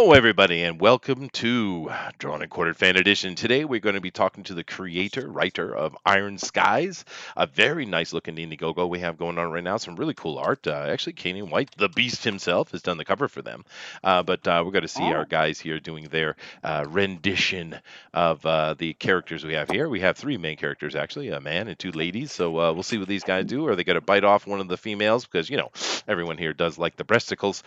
Hello, everybody, and welcome to Drawn and Quartered Fan Edition. Today, we're going to be talking to the creator, writer of Iron Skies, a very nice looking Indiegogo we have going on right now. Some really cool art. Actually, Kenyon White, the Beast himself, has done the cover for them. But we're going to see our guys here doing their rendition of the characters we have here. We have three main characters, actually, a man and two ladies. So we'll see what these guys do. Are they going to bite off one of the females? Because, everyone here does like the breasticles,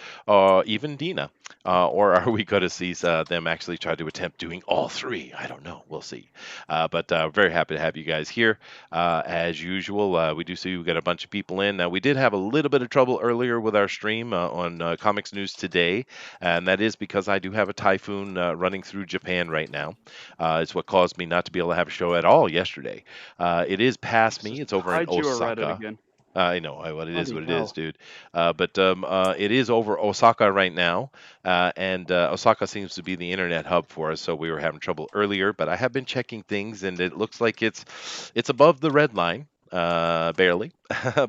even Dina. Or are we going to see them actually try to attempt doing all three? I don't know. We'll see. But very happy to have you guys here. As usual, we do see we got a bunch of people in. Now, we did have a little bit of trouble earlier with our stream on Comics News Today, and that is because I do have a typhoon running through Japan right now. It's what caused me not to be able to have a show at all yesterday. It is past me. It's over in Hide you or Reddit Osaka. again. I know what it is, Bloody hell. dude. But it is over Osaka right now, and Osaka seems to be the internet hub for us. So we were having trouble earlier, but I have been checking things, and it looks like it's above the red line. Barely,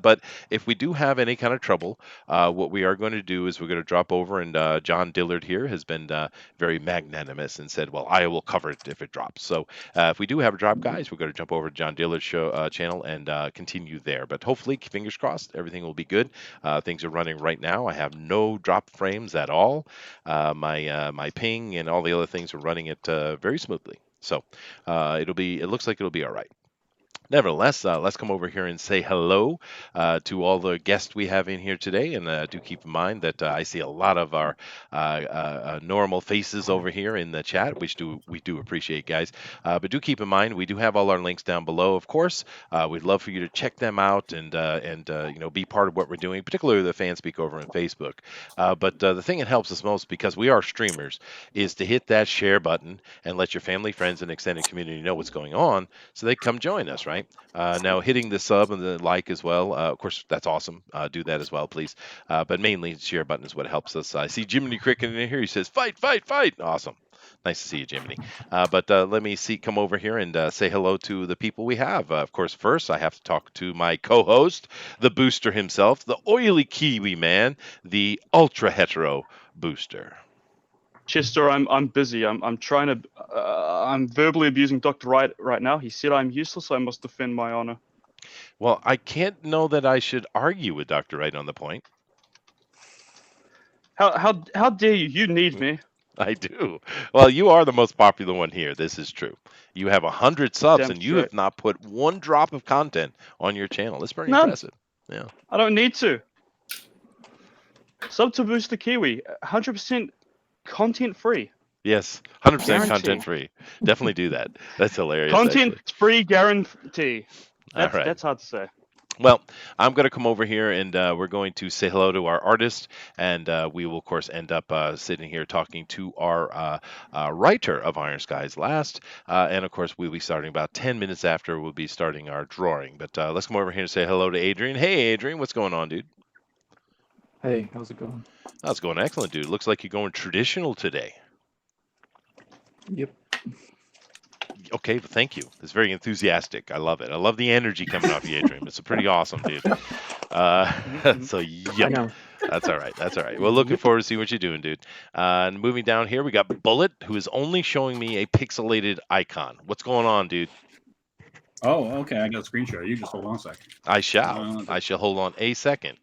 but if we do have any kind of trouble, what we are going to do is we're going to drop over, and John Dillard here has been very magnanimous and said, "Well, I will cover it if it drops." So if we do have a drop, guys, we're going to jump over to John Dillard's show channel and continue there. But hopefully, fingers crossed, everything will be good. Things are running right now. I have no drop frames at all. My ping and all the other things are running it very smoothly. So it looks like it'll be all right. Nevertheless, let's come over here and say hello to all the guests we have in here today. And do keep in mind that I see a lot of our normal faces over here in the chat, which we do appreciate, guys. But do keep in mind we do have all our links down below. Of course, we'd love for you to check them out and be part of what we're doing, particularly the fan speak over on Facebook. But the thing that helps us most, because we are streamers, is to hit that share button and let your family, friends, and extended community know what's going on, so they come join us, right? Now, hitting the sub and the like as well. Of course, that's awesome. Do that as well, please. But mainly, the share button is what helps us. I see Jiminy Cricket in here. He says, "Fight, fight, fight!" Awesome. Nice to see you, Jiminy. But let me come over here and say hello to the people we have. Of course, first I have to talk to my co-host, the Booster himself, the oily Kiwi man, the ultra hetero Booster. Chester, I'm busy. I'm trying to. I'm verbally abusing Dr. Wright right now. He said I'm useless, so I must defend my honor. Well, I can't know that I should argue with Dr. Wright on the point. How dare you? You need me. I do. Well, you are the most popular one here. This is true. You have 100 subs, Damn and you straight. have not put one drop of content on your channel. It's pretty None. impressive. Yeah. I don't need to. Sub to Booster Kiwi, 100% content free. Yes, 100% Guarantee. content free. Definitely do that. That's hilarious. Content actually. free guarantee. All right. That's hard to say. Well, I'm going to come over here and we're going to say hello to our artist, and we will, of course, end up sitting here talking to our writer of Iron Skies last. And, of course, we'll be starting about 10 minutes after we'll be starting our drawing. But let's come over here and say hello to Adrian. Hey, Adrian, what's going on, dude? Hey, how's it going? Oh, it's going excellent, dude. Looks like you're going traditional today. Yep. Okay, well, thank you. It's very enthusiastic. I love it. I love the energy coming off you, Adrian. It's pretty awesome, dude. So, yep. I know. That's all right. That's all right. Well, looking forward to see what you're doing, dude. And moving down here, we got Bullet, who is only showing me a pixelated icon. What's going on, dude? Oh, okay. I got a screen share. You just hold on a second. I shall. I shall hold on a second.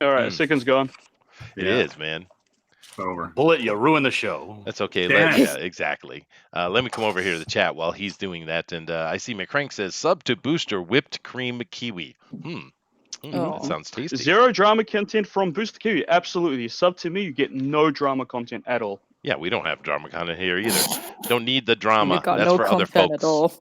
All right, a second's gone. It is, man. Over. Bullet, you ruined the show. That's okay. Yes. Yeah, exactly. Let me come over here to the chat while he's doing that. And I see McCrank says, sub to Booster whipped cream kiwi. That sounds tasty. Zero drama content from Booster Kiwi. Absolutely. Sub to me, you get no drama content at all. Yeah, we don't have drama content here either. Don't need the drama. You got That's no for other content folks. at all.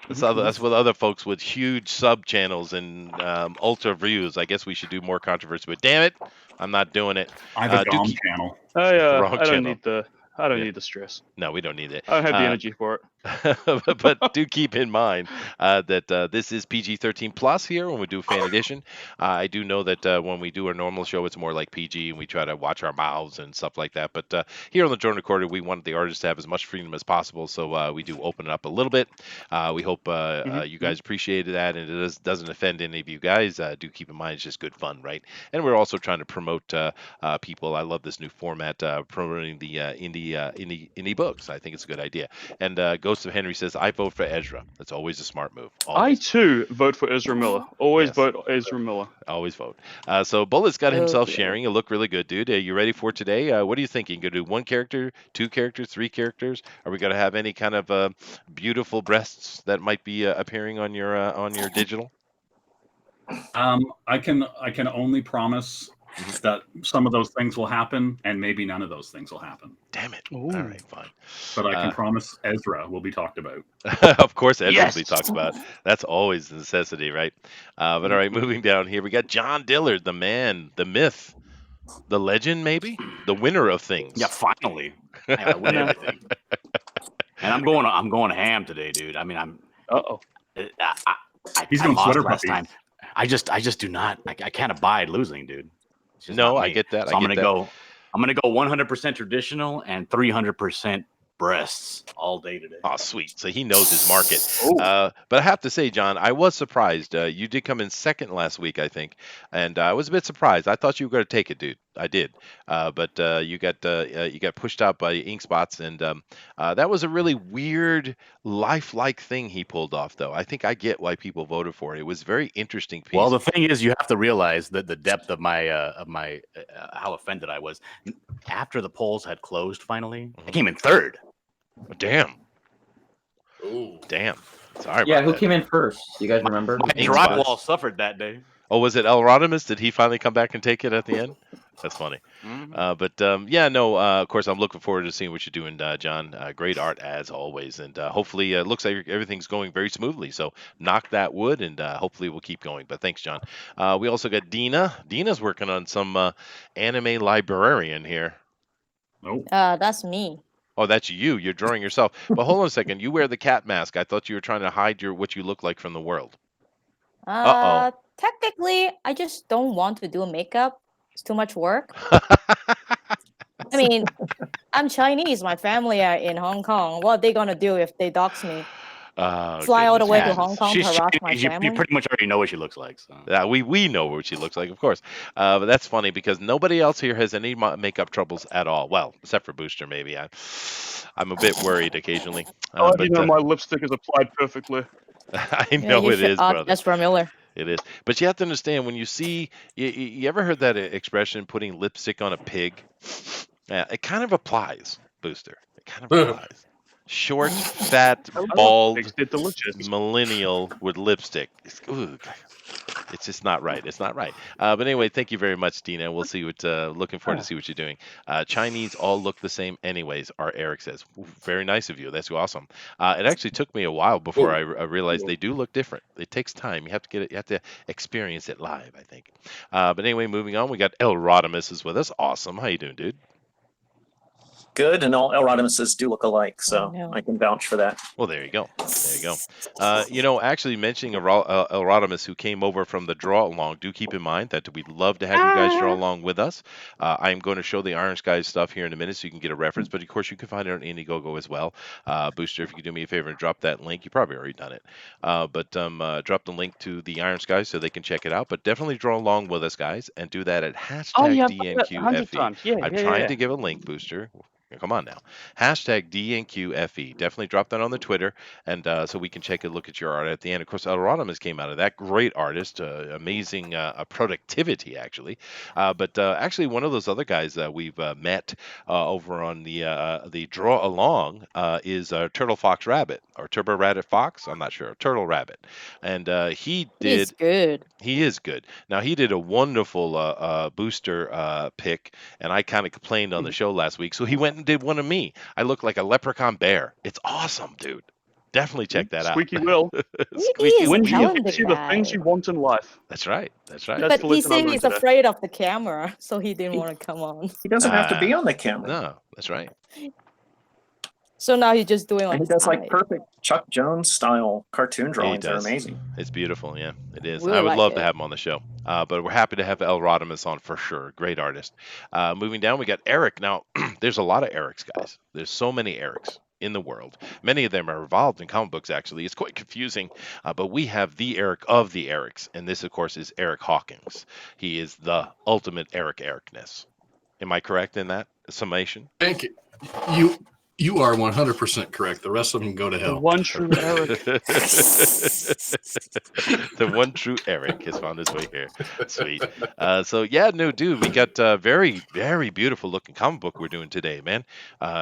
That's with other folks with huge sub channels and ultra views. I guess we should do more controversy. But damn it, I'm not doing it. I have a channel. I Wrong don't channel. need the. I don't need the stress. No, we don't need it. I don't have the energy for it. But do keep in mind that this is PG-13 plus here when we do fan edition. I do know that when we do our normal show, it's more like PG, and we try to watch our mouths and stuff like that. But here on the Jordan Recorder, we wanted the artists to have as much freedom as possible, so we do open it up a little bit. We hope you guys appreciated that, and it doesn't offend any of you guys. Do keep in mind it's just good fun, right? And we're also trying to promote people. I love this new format, promoting the indie books. I think it's a good idea. And Ghost of Henry says, I vote for Ezra. That's always a smart move. I Always. too vote for Ezra Miller. Always Yes. vote Ezra Miller. Always vote. So Bullet's got himself Okay. sharing. You look really good, dude. You ready for today? What are you thinking? Going to do one character, two characters, three characters? Are we going to have any kind of beautiful breasts that might be appearing on your digital? I can only promise that some of those things will happen, and maybe none of those things will happen. Damn it. Ooh. All right, fine. But I can promise Ezra will be talked about. Of course, Ezra Yes. will be talked about. That's always a necessity, right? But all right, moving down here, we got John Dillard, the man, the myth, the legend, maybe the winner of things. Yeah, finally. I win everything. And I'm going ham today, dude. I mean, Uh-oh. He's I going lost sweater last puppies. time. I just do not. I can't abide losing, dude. It's just No, not I me. get that. So I I'm get gonna that. I'm gonna go 100% traditional and 300% breasts all day today. Oh, sweet. So he knows his market. Oh. But I have to say, John, I was surprised. You did come in second last week, I think, and I was a bit surprised. I thought you were going to take it, dude. I did, but you got pushed out by ink spots, and that was a really weird, lifelike thing he pulled off. Though I think I get why people voted for it. It was a very interesting piece. Well, the thing is, you have to realize that the depth of my how offended I was after the polls had closed. Finally, I came in third. Damn. Ooh. Damn. Sorry Yeah, about who that. came in first? You guys remember? My Ink drywall spots. suffered that day. Oh, was it El Rodimus? Did he finally come back and take it at the end? That's funny. Of course, I'm looking forward to seeing what you're doing, John. Great art as always, and hopefully it looks like everything's going very smoothly. So knock that wood, and hopefully we'll keep going. But thanks, John. We also got Dina. Dina's working on some anime librarian here. Oh, That's me. Oh, that's you. You're drawing yourself. But hold on a second. You wear the cat mask. I thought you were trying to hide what you look like from the world. Technically, I just don't want to do makeup. It's too much work. I mean, I'm Chinese. My family are in Hong Kong. What are they gonna do if they dox me? Fly all the way to gracious. Hong Kong, She's harass my Chinese. You family? pretty much already know what she looks like. So. Yeah, we know what she looks like, of course. But that's funny because nobody else here has any makeup troubles at all. Well, except for Booster, maybe. I'm a bit worried occasionally. Oh, you know, my lipstick is applied perfectly. I know you it should is, ask brother. Ezra Miller. It is. But you have to understand when you see, you ever heard that expression, putting lipstick on a pig? Yeah, it kind of applies, Booster. It kind of applies. Short, fat, I love bald, pigs. They're delicious. millennial with lipstick. It's just not right. It's not right. But anyway, thank you very much, Dina. We'll see what. Looking forward to see what you're doing. Chinese all look the same, anyways. Our Eric says, Ooh, very nice of you. That's awesome. It actually took me a while before I realized they do look different. It takes time. You have to get it. You have to experience it live, I think. But anyway, moving on. We got El Rodimus is with us. Awesome. How you doing, dude? Good, and all Elrodimuses do look alike, so Oh, no. I can vouch for that. Well, there you go. There you go. Actually mentioning El Rodimus who came over from the draw along, do keep in mind that we'd love to have you guys draw along with us. I'm going to show the Iron Skies stuff here in a minute so you can get a reference, but of course you can find it on Indiegogo as well. Booster, if you could do me a favor and drop that link. You probably already done it. But drop the link to the Iron Skies so they can check it out. But definitely draw along with us, guys, and do that at hashtag DNQFE. Times. Yeah, I'm yeah, trying yeah. to give a link, Booster. Come on now. Hashtag DNQFE. Definitely drop that on the Twitter, and so we can take a look at your art at the end. Of course, El Rodimus came out of that. Great artist, amazing productivity, actually. But actually, one of those other guys we've met over on the Draw Along is Turtle Fox Rabbit, or Turbo Rabbit Fox. I'm not sure. Turtle Rabbit. And he He's did. good. He is good. Now, he did a wonderful booster pick, and I kind of complained on the show last week, so he went and did one of me. I look like a leprechaun bear. It's awesome, dude. Definitely check that Squeaky out. will. Squeaky is When Wheel. you talented see the guy. things you want in life. That's right. That's right. That's But he the lesson I said learned he's today. afraid of the camera, so he didn't want to come on. He doesn't have to be on the camera. No, that's right. So now he's just doing And like he does like eyes. perfect Chuck Jones style cartoon He drawings. They're does. amazing. It's beautiful. Yeah, it is. Really I would like love to it. have him on the show. But we're happy to have El Rodimus on for sure. Great artist. Moving down, we got Eric. Now, there's a lot of Erics, guys. There's so many Erics in the world. Many of them are involved in comic books, actually. It's quite confusing. But we have the Eric of the Erics. And this, of course, is Eric Hawkins. He is the ultimate Ericness. Am I correct in that summation? Thank you. You are 100% correct. The rest of them go to The hell. one true Eric. The one true Eric has found his way here. Sweet. So yeah, no, dude, we got very, very beautiful looking comic book we're doing today, man.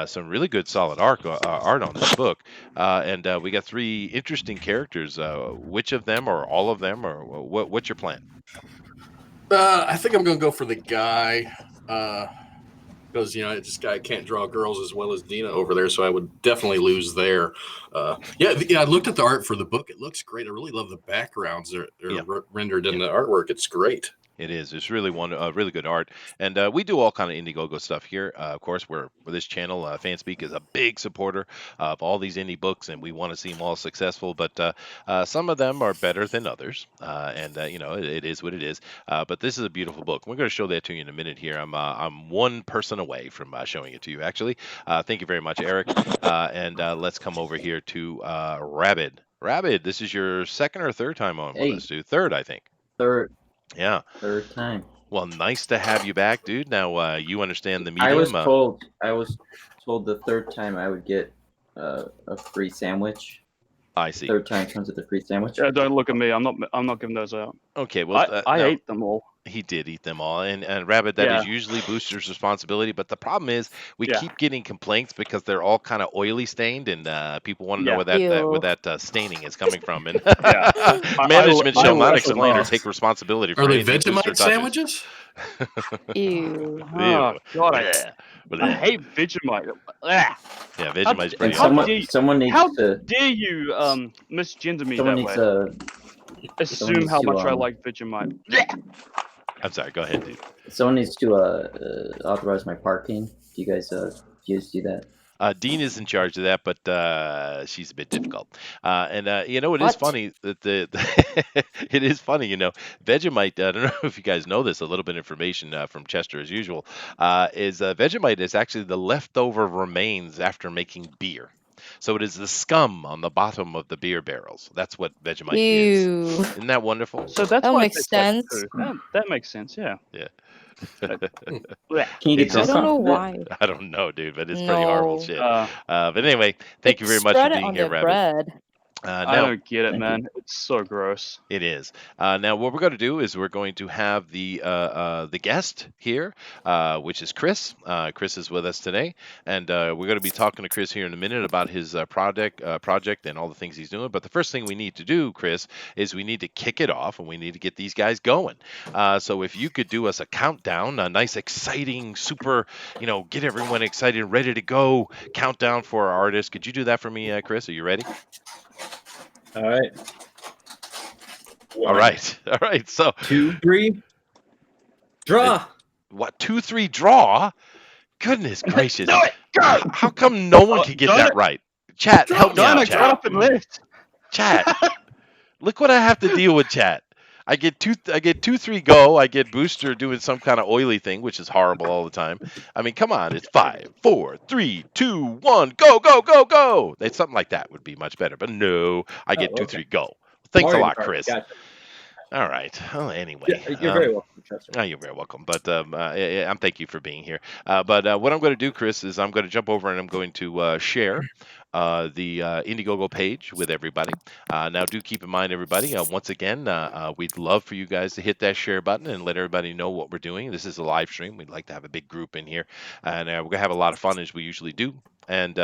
Some really good, solid art on this book, and we got 3 interesting characters. Which of them, or all of them, or what's your plan? I think I'm going to go for the guy because this guy can't draw girls as well as Dina over there, so I would definitely lose there. Yeah. I looked at the art for the book. It looks great. I really love the backgrounds that are rendered in the artwork. It's great. It is. It's really really good art, and we do all kind of Indiegogo stuff here. Of course, we're this channel, Fanspeak, is a big supporter of all these indie books, and we want to see them all successful. But some of them are better than others, and it is what it is. But this is a beautiful book. We're going to show that to you in a minute here. I'm one person away from showing it to you. Actually, thank you very much, Eric. And let's come over here to Rabid. Rabid, this is your second or third time on with us, dude. Third, I think. Third Yeah. time. Well, nice to have you back, dude. Now you understand the medium. I was told the third time I would get a free sandwich. I see. Third time comes with a free sandwich. Yeah, don't look at me. I'm not giving those out. Okay, well, I now, ate them all. he did eat them all, and Rabbit, that is usually Booster's responsibility. But the problem is, we keep getting complaints because they're all kind of oily stained, and people want to know where that staining is coming from. And management shall not explain or take responsibility for Are they anything Booster Vegemite touches. sandwiches? Ew. Oh God, I Bleh. hate Vegemite. Yeah, Vegemite's pretty And awesome. someone needs How to. dare you misgender me Someone that needs way? to. Assume how to, much I like Vegemite. I'm sorry. Go ahead, dude. Someone needs to authorize my parking. Do you guys do that? Dean is in charge of that, but she's a bit difficult. It is funny that it is funny, Vegemite. I don't know if you guys know this. A little bit of information from Chester, as usual, is Vegemite is actually the leftover remains after making beer. So it is the scum on the bottom of the beer barrels. That's what Vegemite is. Ew. Isn't that wonderful? So that's That why it makes tastes like sense. poo. That makes sense. Yeah. Yeah. Blech. Can you get It's I drunk don't know off of it? why. I don't know, dude, but it's pretty horrible No. shit. But anyway, thank you very much for Spread it being on here, the Rabbit. bread. I Now, don't get it, Thank man. It's so gross. it is. Now, what we're going to do is we're going to have the guest here, which is Chris. Chris is with us today, and we're going to be talking to Chris here in a minute about his project and all the things he's doing. But the first thing we need to do, Chris, is we need to kick it off, and we need to get these guys going. So if you could do us a countdown, a nice, exciting, super, get everyone excited, ready to go countdown for our artists. Could you do that for me, Chris? Are you ready? All right. All right. So 2, 3. Draw. what? 2, 3, draw? Goodness gracious! Do it! Go! How come no one could get Done that it. right? Chat, help me Done out, it. Got chat. up and left. Chat, look what I have to deal with, chat. I get 2, 3, go. I get Booster doing some kind of oily thing, which is horrible all the time. I mean, come on, it's 5, 4, 3, 2, 1, go, go, go, go. It's something like that would be much better, but no, I get 2, 3, go. Thanks a lot, Chris. Gotcha. All right. Well, anyway, You're very welcome, Chester. you're very welcome. But I'm thank you for being here. But what I'm going to do, Chris, is I'm going to jump over and I'm going to share the Indiegogo page with everybody. Now, do keep in mind, everybody, once again, we'd love for you guys to hit that share button and let everybody know what we're doing. This is a live stream. We'd like to have a big group in here, and we're going to have a lot of fun as we usually do. And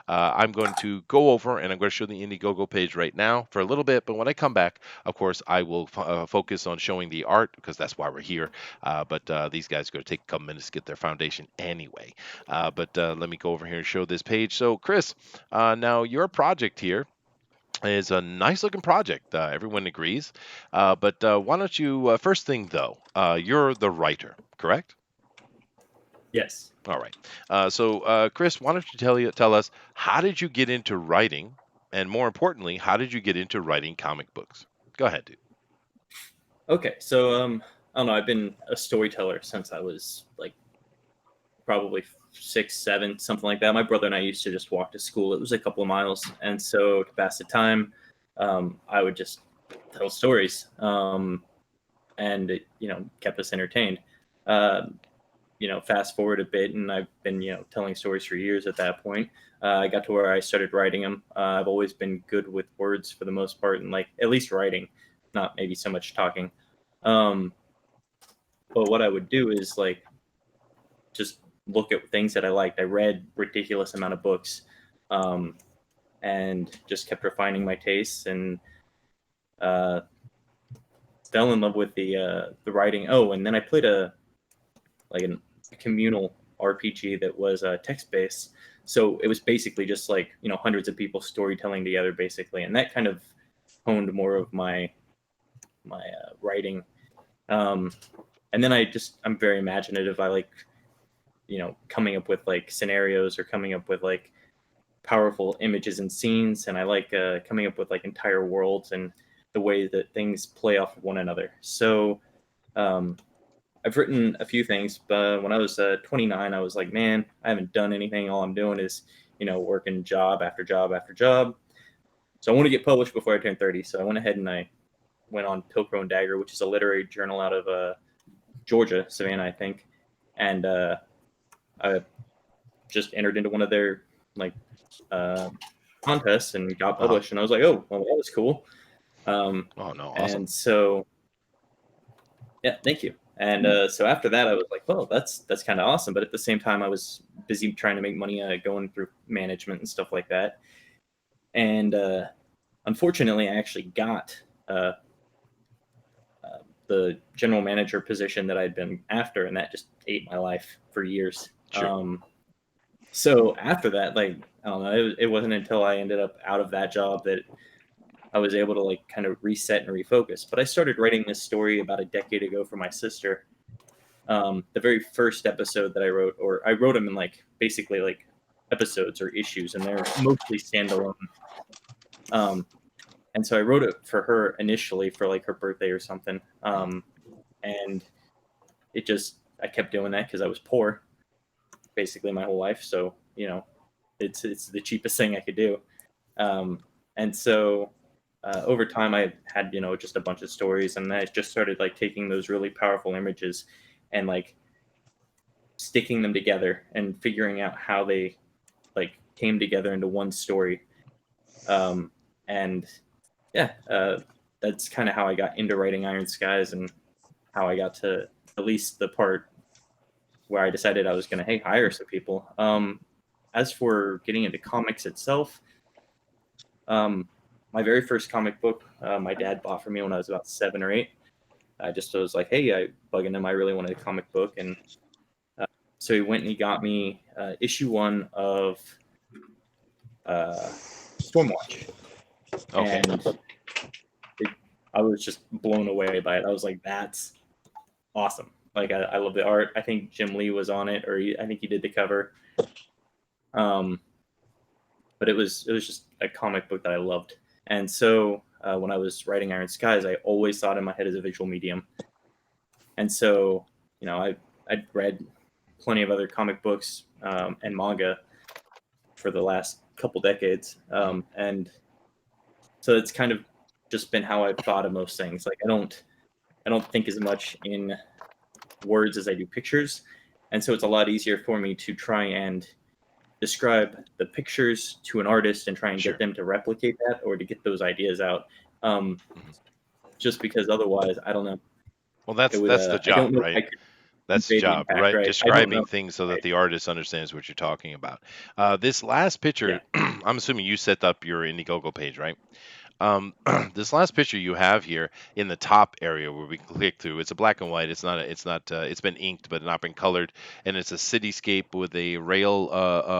I'm going to go over and I'm going to show the Indiegogo page right now for a little bit. But when I come back, of course, I will focus on showing the art because that's why we're here. But these guys are going to take a couple minutes to get their foundation anyway. But let me go over here and show this page. So, Chris, now your project here is a nice looking project. Everyone agrees. But why don't you, first thing though, you're the writer, correct? Yes. All right. So, Chris, why don't you tell us, how did you get into writing, and more importantly, how did you get into writing comic books? Go ahead, dude. Okay, so I don't know. I've been a storyteller since I was like probably 6, 7, something like that. My brother and I used to just walk to school. It was a couple of miles, and so to pass the time, I would just tell stories, and it, kept us entertained. Uh, Fast forward a bit, and I've been, telling stories for years at that point. I got to where I started writing them. I've always been good with words for the most part, and like at least writing, not maybe so much talking. Um, but what I would do is like just look at things that I liked. I read ridiculous amount of books, um, and just kept refining my tastes and uh, fell in love with the writing. Oh, and then I played a communal RPG that was text based. So it was basically just like hundreds of people storytelling together, basically, and that kind of honed more of my writing. Um, and then I'm very imaginative. I like coming up with like scenarios or coming up with like powerful images and scenes, and I like coming up with like entire worlds and the way that things play off of one another. So um, I've written a few things, but when I was 29, I was like, man, I haven't done anything. All I'm doing is, working job after job after job. So I want to get published before I turn 30. So I went ahead and I went on Pilcrow and Dagger, which is a literary journal out of Georgia, Savannah, I think. And I just entered into one of their like contests and got published. And I was like, oh, well, that was cool. Oh no, awesome. And so, yeah, thank you. And so after that, I was like, well, that's kind of awesome. But at the same time, I was busy trying to make money going through management and stuff like that. And unfortunately, I actually got the general manager position that I'd been after, and that just ate my life for years. Sure. So after that, like, I don't know, it wasn't until I ended up out of that job that I was able to like kind of reset and refocus. But I started writing this story about a decade ago for my sister. The very first episode that I wrote, or I wrote them in like basically like episodes or issues, and they're mostly standalone. And so I wrote it for her initially for like her birthday or something. And it just, I kept doing that because I was poor basically my whole life. So, it's the cheapest thing I could do. And so over time I had, just a bunch of stories, and I just started like taking those really powerful images and like sticking them together and figuring out how they like came together into one story. And yeah, that's kind of how I got into writing Iron Skies, and how I got to at least the part where I decided I was going to hire some people. As for getting into comics itself, my very first comic book, my dad bought for me when I was about 7 or 8. I just was like, hey, I bugging him. I really wanted a comic book, and so he went and he got me issue 1 of Stormwatch. Okay. And I was just blown away by it. I was like, that's awesome. Like, I love the art. I think Jim Lee was on it, or I think he did the cover. But it was just a comic book that I loved. And so when I was writing Iron Skies, I always thought in my head as a visual medium. And so, I'd read plenty of other comic books and manga for the last couple decades. And so it's kind of just been how I've thought of most things. Like, I don't think as much in words as I do pictures. And so it's a lot easier for me to try and describe the pictures to an artist and try and get them to replicate that, or to get those ideas out. Just because otherwise, I don't know. Well, that's the job, right? That's the job, right? Describing things so that the artist understands what you're talking about. This last picture, yeah. I'm assuming you set up your Indiegogo page, right? This last picture you have here in the top area where we click through, it's a black and white. It's been inked but not been colored, and it's a cityscape with a rail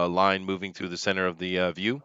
line moving through the center of the view.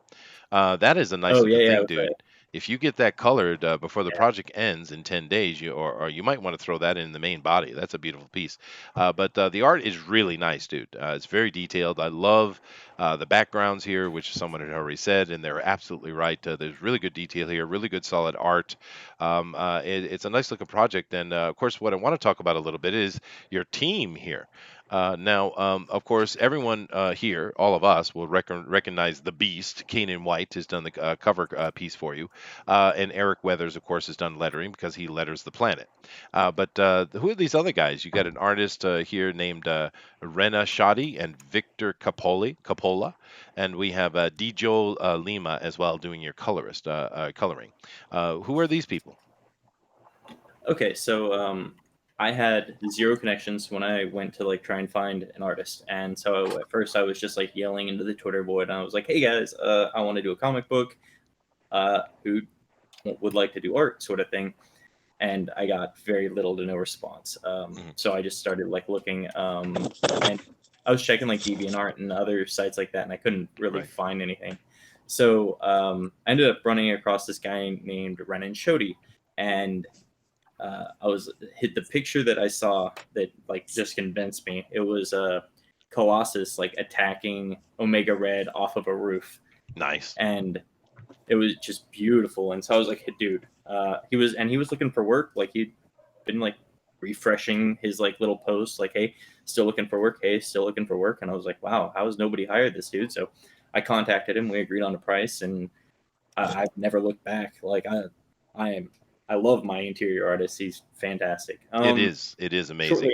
That is a nice looking thing, dude. if you get that colored before the Yeah. project ends in 10 days, or you might want to throw that in the main body. That's a beautiful piece. But the art is really nice, dude. It's very detailed. I love the backgrounds here, which someone had already said, and they're absolutely right. There's really good detail here, really good solid art. It's a nice looking project. And of course, what I want to talk about a little bit is your team here. Now, of course, everyone here, all of us, will recognize the Beast. Keenan White has done the cover piece for you, and Eric Weathers, of course, has done lettering because he letters the planet. But who are these other guys? You got an artist here named Rena Shadi and Victor Capola, and we have Dijo Lima as well doing your coloring. Who are these people? Okay, so I had zero connections when I went to like try and find an artist, and so at first I was just like yelling into the Twitter board, and I was like, "Hey guys, I want to do a comic book. Who would like to do art?" sort of thing, and I got very little to no response. So I just started like looking, and I was checking like DeviantArt and other sites like that, and I couldn't really find anything. So I ended up running across this guy named Renan Shodi, and I was hit the picture that I saw that like just convinced me. It was Colossus like attacking Omega Red off of a roof. Nice. And it was just beautiful. And so I was like, hey, dude, he was looking for work. Like he'd been like refreshing his like little posts, like, hey, still looking for work. Hey, still looking for work. And I was like, wow, how has nobody hired this dude? So I contacted him. We agreed on a price, and I've never looked back. Like I love my interior artist. He's fantastic. It is amazing.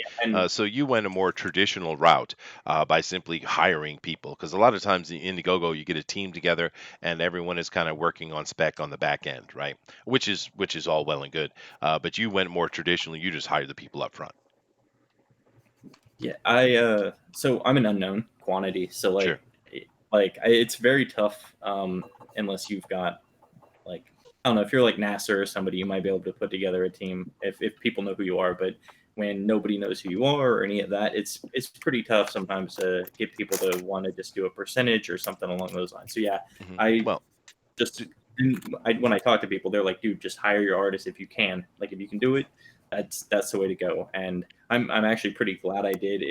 So you went a more traditional route by simply hiring people, because a lot of times in Indiegogo you get a team together and everyone is kind of working on spec on the back end, right? Which is all well and good. But you went more traditionally. You just hired the people up front. Yeah, so I'm an unknown quantity. So like, Sure. It's very tough unless you've got like, I don't know, if you're like NASA or somebody, you might be able to put together a team if people know who you are. But when nobody knows who you are or any of that, it's pretty tough sometimes to get people to want to just do a percentage or something along those lines. So yeah, when I talk to people, they're like, dude, just hire your artist if you can. Like if you can do it, that's the way to go. And I'm actually pretty glad I did.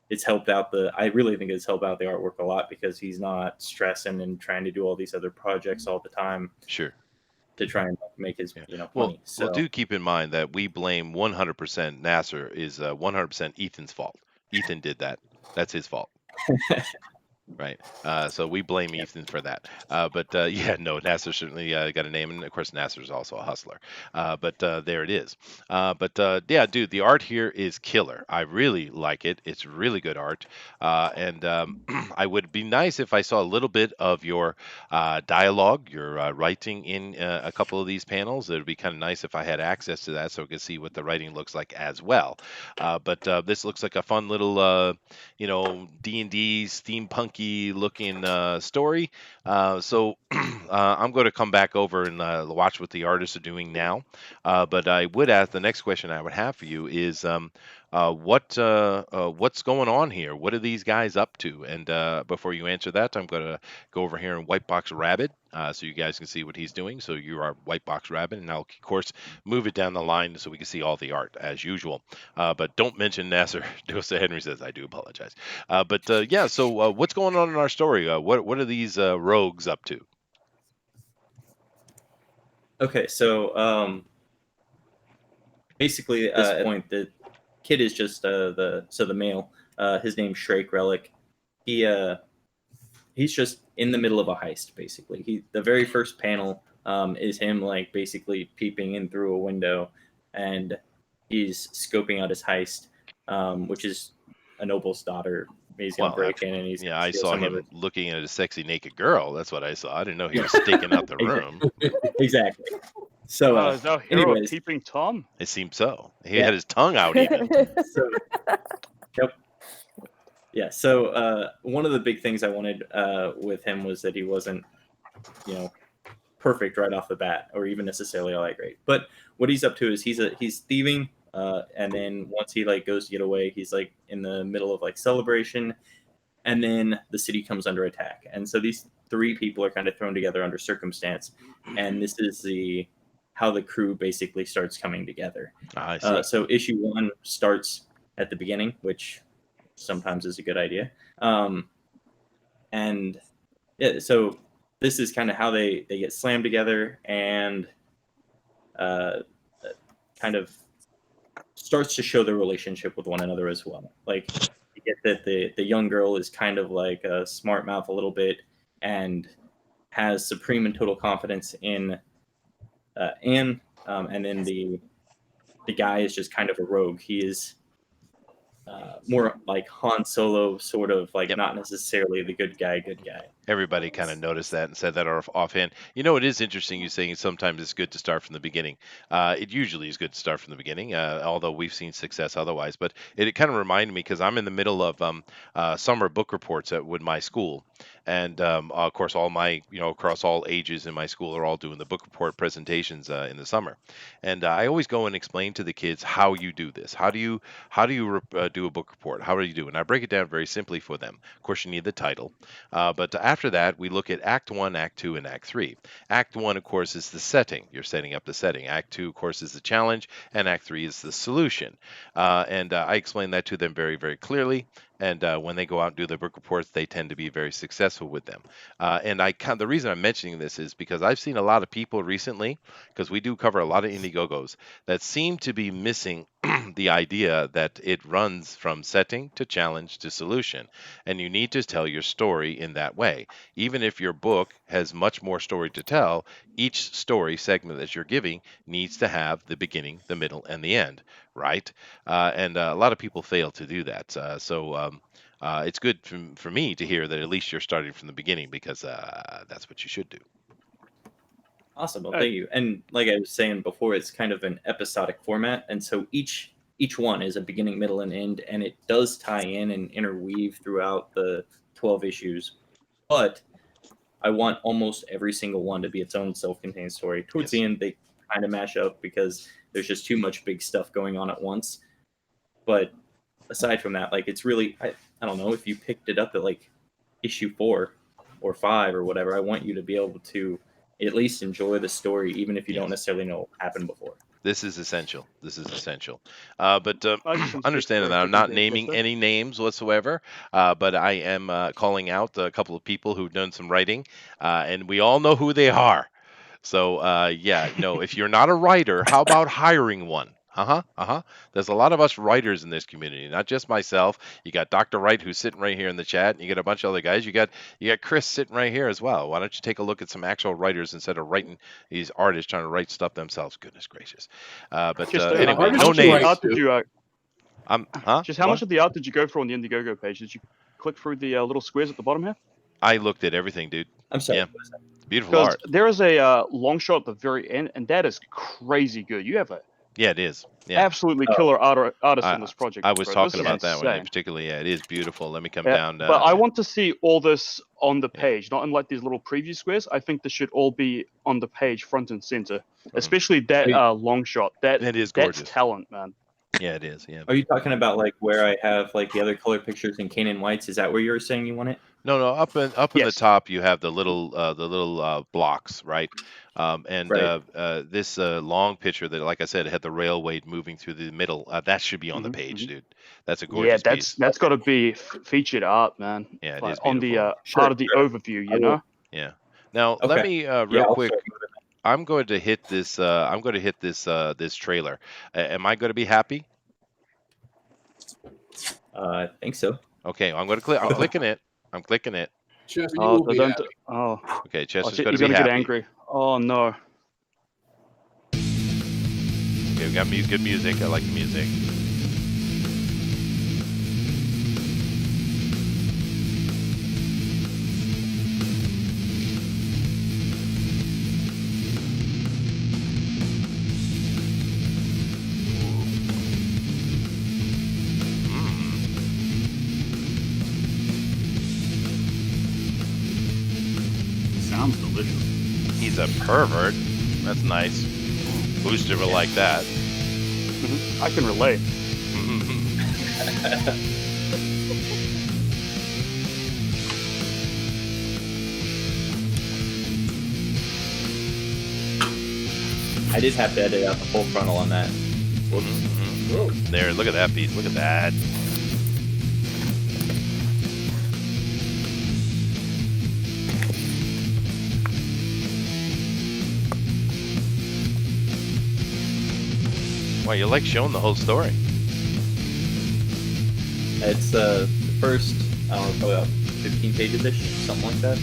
It's helped out I really think it's helped out the artwork a lot, because he's not stressing and trying to do all these other projects all the time. Sure. To try and make his money. Well, do keep in mind that we blame 100% Nasser is 100% Ethan's fault. Ethan did that. That's his fault. Right. So we blame Ethan for that. But yeah, no, Nasser certainly got a name. And of course, Nasser's also a hustler. But there it is. But yeah, dude, the art here is killer. I really like it. It's really good art. And I would be nice if I saw a little bit of your dialogue, your writing in a couple of these panels. It would be kind of nice if I had access to that so I could see what the writing looks like as well. But this looks like a fun little, D&D steampunky looking story. So I'm going to come back over and watch what the artists are doing now. But I would ask, the next question I would have for you is what's going on here? What are these guys up to? And before you answer that, I'm going to go over here and Whitebox Rabbit so you guys can see what he's doing. So you are Whitebox Rabbit, and I'll, of course, move it down the line so we can see all the art as usual. But don't mention Nasser. Dosa Henry says, I do apologize. But yeah, so what's going on in our story? What are these rogues up to? Okay, so basically at this point, the kid is just the male. His name's Shrake Relic. He's just in the middle of a heist. Basically, the very first panel is him like basically peeping in through a window, and he's scoping out his heist, which is a noble's daughter. He's gonna break in, and he's I saw him looking at a sexy naked girl. That's what I saw. I didn't know he was staking out the room. Exactly. So, is our hero anyways, peeping Tom? It seemed so. He had his tongue out even. Yep. Yeah. So one of the big things I wanted with him was that he wasn't, perfect right off the bat, or even necessarily all that great. But what he's up to is he's thieving, and then once he like goes to get away, he's like in the middle of like celebration, and then the city comes under attack, and so these three people are kind of thrown together under circumstance, and this is how the crew basically starts coming together. I see. So issue 1 starts at the beginning, which sometimes is a good idea. And yeah, so this is kind of how they get slammed together, and kind of starts to show their relationship with one another as well. Like, you get that the young girl is kind of like a smart mouth a little bit, and has supreme and total confidence in Anne, and then the guy is just kind of a rogue. He is more like Han Solo, sort of like not necessarily the good guy. Everybody kind of noticed that and said that offhand. You know, it is interesting you saying sometimes it's good to start from the beginning. It usually is good to start from the beginning, although we've seen success otherwise. But it kind of reminded me, because I'm in the middle of summer book reports with my school. And of course, all my, across all ages in my school are all doing the book report presentations in the summer. And I always go and explain to the kids how you do this. How do you do a book report? How do you do it? And I break it down very simply for them. Of course, you need the title. But after that, we look at Act 1, Act 2, and Act 3. Act 1, of course, is the setting. You're setting up the setting. Act 2, of course, is the challenge. And Act 3 is the solution. And I explain that to them very, very clearly. And when they go out and do their book reports, they tend to be very successful with them. And the reason I'm mentioning this is because I've seen a lot of people recently, because we do cover a lot of Indiegogos, that seem to be missing the idea that it runs from setting to challenge to solution. And you need to tell your story in that way. Even if your book has much more story to tell, each story segment that you're giving needs to have the beginning, the middle, and the end, right? And a lot of people fail to do that. So it's good for me to hear that at least you're starting from the beginning, because that's what you should do. Awesome. Well, thank you. And like I was saying before, it's kind of an episodic format, and so each one is a beginning, middle, and end, and it does tie in and interweave throughout the 12 issues. But I want almost every single one to be its own self-contained story. Towards the end, they kind of mash up because there's just too much big stuff going on at once. But aside from that, like, it's really, I don't know, if you picked it up at like issue 4 or 5 or whatever, I want you to be able to at least enjoy the story, even if you don't necessarily know what happened before. This is essential. But understanding that I'm not naming any names whatsoever, but I am calling out a couple of people who've done some writing, and we all know who they are. So if you're not a writer, how about hiring one? There's a lot of us writers in this community, not just myself. You got Dr. Wright, who's sitting right here in the chat, and you got a bunch of other guys. You got Chris sitting right here as well. Why don't you take a look at some actual writers instead of writing these artists trying to write stuff themselves? Goodness gracious. Anyway, no names. Just how much of the art did you go through on the Indiegogo page? Did you click through the little squares at the bottom here? I looked at everything, dude. I'm sorry. Yeah. Beautiful art. There is a long shot at the very end, and that is crazy good. You have it is. Yeah. Absolutely killer artist in this project. I was talking about that one particularly. Yeah, it is beautiful. Let me come down. But I want to see all this on the page, not in like these little preview squares. I think this should all be on the page, front and center. Especially that long shot. That is gorgeous. That's talent, man. Yeah, it is. Yeah. Are you talking about like where I have like the other color pictures in Canaan Whites? Is that where you were saying you want it? No, up in the top you have the little blocks, right? This long picture that, like I said, had the railway moving through the middle. That should be on the page, dude. That's a gorgeous piece. That's got to be featured art, man. Yeah, it is on the part of the overview, you know. Yeah. Now let me real quick. I'm going to hit this. This trailer. Am I going to be happy? I think so. Okay, I'm going to click. I'm clicking it. I'm clicking it. Chester, okay, Chester's going to be happy. Get angry. Oh no. Okay, we got good music. I like the music. Sounds delicious. He's a pervert. That's nice. Booster will like that. I can relate. I did have to edit out the full frontal on that. There, look at that piece. Look at that. Wow, you like showing the whole story. It's the first, I don't know, probably about 15 pages-ish, something like that.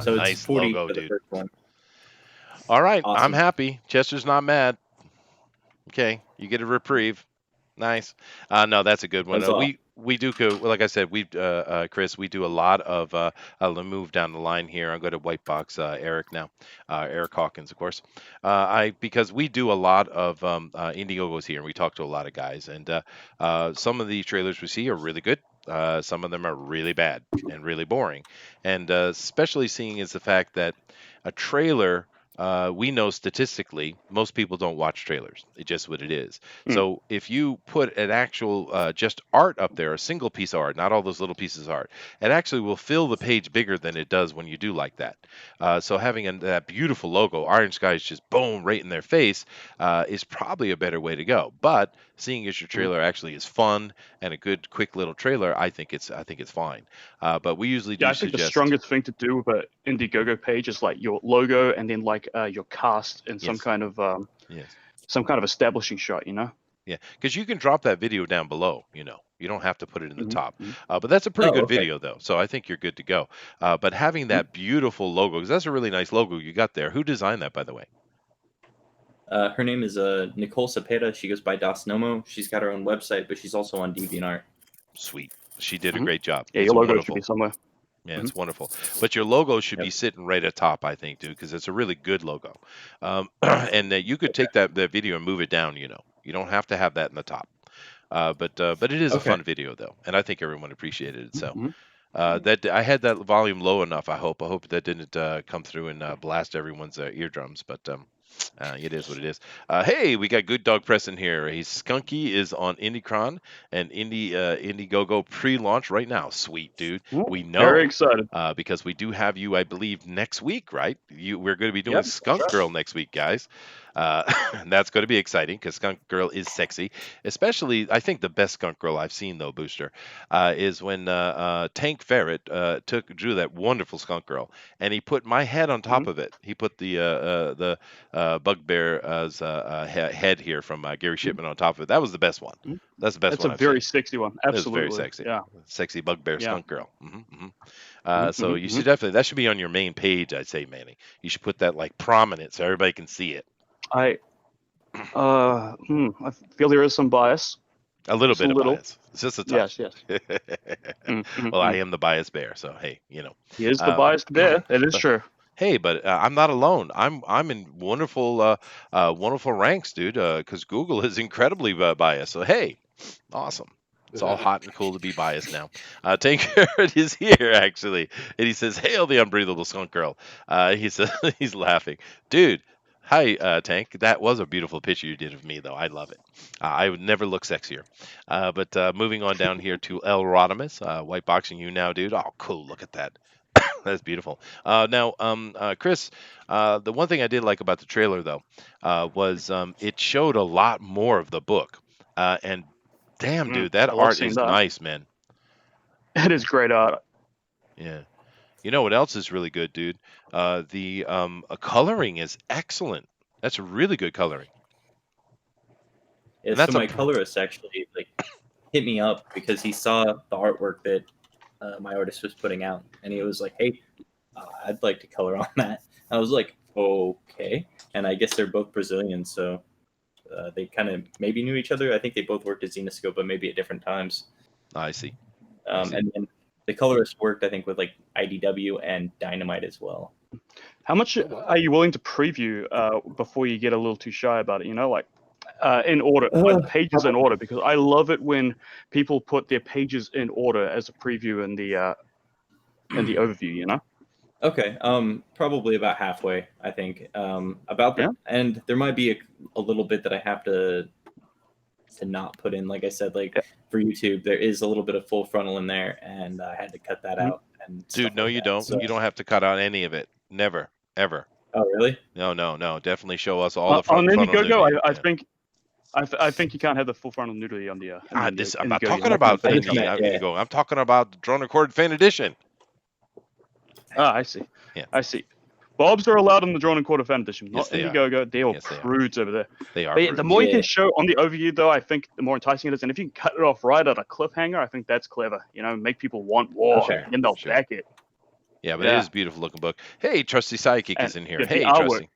So nice it's 40 logo, for the dude. first one. All right, Awesome. I'm happy. Chester's not mad. Okay, you get a reprieve. Nice. No, that's a good one. We do go, like I said, Chris, we do a lot of I'll move down the line here. I'll go to White Box Eric now, Eric Hawkins, of course. Because we do a lot of Indiegogos here, and we talk to a lot of guys, and some of the trailers we see are really good. Some of them are really bad and really boring, and especially seeing is the fact that a trailer. We know statistically most people don't watch trailers. It's just what it is. So if you put an actual just art up there, a single piece of art, not all those little pieces of art, it actually will fill the page bigger than it does when you do like that. So having that beautiful logo, Iron Sky is just boom right in their face, is probably a better way to go. But seeing as your trailer actually is fun and a good quick little trailer, I think it's fine. But we usually do suggest. I think the strongest thing to do with an Indiegogo page is like your logo and then like your cast and some kind of establishing shot, you know. Yeah, because you can drop that video down below. You don't have to put it in the top. But that's a pretty good video though, so I think you're good to go. But having that beautiful logo, because that's a really nice logo you got there. Who designed that, by the way? Her name is Nicole Cepeda. She goes by Das Nomo. She's got her own website, but she's also on DeviantArt. Sweet. She did a great job. Yeah, your logo should be somewhere. Yeah, it's wonderful. But your logo should be sitting right at top, I think, dude, because it's a really good logo. And you could take that video and move it down. You don't have to have that in the top. But it is a fun video though, and I think everyone appreciated it. So that I had that volume low enough. I hope that didn't come through and blast everyone's eardrums. But it is what it is. Hey, we got Good Dog Preston here. He's Skunky is on Indicron and Indiegogo pre-launch right now. Sweet, dude. We know. Very excited. Because we do have you, I believe, next week, right? We're going to be doing Skunk Girl next week, guys. And that's going to be exciting because Skunk Girl is sexy. Especially, I think the best Skunk Girl I've seen, though, Booster, is when Tank Ferret drew that wonderful Skunk Girl, and he put my head on top of it. He put the Bugbear's head here from Gary Shipman on top of it. That was the best one. That's the best one. That's a very sexy one. Absolutely. It's very sexy. Yeah. Sexy Bugbear Skunk Girl. So you should definitely, that should be on your main page, I'd say, Manny. You should put that like prominent so everybody can see it. I feel there is some bias. A little bit of bias. It's just a touch. Yes. Well, I am the biased bear, so hey, He is the biased bear. It is true. Hey, but I'm not alone. I'm in wonderful ranks, dude. Because Google is incredibly biased. So hey, awesome. It's all hot and cool to be biased now. Tank Ferret is here actually, and he says, "Hail the unbreathable skunk girl." He says he's laughing, dude. Hi, Tank. That was a beautiful picture you did of me, though. I love it. I would never look sexier. But moving on down here to El Rodimus, white boxing you now, dude. Oh, cool. Look at that. That's beautiful. Now, Chris, the one thing I did like about the trailer, though, was it showed a lot more of the book. And damn, dude, that art is nice, man. It is great art. Yeah. You know what else is really good, dude? The coloring is excellent. That's really good coloring. Yeah, so my colorist actually hit me up because he saw the artwork that my artist was putting out, and he was like, "Hey, I'd like to color on that." I was like, "Okay," and I guess they're both Brazilian, so they kind of maybe knew each other. I think they both worked at Zenoscope, but maybe at different times. I see. And then the colorist worked, I think, with like IDW and Dynamite as well. How much are you willing to preview before you get a little too shy about it? In order, pages in order, because I love it when people put their pages in order as a preview in the overview. Okay, probably about halfway, I think. And there might be a little bit that I have to not put in. Like I said, for YouTube, there is a little bit of full frontal in there, and I had to cut that out. And dude, no, you don't. So, you don't have to cut out any of it. Never, ever. Oh, really? No. Definitely show us all the On frontal Indiegogo, nudity. I think you can't have the full frontal nudity on the I'm not Indiegogo. talking You're about not I gonna just fit meant, that. yeah. Indigo. I'm talking about Drone Record Fan Edition. Ah, I see. Yeah. I see. Bobs are allowed in the Drawn and Quarter Fan Edition, Yes, not they are. Indiegogo. They are Yes, they are. prudes over there. They are But the prudes. more you Yeah. can show on the overview, though, I think the more enticing it is. And if you can cut it off right at a cliffhanger, I think that's clever. You know, make people want more, Sure, and then they'll sure. back it. Yeah, but it Yeah. is a beautiful looking book. Hey, Trusty Sidekick And is in here. yeah, the Hey, artwork. Trusty.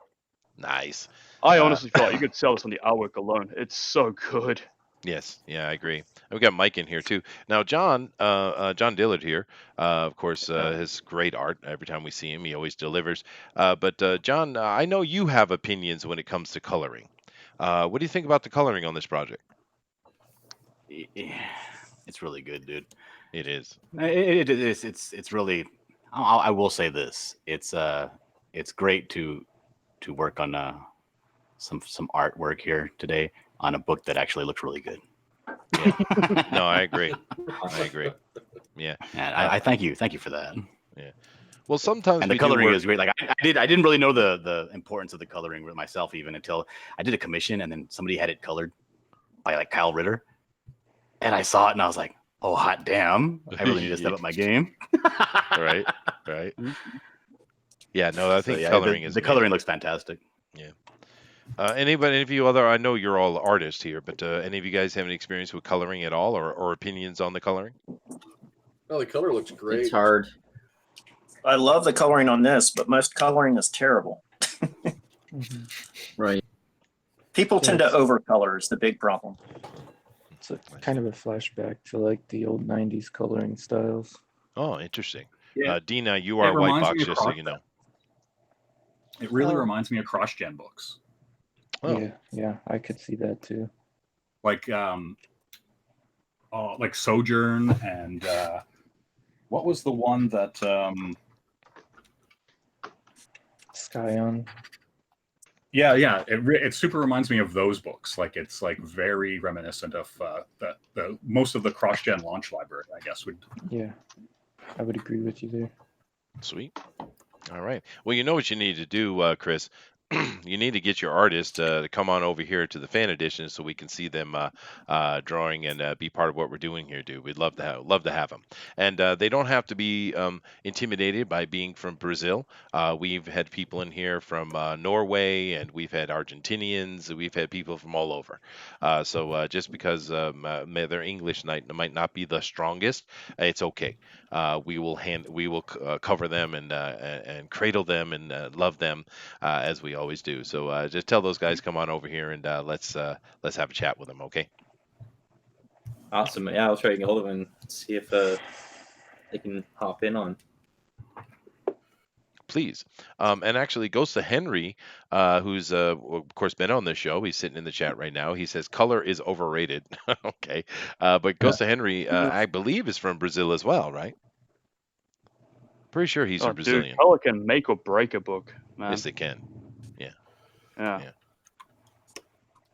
Nice. I honestly feel like you could sell this on the artwork alone. It's so good. Yes, yeah, I agree. And we got Mike in here too. Now, John Dillard here, of course, has great art. Every time we see him, he always delivers. But John, I know you have opinions when it comes to coloring. What do you think about the coloring on this project? It's really good, dude. It is. It is. It's really. I will say this. It's great to work on some artwork here today on a book that actually looks really good. Yeah. No, I agree. I agree. Yeah. And I thank you for that. Yeah. Well, sometimes And the we do coloring work- is great. Like I didn't really know the importance of the coloring with myself even until I did a commission and then somebody had it colored by like Kyle Ritter, and I saw it and I was like, oh hot damn! I really need to step up my game. Right. Yeah. No, I think coloring is the coloring looks fantastic. Yeah. Any of you other? I know you're all artists here, but any of you guys have any experience with coloring at all, or opinions on the coloring? Oh, the color looks great. It's hard. I love the coloring on this, but most coloring is terrible. Right. People tend to Yes. overcolor is the big problem. It's a kind of a flashback to like the old '90s coloring styles. Oh, interesting. Yeah. Dina, you are It a white reminds box, me of just so Cross- you know. It really Oh. reminds me of cross-gen books, Oh. Yeah, I could see that too. like Sojourn and what was the one that Scion. Yeah. It super reminds me of those books. Like it's like very reminiscent of the most of the cross-gen launch library, I guess. Yeah, I would agree with you there. Sweet. All right. Well, you know what you need to do, Chris. You need to get your artist to come on over here to the fan edition so we can see them drawing and be part of what we're doing here, dude. We'd love to have them. And they don't have to be intimidated by being from Brazil. We've had people in here from Norway, and we've had Argentinians. We've had people from all over. So just because their English might not be the strongest, it's okay. We will cover them and cradle them and love them as we always do. So just tell those guys come on over here and let's have a chat with them, okay? Awesome. Yeah, I'll try to get hold of them and see if they can hop in on. Please. And actually, Ghost of Henry, who's of course been on this show, he's sitting in the chat right now. He says color is overrated. Okay, but Ghost of Henry, I believe, is from Brazil as well, right? Pretty sure he's a Brazilian. Dude, color can make or break a book, man. Yes, they can. Yeah.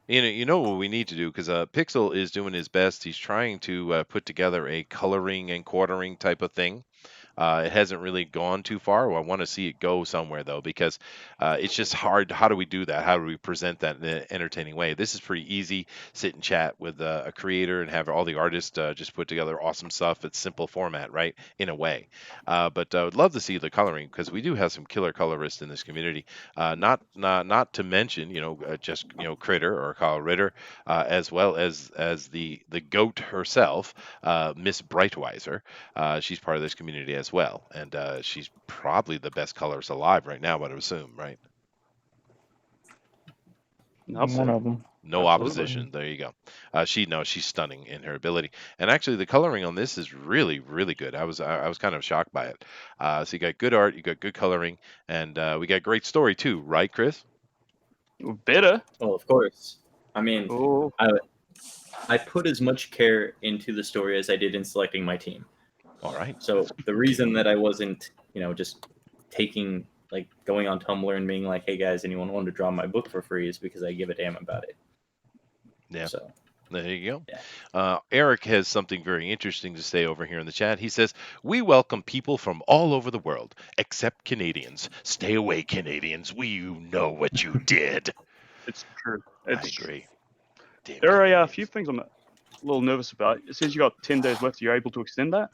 You know what we need to do, because Pixel is doing his best. He's trying to put together a coloring and quartering type of thing. It hasn't really gone too far. Well, I want to see it go somewhere, though, because it's just hard. How do we do that? How do we present that in an entertaining way? This is pretty easy. Sit and chat with a creator and have all the artists just put together awesome stuff. It's simple format, right? In a way. But I would love to see the coloring, because we do have some killer colorists in this community. Not to mention, just Critter or Kyle Ritter, as well as the goat herself, Miss Brightweiser. She's part of this community as well, and she's probably the best colorist alive right now, I would assume, right? One of them. No Absolutely. opposition. There you go. She's stunning in her ability, and actually the coloring on this is really, really good. I was kind of shocked by it. So you got good art, you got good coloring, and we got great story too, right, Chris? Better. Well, of course. I mean, Oh, I put as much care into the story as I did in selecting my team. All right. So the reason that I wasn't, just going on Tumblr and being like, "Hey guys, anyone want to draw my book for free?" is because I give a damn about it. Yeah. So There you go. Yeah. Eric has something very interesting to say over here in the chat. He says, "We welcome people from all over the world, except Canadians. Stay away, Canadians. We know what you did." It's true. I It's true. agree. Damn There are a Canadians. few things I'm a little nervous about. It says you got 10 days left. You're able to extend that?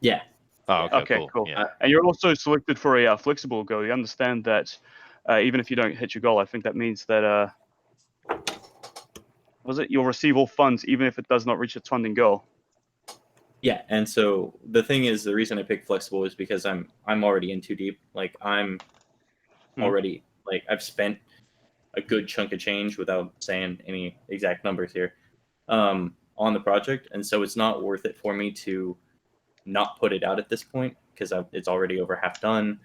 Yeah. Oh, okay, Okay, cool. cool. Yeah. And you're also selected for a flexible goal. You understand that even if you don't hit your goal, I think that means that was it? You'll receive all funds even if it does not reach its funding goal. Yeah, and so the thing is, the reason I picked flexible is because I'm already in too deep. Like I'm already like I've spent a good chunk of change without saying any exact numbers here on the project, and so it's not worth it for me to not put it out at this point because it's already over half done.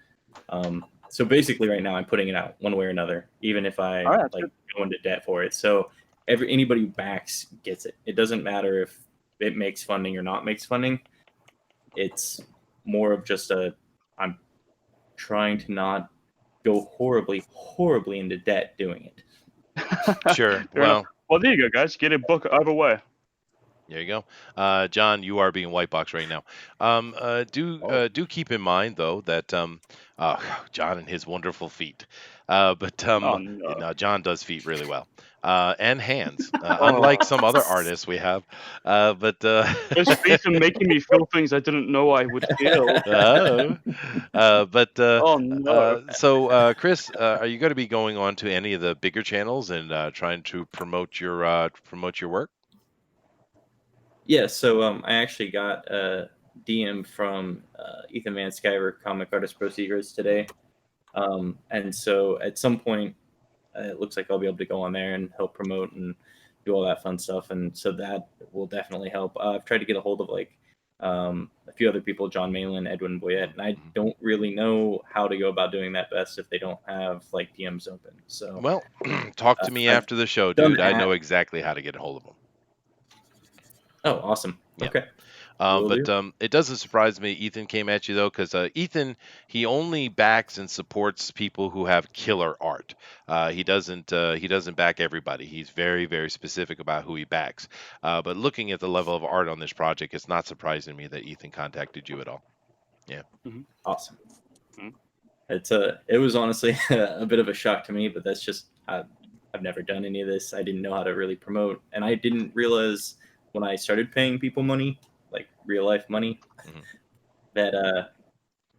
So basically, right now I'm putting it out one way or another, even if I right, like go into debt for it. So anybody who backs gets it. It doesn't matter if it makes funding or not makes funding. It's more of just I'm trying to not go horribly into debt doing it. Sure. Fair enough. Well, there you go, guys. Get a book over way. There you go. John, you are being white box right now. Do keep in mind though that John and his wonderful feet. But Oh you no. know, John does feet really well. And hands, unlike some other artists we have. But Those feet are making me feel things I didn't know I would feel. oh, Oh no. so Chris, are you going to be going on to any of the bigger channels and trying to promote your work? Yeah, so I actually got a DM from Ethan Van Sciver, Comic Artist Pro Secrets today. And so at some point, it looks like I'll be able to go on there and help promote and do all that fun stuff. And so that will definitely help. I've tried to get a hold of like a few other people, John Malin, Edwin Boyette, and I don't really know how to go about doing that best if they don't have like DMs open. So, well, talk to me after the show, dude. I know exactly how to get a hold of them. Oh, awesome. Yeah. Okay. But it doesn't surprise me Ethan came at you though, because Ethan, he only backs and supports people who have killer art. He doesn't back everybody. He's very, very specific about who he backs. But looking at the level of art on this project, it's not surprising me that Ethan contacted you at all. Yeah. Awesome. It was honestly a bit of a shock to me, but that's just I've never done any of this. I didn't know how to really promote, and I didn't realize when I started paying people money, like real life money, that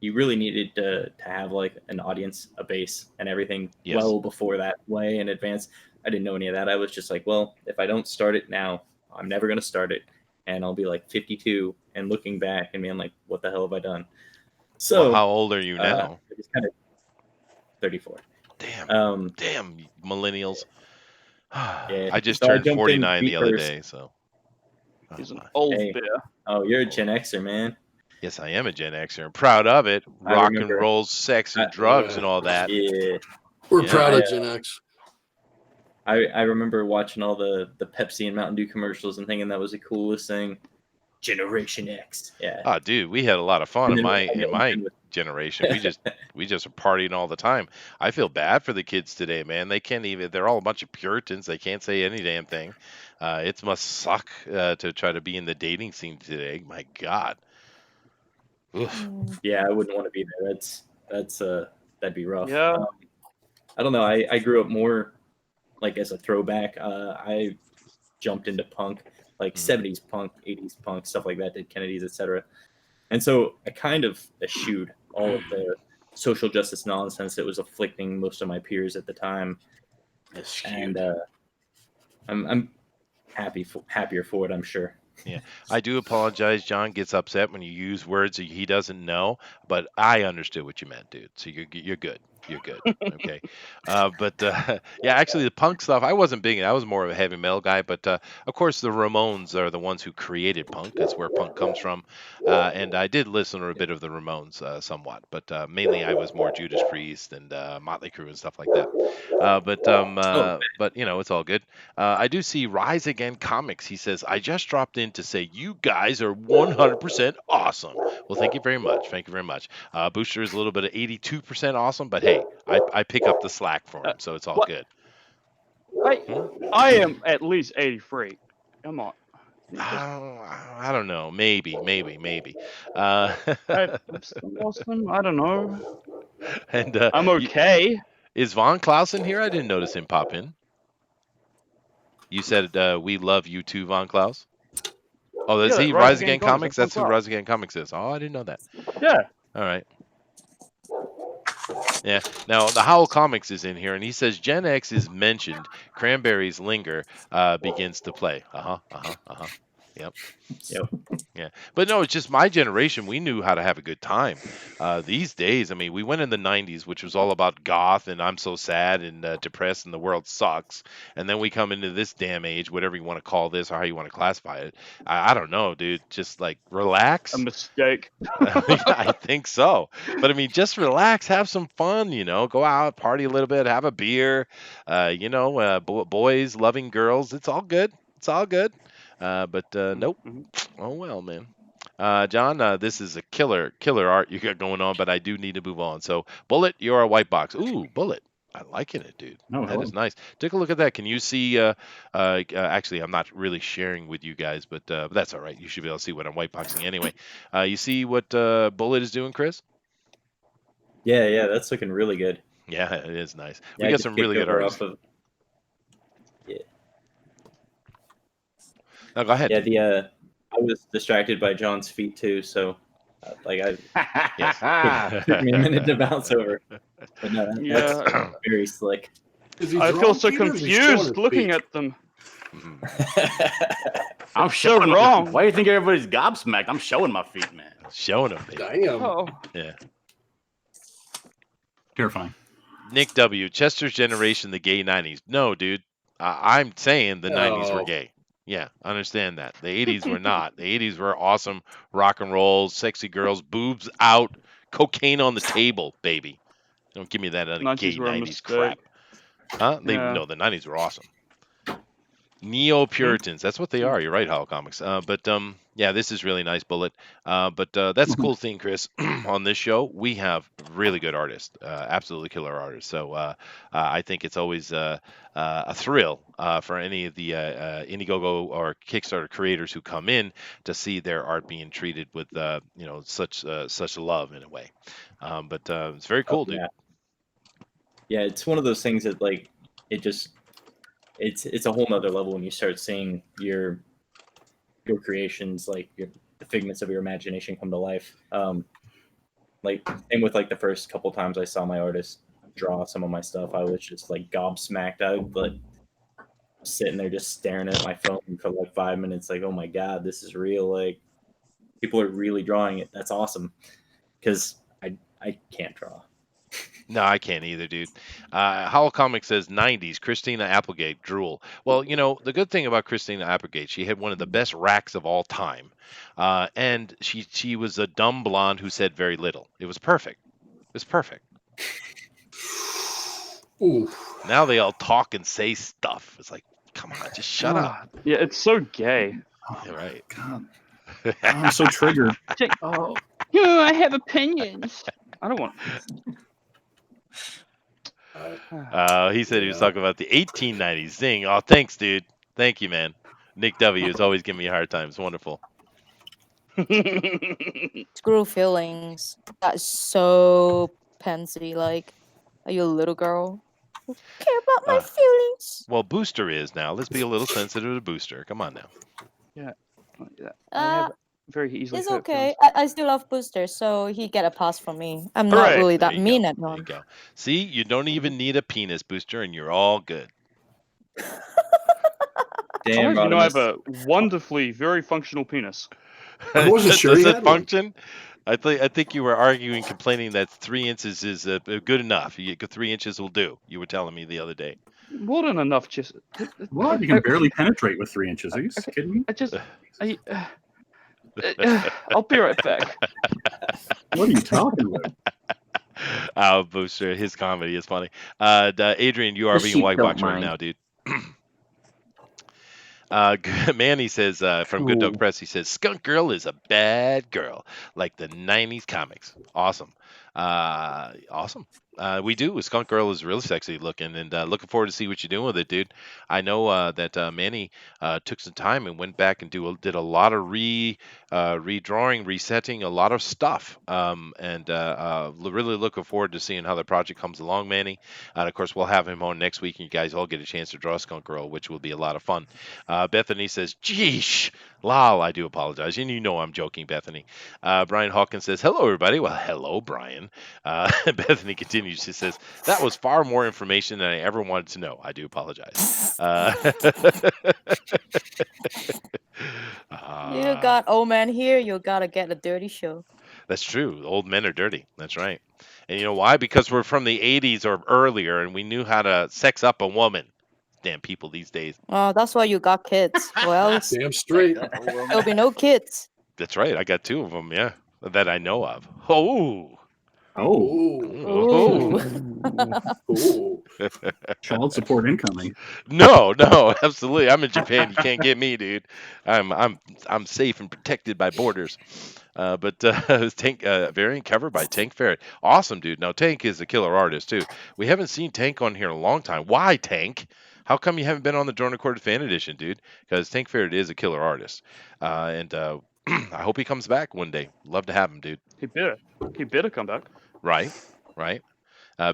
you really needed to have like an audience, a base, and everything well before that, way in advance. I didn't know any of that. I was just like, well, if I don't start it now, I'm never going to start it, and I'll be like 52 and looking back and being like, what the hell have I done? So well, how old are you now? It's kind of 34. Damn. Damn millennials. Yeah, I just so turned jumped in 49 the feet other first. day, so. He's an old bear. Oh, you're a Gen Xer, man. Yes, I am a Gen Xer. I'm proud of it. Rock and roll, sex, and drugs, and all that. Yeah, We're proud of Gen X. I remember watching all the Pepsi and Mountain Dew commercials and thinking that was the coolest thing. Generation X. Yeah. Oh, dude, we had a lot of fun in my then generation. We just were partying all the time. I feel bad for the kids today, man. They can't even. They're all a bunch of Puritans. They can't say any damn thing. It must suck to try to be in the dating scene today. My God. Oof. Yeah, I wouldn't want to be there. That'd be rough. Yeah. I don't know. I grew up more like as a throwback. I jumped into punk, like 70s punk, 80s punk, stuff like that, did Kennedy's, etc. And so I kind of eschewed all of the social justice nonsense that was afflicting most of my peers at the time. And I'm happier for it, I'm sure. Yeah, I do apologize. John gets upset when you use words that he doesn't know, but I understood what you meant, dude. So you're good. You're good. Okay. Yeah, actually, the punk stuff, I wasn't big. I was more of a heavy metal guy, but of course, the Ramones are the ones who created punk. That's where punk comes from. And I did listen to a bit of the Ramones somewhat, but mainly I was more Judas Priest and Motley Crue and stuff like that. But you know, it's all good. I do see Rise Again Comics. He says, I just dropped in to say you guys are 100% awesome. Well, thank you very much. Thank you very much. Booster is a little bit of 82% awesome, but hey, I pick up the slack for him, so it's all good. I am at least 83. Come on. I don't know. Maybe. I've lost them. I don't know. And I'm okay. is Von Clausen here? I didn't notice him pop in. You said we love you too, Von Klaus. Oh, is he Rise Again Comics? That's who Rise Again Comics is. Oh, I didn't know that. Yeah. All right. Yeah. Now the Howl Comics is in here, and he says Gen X is mentioned. Cranberries linger begins to play. Yep. Yeah. But no, it's just my generation. We knew how to have a good time. These days, I mean, we went in the 90s, which was all about goth and I'm so sad and depressed and the world sucks. And then we come into this damn age, whatever you want to call this or how you want to classify it. I don't know, dude. Just like relax. A mistake. I think so. But I mean, just relax, have some fun, go out, party a little bit, have a beer, boys loving girls. It's all good. It's all good. But nope. Oh well, man. John, this is a killer art you got going on, but I do need to move on. So, Bullet, you're a white box. Ooh, Bullet. I liking it, dude. That is nice. Take a look at that. Can you see? Actually, I'm not really sharing with you guys, but that's all right. You should be able to see what I'm white boxing anyway. You see what Bullet is doing, Chris? Yeah, that's looking really good. Yeah, it is nice. Yeah, We got some really good artists. Yeah. No, go ahead. Yeah, I was distracted by John's feet too, so it took me a minute to bounce over. But no, that's very slick. I feel so confused looking at them. I'm showing wrong. Why do you think everybody's gobsmacked? I'm showing my feet, man. Showing them. Damn. Oh. Yeah. Terrifying. Nick W. Chester's generation, the gay 90s. No, dude. I'm saying the 90s were gay. Yeah, understand that. The 80s were not. The 80s were awesome. Rock and roll, sexy girls, boobs out, cocaine on the table, baby. Don't give me that gay 90s crap. Huh? No, the 90s were awesome. Neo-Puritans. That's what they are. You're right, Howl Comics. Yeah, this is really nice, Bullet. But that's the cool thing, Chris. On this show, we have really good artists, absolutely killer artists. So I think it's always a thrill for any of the Indiegogo or Kickstarter creators who come in to see their art being treated with such love in a way. But it's very cool, dude. Yeah, it's one of those things that it's a whole nother level when you start seeing your creations, like the figments of your imagination come to life. Same with the first couple times I saw my artist draw some of my stuff, I was just gobsmacked. I was sitting there just staring at my phone for 5 minutes, oh my god, this is real. People are really drawing it. That's awesome, because I can't draw. No, I can't either, dude. Howl Comics says 90s, Christina Applegate, drool. Well, the good thing about Christina Applegate, she had one of the best racks of all time. And she was a dumb blonde who said very little. It was perfect. It was perfect. Ooh. Now they all talk and say stuff. It's come on, just shut up. Yeah, it's so gay. You're right. God. I'm so triggered. I have opinions. I don't want. He said he was talking about the 1890s. Zing. Oh, thanks, dude. Thank you, man. Nick W. is always giving me a hard time. It's wonderful. Screw feelings. That's so pansy. Are you a little girl? Who care about my feelings? Well, Booster is now. Let's be a little sensitive to Booster. Come on now. Yeah. I have very easily. It's okay. I still love Booster, so he get a pass from me. I'm not Right. really There that you mean go. at There him. you go. See, you don't even need a penis, Booster, and you're all good. Damn, I have a wonderfully very functional penis. I wasn't sure Does he it had one. function? I think you were arguing, complaining that 3 inches is good enough. 3 inches will do. You were telling me the other day. More than enough, just. What? You can barely penetrate with 3 inches. Are you kidding me? I'll be right back. What are you talking about? Oh, Booster, his comedy is funny. Adrian, you are The being sheep white don't box right mind. now, dude. Manny says from Good Dog Ooh. Press, he says Skunk Girl is a bad girl, like the 90s comics. Awesome. Awesome. We do. Skunk Girl is really sexy looking, and looking forward to see what you're doing with it, dude. I know that Manny took some time and went back and did a lot of redrawing, resetting, a lot of stuff. And really looking forward to seeing how the project comes along, Manny. And of course, we'll have him on next week, and you guys all get a chance to draw Skunk Girl, which will be a lot of fun. Bethany says, "Geesh, lol." I do apologize, and you know I'm joking, Bethany. Brian Hawkins says, "Hello, everybody." Well, hello, Brian. Bethany continues. She says, "That was far more information than I ever wanted to know. I do apologize." You got old man here. You gotta get a dirty show. That's true. Old men are dirty. That's right. And you know why? Because we're from the 80s or earlier, and we knew how to sex up a woman. Damn people these days. Oh, that's why you got kids. Well, Damn straight. there'll be no kids. That's right. I got 2 of them. Yeah, that I know of. Oh. Oh. Ooh. Child support incoming. No, absolutely. I'm in Japan. You can't get me, dude. I'm safe and protected by borders. But Tank variant covered by Tank Ferret. Awesome, dude. Now Tank is a killer artist too. We haven't seen Tank on here in a long time. Why, Tank? How come you haven't been on the Drawn Recorded Fan Edition, dude? Because Tank Ferret is a killer artist, and I hope he comes back one day. Love to have him, dude. He better come back. Right.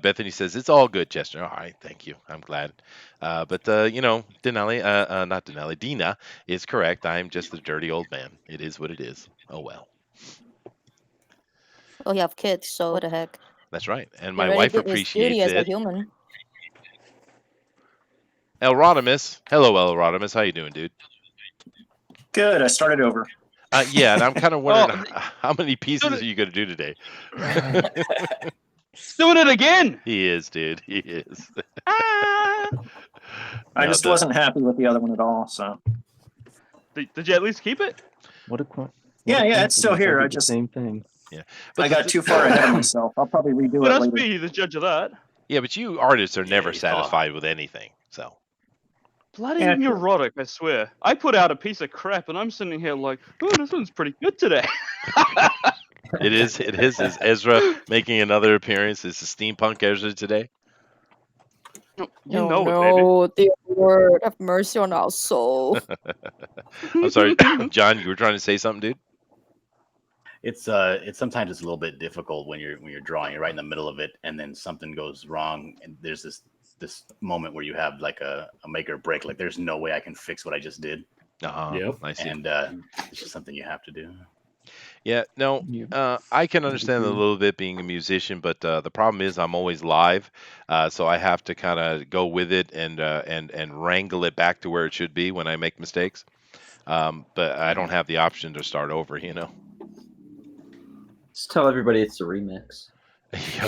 Bethany says, "It's all good, Chester." All right, thank you. I'm glad. But Dinale, not Dinale, Dina is correct. I'm just a dirty old man. It is what it is. Oh, well. Well, you have kids, so what the heck? That's right. And He my already wife did his duty appreciates as a it. human. Elrodimus. Hello, Elrodimus. How you doing, dude? Good. I started over. Yeah, and I'm kind of wondering how many pieces are you going to do today? Doing it again. He is, dude. He is. I just wasn't happy with the other one at all. So. Did you at least keep it? What a coin. Yeah, it's still here. I just same thing. Yeah, but I got too far ahead of myself. I'll probably redo Let it us later. be the judge of that. Yeah, but you artists are never satisfied with anything. So. Bloody neurotic, I swear. I put out a piece of crap, and I'm sitting here like, oh, this one's pretty good today. It is. Is Ezra making another appearance? Is the steampunk Ezra today? No, dear Lord, have mercy on our soul. I'm sorry, John. You were trying to say something, dude. It's sometimes it's a little bit difficult when you're drawing. You're right in the middle of it, and then something goes wrong, and there's this moment where you have like a make or break. Like there's no way I can fix what I just did. Yep. I see. And it's just something you have to do. Yeah, no, I can understand a little bit being a musician, but the problem is I'm always live, so I have to kind of go with it and wrangle it back to where it should be when I make mistakes. But I don't have the option to start over, Just tell everybody it's a remix.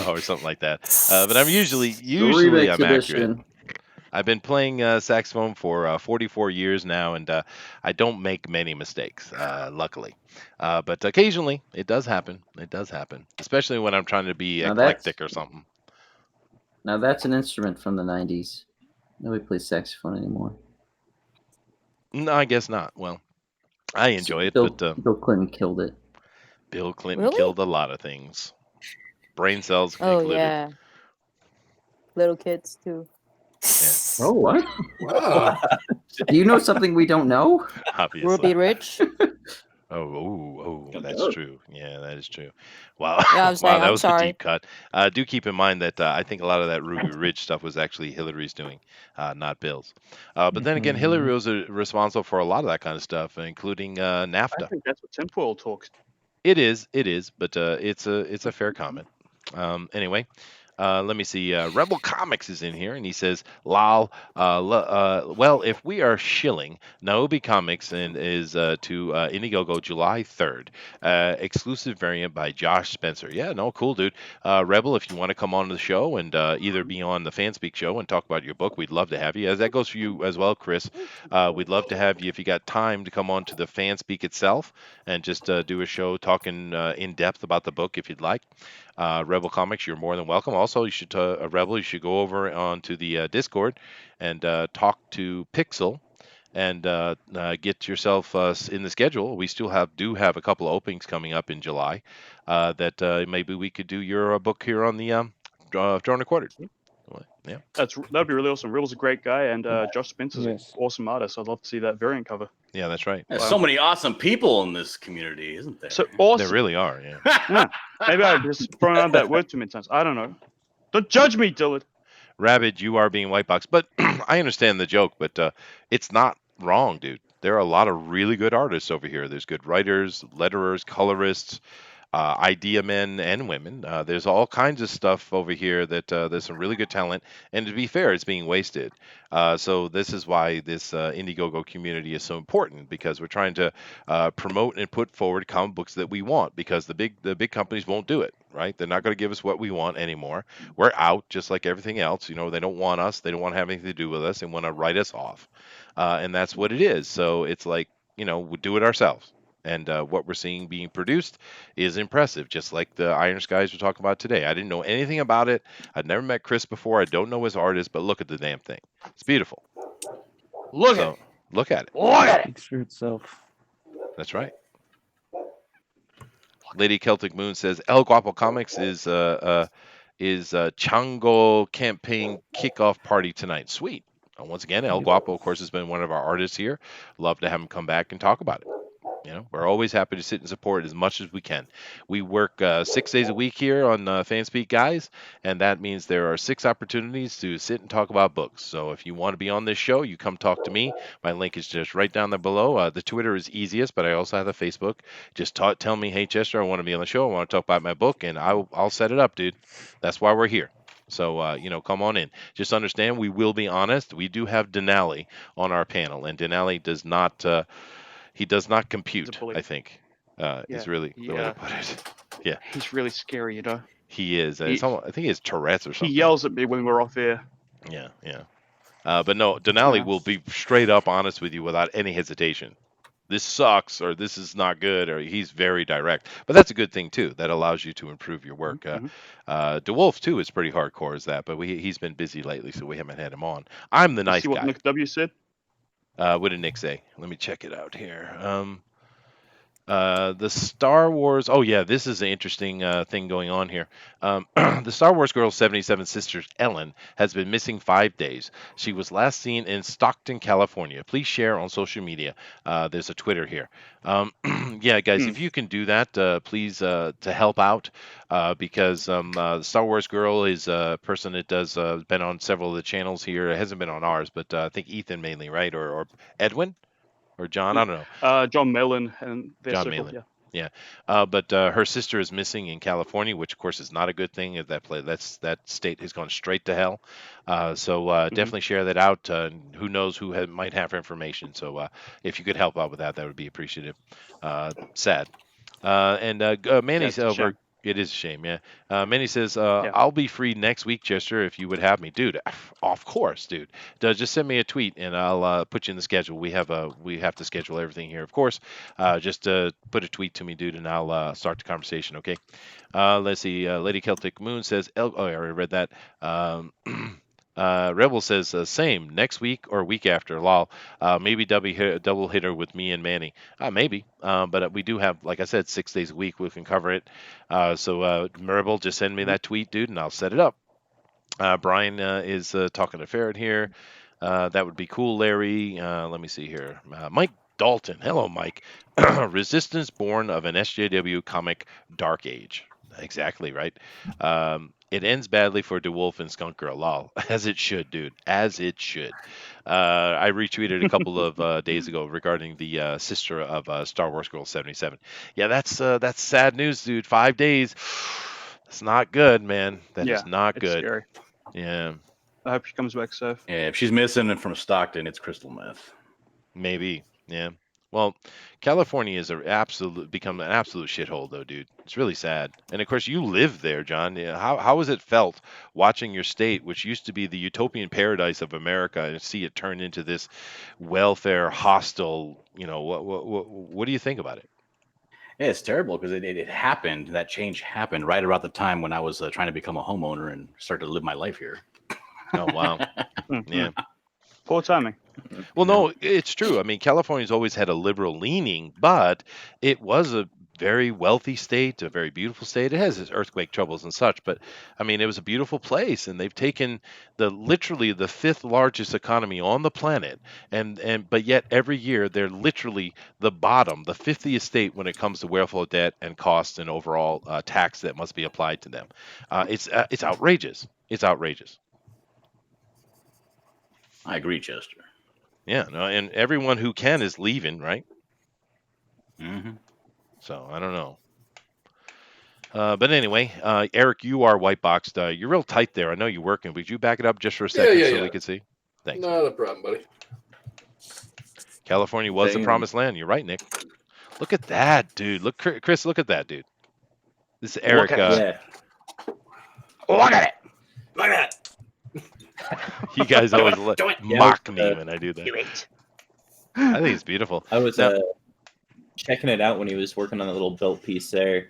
Or something like that. But I'm usually remix I'm edition. accurate. I've been playing saxophone for 44 years now, and I don't make many mistakes, luckily. But occasionally, it does happen. It does happen, especially when I'm trying to be eclectic or something. Now that's an instrument from the 90s. Nobody plays saxophone anymore. No, I guess not. Well, I enjoy it, Bill Clinton killed it. Bill Clinton killed a lot of things. Brain cells included. Yeah. Little kids, too. Yeah. Oh, what? Wow. Do you know something we don't know? Obviously. Ruby Rich. That's true. Yeah, that is true. Wow. Yeah, I'm saying, Wow, that I'm was sorry. a deep cut. Do keep in mind that I think a lot of that Ruby Ridge stuff was actually Hillary's doing, not Bill's. But then again, Hillary was responsible for a lot of that kind of stuff, including NAFTA. I think that's what tinfoil talks. It is, but it's a fair comment. Anyway. Let me see. Rebel Comics is in here, and he says, "Lol. Well, if we are shilling, Naobi Comics is to Indiegogo July 3rd. Exclusive variant by Josh Spencer. Yeah, no, cool, dude. Rebel, if you want to come on the show and either be on the Fanspeak show and talk about your book, we'd love to have you. As that goes for you as well, Chris. We'd love to have you if you got time to come on to the Fanspeak itself and just do a show talking in depth about the book if you'd like. Rebel Comics, you're more than welcome. Also, you should Rebel, you should go over onto the Discord and talk to Pixel and get yourself in the schedule. We still do have a couple of openings coming up in July that maybe we could do your book here on the Drawn and Quartered. Yeah, that'd be really awesome. Riddle's a great guy, and Josh Spencer's Yes. an awesome artist. I'd love to see that variant cover. yeah, that's right. There's so many awesome people in this community, isn't there? So awesome. There really are. Yeah. Maybe I've just thrown out that word too many times. I don't know. Don't judge me, Dylan. Rabid, you are being white box, but I understand the joke, but it's not wrong, dude. There are a lot of really good artists over here. There's good writers, letterers, colorists, idea men and women. There's all kinds of stuff over here that there's some really good talent. And to be fair, it's being wasted. So this is why this Indiegogo community is so important, because we're trying to promote and put forward comic books that we want, because the big companies won't do it. Right? They're not going to give us what we want anymore. We're out just like everything else. You know, they don't want us. They don't want to have anything to do with us. They want to write us off. And that's what it is. So it's like, you know, we do it ourselves. And what we're seeing being produced is impressive, just like the Iron Skies we're talking about today. I didn't know anything about it. I'd never met Chris before. I don't know his artist, but look at the damn thing. It's beautiful. Look at it. Look at it. Look at it. Speaks for itself. That's right. Lady Celtic Moon says El Guapo Comics is Chango campaign kickoff party tonight. Sweet. Once again, El Guapo, of course, has been one of our artists here. Love to have him come back and talk about it. You know, we're always happy to sit and support as much as we can. We work 6 days a week here on FanSpeak Guys, and that means there are 6 opportunities to sit and talk about books. So if you want to be on this show, you come talk to me. My link is just right down there below. The Twitter is easiest, but I also have the Facebook. Just tell me, hey, Chester, I want to be on the show. I want to talk about my book, and I'll set it up, dude. That's why we're here. So, you know, come on in. Just understand, we will be honest. We do have Dinale on our panel, and Dinale does not... he does not compute, I think. Is really the way to put it. Yeah. He's really scary, you know. He is. I think he has Tourette's or something. He yells at me when we're off air. Yeah. But no, Dinale will be straight up honest with you without any hesitation. This sucks, or this is not good, or he's very direct. But that's a good thing, too. That allows you to improve your work. DeWolf, too, is pretty hardcore as that, but he's been busy lately, so we haven't had him on. I'm the nice guy. See what Nick W said? What did Nick say? Let me check it out here. The Star Wars. Oh yeah, this is an interesting thing going on here. The Star Wars Girl 77 sisters Ellen has been missing 5 days. She was last seen in Stockton, California. Please share on social media. There's a Twitter here. Yeah, guys, if you can do that, please to help out, because the Star Wars Girl is a person that does been on several of the channels here. It hasn't been on ours, but I think Ethan mainly, right, or Edwin. Or John, I don't know. John Mellon and their John circle, Mellon. Yeah. But her sister is missing in California, which of course is not a good thing. That state has gone straight to hell. So definitely share that out. Who knows who might have information. So if you could help out with that, that would be appreciative. Sad. Manny's over. It is a shame, yeah. Manny says, I'll be free next week, Chester, if you would have me. Dude, of course, dude. Just send me a tweet, and I'll put you in the schedule. We have to schedule everything here, of course. Just put a tweet to me, dude, and I'll start the conversation, okay? Let's see. Lady Celtic Moon says, I already read that. Rebel says, same, next week or week after, lol. Maybe double hitter with me and Manny. Maybe, but we do have, like I said, 6 days a week. We can cover it. So Rebel, just send me that tweet, dude, and I'll set it up. Brian is talking to Ferret here. That would be cool, Larry. Let me see here. Mike Dalton. Hello, Mike. Resistance born of an SJW comic, Dark Age. Exactly right. It ends badly for DeWolf and Skunk Girl, lol. As it should, dude. As it should. I retweeted a couple of days ago regarding the sister of Star Wars Girl 77. Yeah, that's sad news, dude. 5 days. That's not good, man. That is not good. Scary. Yeah. I hope she comes back safe. Yeah, if she's missing from Stockton, it's crystal meth. Maybe. Yeah. Well, California is become an absolute shithole, though, dude. It's really sad. And of course, you live there, John. How has it felt watching your state, which used to be the utopian paradise of America, and see it turn into this welfare hostile? You know, what do you think about it? Yeah, it's terrible because it happened. That change happened right around the time when I was trying to become a homeowner and start to live my life here. Oh wow. Yeah. Poor timing. Well, no, it's true. I mean, California's always had a liberal leaning, but it was a very wealthy state, a very beautiful state. It has its earthquake troubles and such, but I mean, it was a beautiful place, and they've taken literally the fifth largest economy on the planet, and but yet every year they're literally the bottom, the 50th state when it comes to welfare debt and costs and overall tax that must be applied to them. It's outrageous. It's outrageous. I agree, Chester. Yeah, no, and everyone who can is leaving, right? Mm-hmm. So I don't know. But anyway, Eric, you are white boxed. You're real tight there. I know you're working. Would you back it up just for a second yeah, so yeah. we could see? Thanks. Not a problem, buddy. California was the Damn. promised land. You're right, Nick. Look at that, dude. Look, Chris. Look at that, dude. This is Eric. Look at Yeah. Look at it. Look at You guys always Do it. mock me when I do that. it. I think it's beautiful. I was Now- checking it out when he was working on the little belt piece there,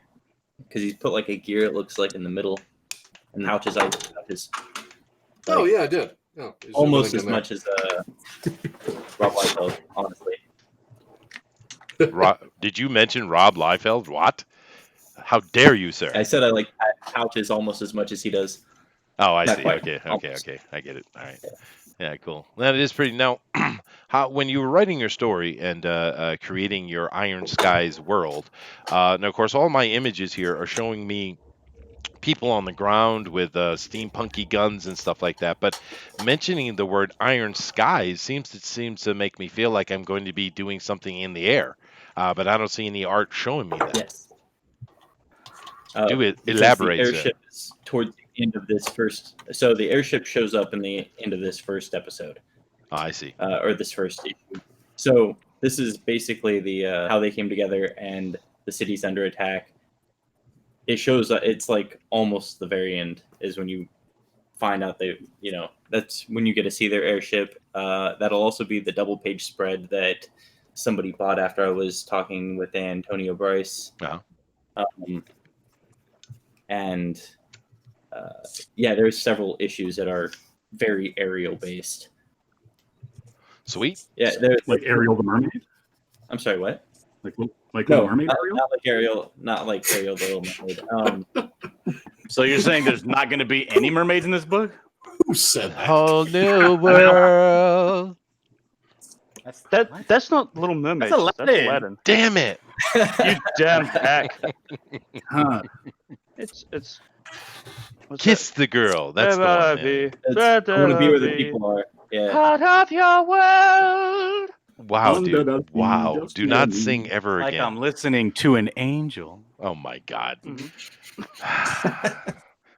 because he's put like a gear, it looks like, in the middle, and pouches. Oh yeah, I did. Yeah, there's Almost everything as in much as Rob Liefeld, honestly. Did you mention Rob Liefeld? What? How dare you, sir? I said I like pouches almost as much as he does. Oh, I Not see. quite. Okay. Almost. I get it. All right. Yeah, cool. That is pretty. Now, when you were writing your story and creating your Iron Skies world, now of course all my images here are showing me people on the ground with steampunky guns and stuff like that. But mentioning the word Iron Skies seems to make me feel like I'm going to be doing something in the air. But I don't see any art showing me that. Yes. Do it. Because Elaborate, The sir. airship is towards the end of this first. So the airship shows up in the end of this first episode, I see. or this first issue. So this is basically the how they came together, and the city's under attack. It shows that it's like almost the very end is when you find out that's when you get to see their airship. That'll also be the double page spread that somebody bought after I was talking with Antonio Bryce. Uh-huh. And there's several issues that are very aerial based. Sweet. Yeah, there's Like Ariel the Mermaid? I'm sorry, what? Like No, Little Mermaid not, Ariel? not like Ariel the Little Mermaid. So you're saying there's not going to be any mermaids in this book? Who said that? Whole new world. That's not Little Mermaid. That's Aladdin. Aladdin. Damn it. You damn hack. Huh. It's. what's Kiss the girl. That's the one. that? Yeah. I want to be where the people are. Yeah. Part of your world. Wow, Under dude. the sea, Wow. just Do not me. sing ever Like again. I'm listening to an angel. Oh my God. Mhm.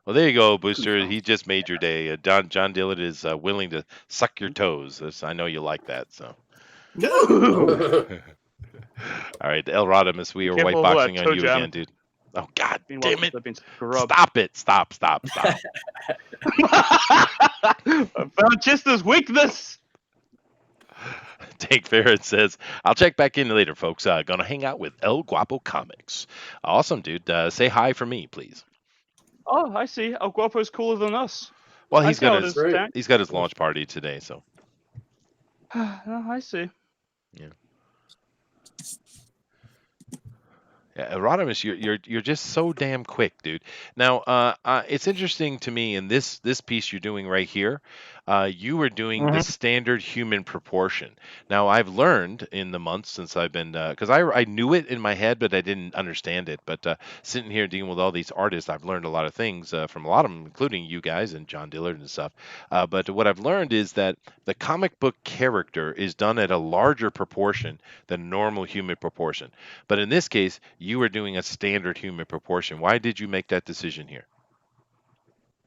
Well, there you go, Booster. He just made your day. John Dillard is willing to suck your toes. I know you like that. So, all right, El Rodimus, we are Careful white of that boxing on toe you jam. again, dude. Oh God, Meanwhile, damn it! they've been scrubbed. Stop it! Stop! I found Chester's weakness. Tank Ferret says, "I'll check back in later, folks. Gonna hang out with El Guapo Comics. Awesome, dude. Say hi for me, please. Oh, I see. El Guapo's cooler than us. Well, I he's see how got it his is, Tank. he's got his launch party today, so." Oh, I see. Yeah, Rodimus, you're just so damn quick, dude. Now, it's interesting to me in this piece you're doing right here. You were doing the standard human proportion. Now, I've learned in the months since I've been, because I knew it in my head, but I didn't understand it. But sitting here dealing with all these artists, I've learned a lot of things from a lot of them, including you guys and John Dillard and stuff. But what I've learned is that the comic book character is done at a larger proportion than normal human proportion. But in this case, you were doing a standard human proportion. Why did you make that decision here?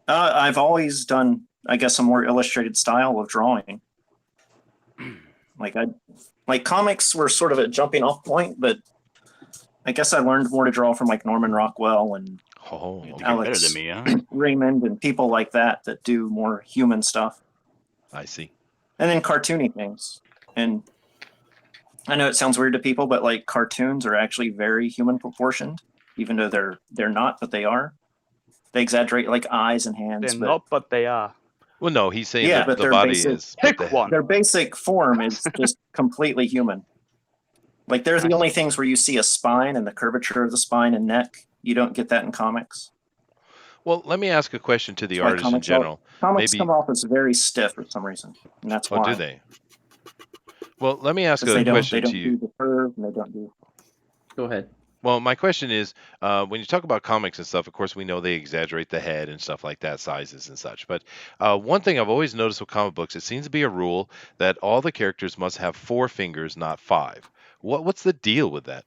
I've always done, I guess, a more illustrated style of drawing. Like comics were sort of a jumping off point, but I guess I learned more to draw from like Norman Rockwell and Oh, You're okay. better Alex than me, huh? Raymond and people like that do more human stuff. I see. And then cartoony things. And I know it sounds weird to people, but like cartoons are actually very human proportioned, even though they're not, but they are. They exaggerate like eyes and hands. They're but not, but they are. Well, no, he's saying Yeah, that but the their body basic is. but Pick the- one. their basic form is just completely human. Like they're the only things where you see a spine and the curvature of the spine and neck. You don't get that in comics. Well, let me ask a question to the That's why artist in general. comics Maybe. come off as very stiff for some reason, and that's Oh, why. do they? Well, let me ask Because a they don't question to do you. the curve and they don't do. Go ahead. Well, my question is, when you talk about comics and stuff, of course, we know they exaggerate the head and stuff like that, sizes and such. But one thing I've always noticed with comic books, it seems to be a rule that all the characters must have 4 fingers, not 5. What's the deal with that?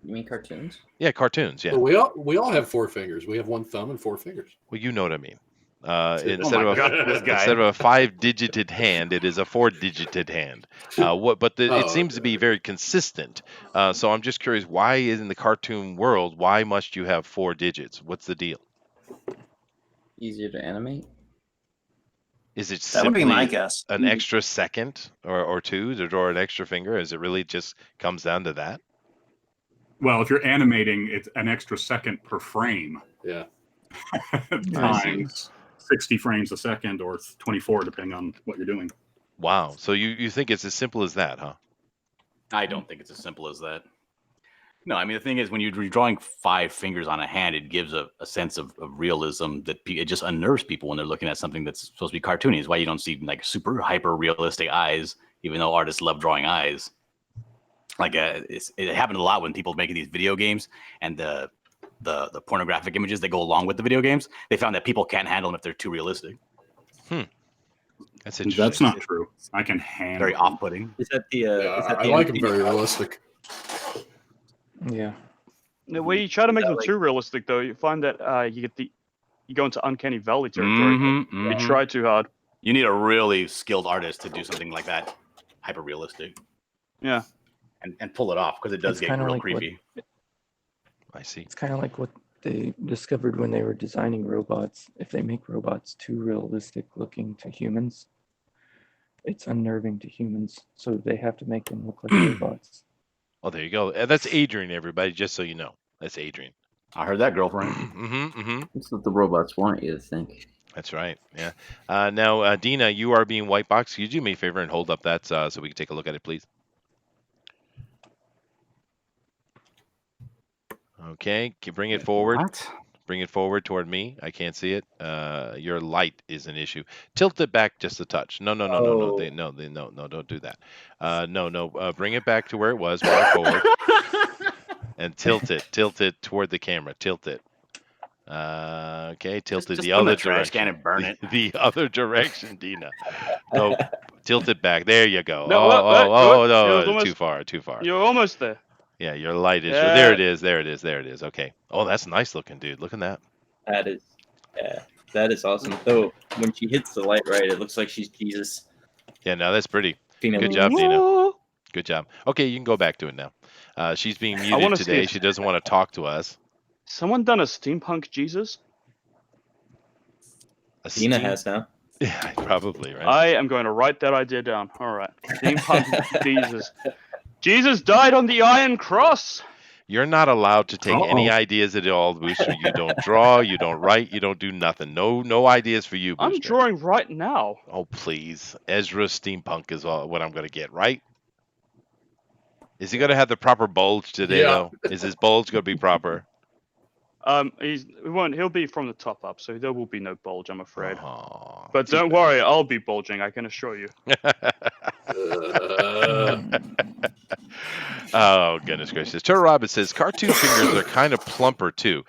You mean cartoons? Yeah, cartoons. Yeah. Well, we all have 4 fingers. We have 1 thumb and 4 fingers. Well, you know what I mean. Oh my God, this guy. Instead of a 5-digited hand, it is a 4-digited hand. It seems to be very consistent. So I'm just curious, why in the cartoon world, why must you have 4 digits? What's the deal? Easier to animate? Is it That would be my simply guess. an extra second or two to draw an extra finger? Is it really just comes down to that? Well, if you're animating, it's an extra second per frame. Yeah. Times 60 frames a second or 24, depending on what you're doing. Wow. So you think it's as simple as that, huh? I don't think it's as simple as that. No, I mean, the thing is, when you're drawing 5 fingers on a hand, it gives a sense of realism that it just unnerves people when they're looking at something that's supposed to be cartoony. It's why you don't see like super hyper realistic eyes, even though artists love drawing eyes. Like it happened a lot when people making these video games and the pornographic images that go along with the video games. They found that people can't handle them if they're too realistic. That's interesting. That's not true. I can handle Very off-putting. Is that the? Yeah, is that I the like them very realistic. Yeah. When you try to make them like- too realistic, though, you find that you go into uncanny valley territory. You try too hard. You need a really skilled artist to do something like that, hyper realistic. Yeah. And pull it off because it does It's get kinda real like what- creepy. I see. It's kind of like what they discovered when they were designing robots. If they make robots too realistic looking to humans, it's unnerving to humans. So they have to make them look like robots. Oh, there you go. That's Adrian, everybody, just so you know. That's Adrian. I heard that, girlfriend. That's what the robots want you to think. That's right. Yeah. Now, Dina, you are being white box. Could you do me a favor and hold up that so we can take a look at it, please? Okay. Can you bring it forward? What? Bring it forward toward me. I can't see it. Your light is an issue. Tilt it back just a touch. No. No. Don't do that. No. Bring it back to where it was. Bring it forward. And tilt it toward the camera. Tilt it. Okay, tilt it Just the put it in other the trash direction. can and burn it. The other direction, Dina. No, tilt it back. There you go. No, what? It was No, almost- too far. You're almost there. Yeah, your light is. Yeah. There it is. Okay. Oh, that's nice looking, dude. Look at that. That is, yeah, that is awesome. Though when she hits the light right, it looks like she's Jesus. Yeah, no, that's pretty. Female. Good job, Dina. Good job. Okay, you can go back to it now. She's being muted wanna see today. if- She doesn't want to talk to us. Someone done a steampunk Jesus? Dina has now. Yeah, probably, right? I am going to write that idea down. All right. Steampunk Jesus. Jesus died on the Iron Cross. You're not allowed to take any Uh-oh. ideas at all, Booster. You don't draw, you don't write, you don't do nothing. No ideas for you, Booster. I'm drawing right now. Oh, please. Ezra Steampunk is what I'm going to get, right? Is he going to have the proper bulge today, Yeah. though? Is his bulge going to be proper? He'll be from the top up, so there will be no bulge, I'm afraid. Aw. But don't worry, I'll be bulging, I can assure you. Oh, goodness gracious. Turtle Rabbit says, cartoon fingers are kind of plumper, too.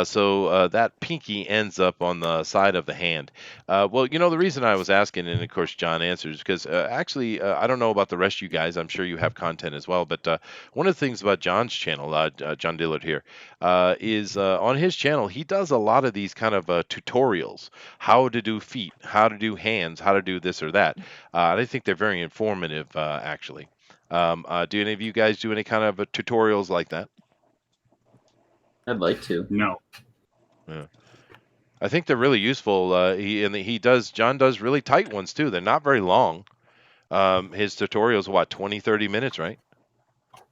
So that pinky ends up on the side of the hand. Well, the reason I was asking, and of course John answers, because actually, I don't know about the rest of you guys. I'm sure you have content as well. But one of the things about John's channel, John Dillard here, is on his channel, he does a lot of these kind of tutorials, how to do feet, how to do hands, how to do this or that. And I think they're very informative, actually. Do any of you guys do any kind of tutorials like that? I'd like to. No. I think they're really useful. John does really tight ones too. They're not very long. His tutorials, 20, 30 minutes, right?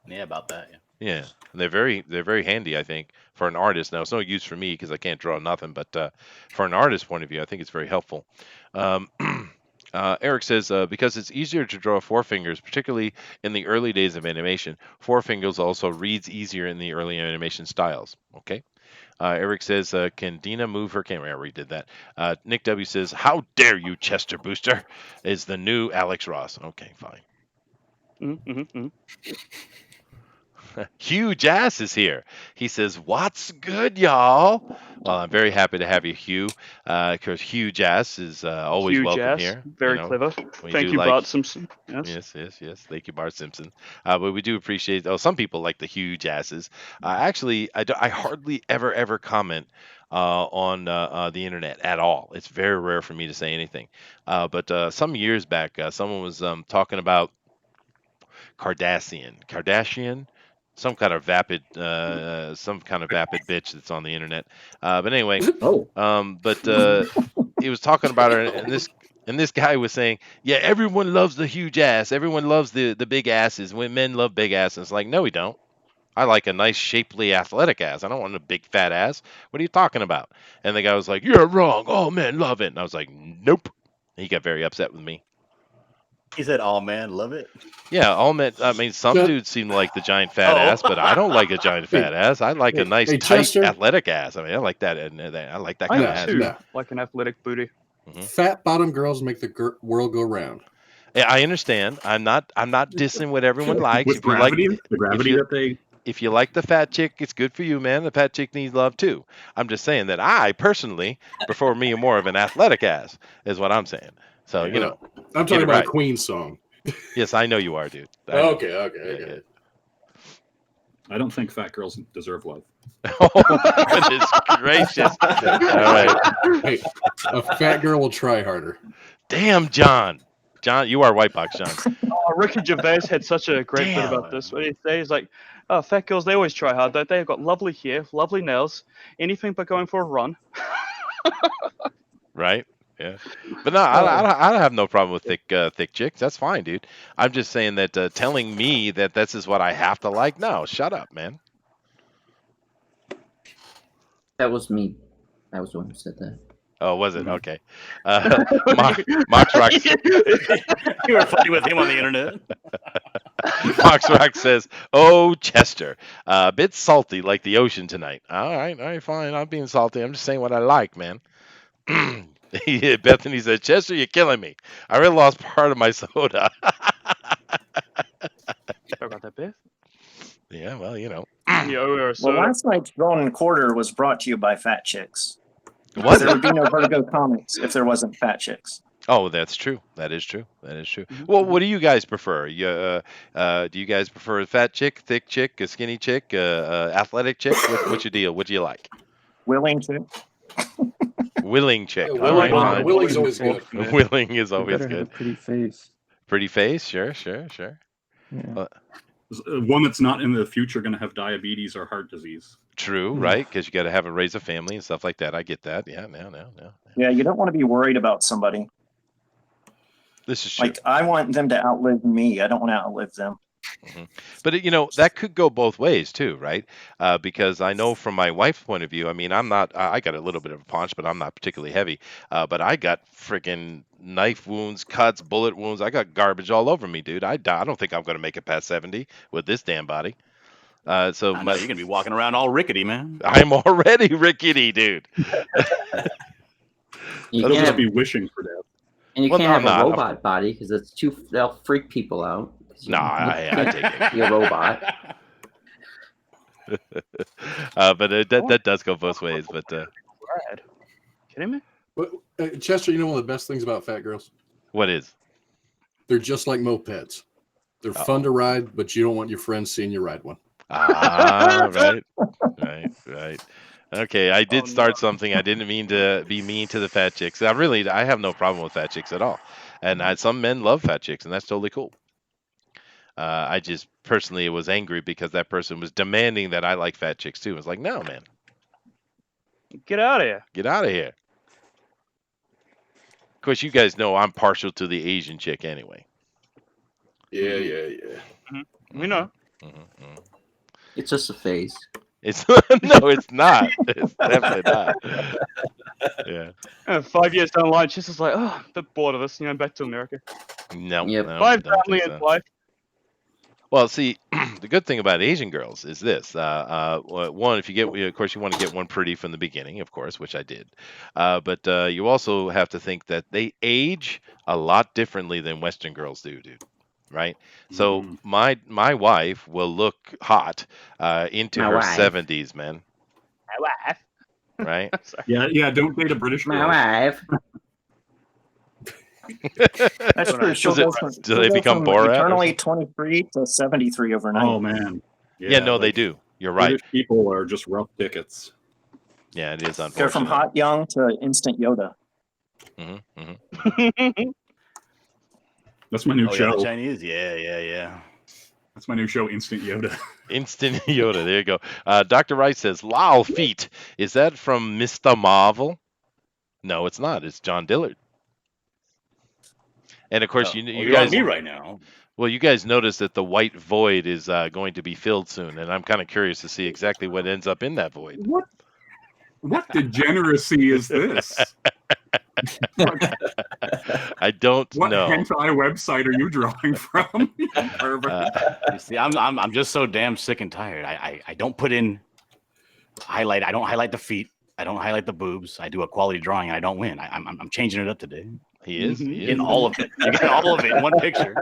Yeah, about that. Yeah. Yeah, and they're very handy, I think, for an artist. Now, it's no use for me because I can't draw nothing, but for an artist point of view, I think it's very helpful. Um, Eric says because it's easier to draw four fingers, particularly in the early days of animation. Four fingers also reads easier in the early animation styles. Okay. Eric says, can Dina move her camera? I already did that. Nick W says, how dare you, Chester Booster, is the new Alex Ross. Okay, fine. Mm-hmm. Huge Ass is here. He says, "What's good, y'all?" Well, I'm very happy to have you, Hugh. Because Huge Ass is always Huge welcome ass. here. Very clever. We Thank do you, like. Bart Simpson. Yes. Yes. Thank you, Bart Simpson. But we do appreciate. Oh, some people like the huge asses. Actually, I hardly ever comment on the internet at all. It's very rare for me to say anything. But some years back, someone was talking about Kardashian, some kind of vapid bitch that's on the internet. But anyway, Oh, but he was talking about her, and this guy was saying, yeah, everyone loves the huge ass, everyone loves the big asses. When men love big asses, it's like, no, we don't. I like a nice, shapely, athletic ass. I don't want a big fat ass. What are you talking about? And the guy was like, you're wrong. All men love it. And I was like, nope. He got very upset with me. He said, "Oh man, love it." Yeah, all men. I mean, some Chester, dudes seem to like the giant fat Oh, ass, but I don't like a giant hey, fat ass. I like a nice, hey, tight, Chester. athletic ass. I mean, I like that. And I like that I kind do of ass. too. No. Like an athletic booty. Hmm. Fat bottom girls make the world go round. Yeah, I understand. I'm not dissing what everyone likes. With gravity, the gravity that they If you like the fat chick, it's good for you, man. The fat chick needs love too. I'm just saying that I personally prefer me more of an athletic ass, is what I'm saying. So I'm get talking it about right. a Queen song. Yes, I know you are, dude. I know. Okay, I Yeah, get it. I don't think fat girls deserve love. Oh, goodness gracious! All right. Hey, a fat girl will try harder. Damn, John. John, you are white box, John. Oh, Ricky Gervais had such a great bit Damn. about this. What he say? He's like, "Oh, fat girls, they always try hard. They've got lovely hair, lovely nails, anything but going for a run." Right? Yeah. But no, I don't have no problem with thick chicks. That's fine, dude. I'm just saying that telling me that this is what I have to like. No, shut up, man. that was me. I was the one who said that. Oh, was it? Okay. Mox Rocks. you were fighting with him on the internet. Mox Rock says, "Oh, Chester, a bit salty like the ocean tonight." All right, fine. I'm being salty. I'm just saying what I like, man. Bethany said, "Chester, you're killing me. I already lost part of my soda." Sorry about that, Beth. Yeah, well, Yeah, Well, last night's Drawn and Quarter was brought to you by Fat Chicks. Was There it? would be no Vertigo Comics if there wasn't Fat Chicks. Oh, that's true. That is true. Well, what do you guys prefer? Do you guys prefer a fat chick, thick chick, a skinny chick, athletic chick? What's your deal? What do you like? Willing to. Willing chick. Yeah, All right, fine. willing's always good. Willing is You always better have a good. pretty face. Pretty face, sure. Yeah. One that's not in the future going to have diabetes or heart disease. True, right? Because you got to have a raise a family and stuff like that. I get that. Yeah, no. Yeah, you don't want to be worried about somebody. This is true. Like, I want them to outlive me. I don't want to outlive them. But that could go both ways too, right? Because I know from my wife's point of view. I mean, I'm not. I got a little bit of a paunch, but I'm not particularly heavy. But I got freaking knife wounds, cuts, bullet wounds. I got garbage all over me, dude. I don't think I'm going to make it past 70 with this damn body. So I know, you're gonna be walking around all rickety, man. I'm already rickety, dude. You They'll can't just have, be wishing for death. and you Well, can't no, have I'm not. a robot body because it's they'll freak people out. No, I take it. Be a robot. But that does go both ways. But Brad, kidding me? But, Chester, you know one of the best things about fat girls? what is? They're just like mopeds. They're fun to ride, but you don't want your friends seeing you ride one. Ah, right. Okay, I did start something. I didn't mean to be mean to the fat chicks. I have no problem with fat chicks at all. And some men love fat chicks, and that's totally cool. I just personally was angry because that person was demanding that I like fat chicks too. I was like, no, man, Get out of here. get out of here. Of course, you guys know I'm partial to the Asian chick anyway. Yeah. We know. Mhm. It's just a phase. It's no, it's not. It's definitely not. Yeah. 5 years down the line, she's just like, oh, a bit bored of this, back to America. No, Yep. no, Bye, don't family think and so. life. Well, see, the good thing about Asian girls is this. One, if you get, of course, you want to get one pretty from the beginning, of course, which I did. But you also have to think that they age a lot differently than Western girls do, dude. Right? So my wife will look hot into My her wife. 70s, man. My wife. Right? Yeah. Don't date a British My girl. wife. That's true. She'll Do go from, they she'll go become from Borat? Or eternally something? 23 to 73 overnight. Oh man. Yeah, no, they like, do. You're right. British people are just rough tickets. Yeah, it is Go unfortunate. from hot young to instant Yoda. That's my new Oh, yeah, show. the Chinese. Yeah. That's my new show, Instant Yoda. Instant Yoda. There you go. Dr. Wright says, "Lol, feet. Is that from Mr. Marvel?" No, it's not. It's John Dillard. And of course, you You're guys. on me right now. Well, you guys notice that the white void is going to be filled soon, and I'm kind of curious to see exactly what ends up in that void. What degeneracy is this? I don't What know. hentai website are you drawing from? You pervert. You see, I'm just so damn sick and tired. I don't put in highlight. I don't highlight the feet. I don't highlight the boobs. I do a quality drawing, and I don't win. I'm changing it up today. He is. He In is. all of it. You get all of it in one picture.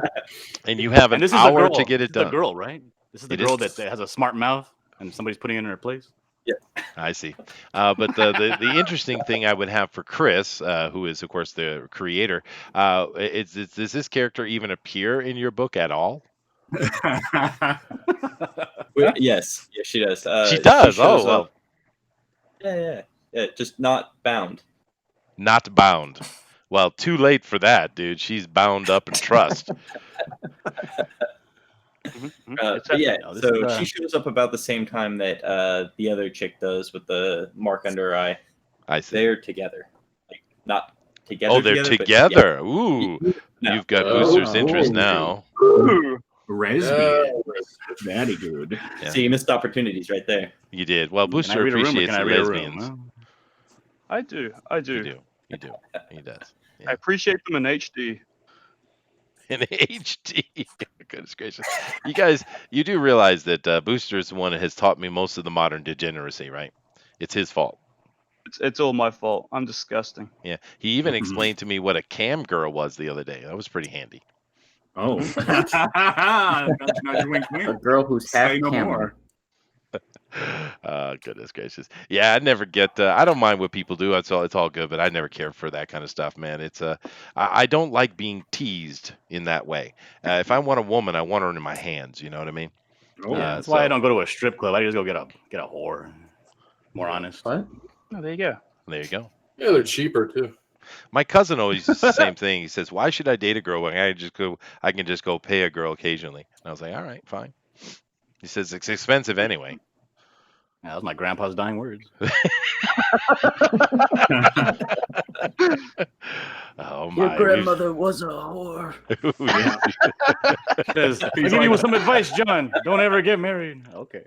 And you have an this is hour the girl. to get it This is done. the girl, right? This is the It girl is. that has a smart mouth, and somebody's putting it in her place. Yeah. I see. But the interesting thing I would have for Chris, who is, of course, the creator, does this character even appear in your book at all? Yes, she does. She does. shows Oh, well. up- Yeah, just not bound. Not bound. Well, too late for that, dude. She's bound up in trust. But yeah, No, this so is, she shows up about the same time that the other chick does with the mark under her eye. I see. They're together, like not together. Oh, they're together. together. Ooh, No. you've got Booster's interest now. Lesbian. Very good. Yeah. See, you missed opportunities right there. You did. Well, Can I Booster read a room or appreciates can I the read a room? lesbians. Huh? I do. You do. You do. He does. I appreciate them in HD. In HD. Goodness gracious. You guys, you do realize that Booster is the one that has taught me most of the modern degeneracy, right? It's his fault. It's all my fault. I'm disgusting. Yeah. He even explained to me what a cam girl was the other day. That was pretty handy. Oh. Nudge, wink, A wink. girl who's half Say no camel. more. Goodness gracious. Yeah, I never get. I don't mind what people do. It's all good, but I never care for that kind of stuff, man. It's I don't like being teased in that way. If I want a woman, I want her in my hands. You know what I mean? Oh, Yeah, that's why I don't go to a strip club. I just go get a whore. More honest. What? Oh, there you go. There you go. Yeah, they're cheaper too. My cousin always says the same thing. He says, "Why should I date a girl when I can just go pay a girl occasionally?" And I was like, "All right, fine." He says it's expensive anyway. Yeah, that was my grandpa's dying words. Oh my! Your grandmother was a whore. Says, I'll give you some advice, John. Don't ever get married. Okay.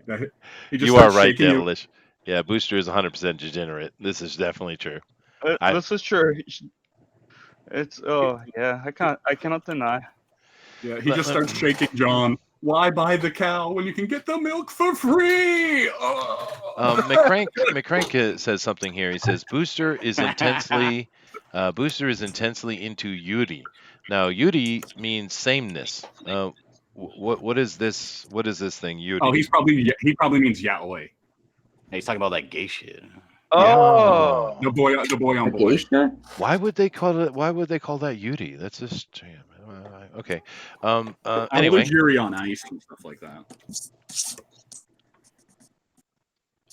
You are right, devilish. Yeah, Booster is 100% degenerate. This is definitely true. This is true. It's yeah. I cannot deny. Yeah, he just starts shaking John. Why buy the cow when you can get the milk for free? Oh. McCrank says something here. He says Booster is intensely into Yuri. Now Yuri means sameness. What is this? What is this thing? Yuri. Oh, he probably means yaoi. Yeah, he's talking about that gay shit. Oh, The boy on board. Why would they call that Yuri? That's just okay. Anyway, Yuri on ice and stuff like that.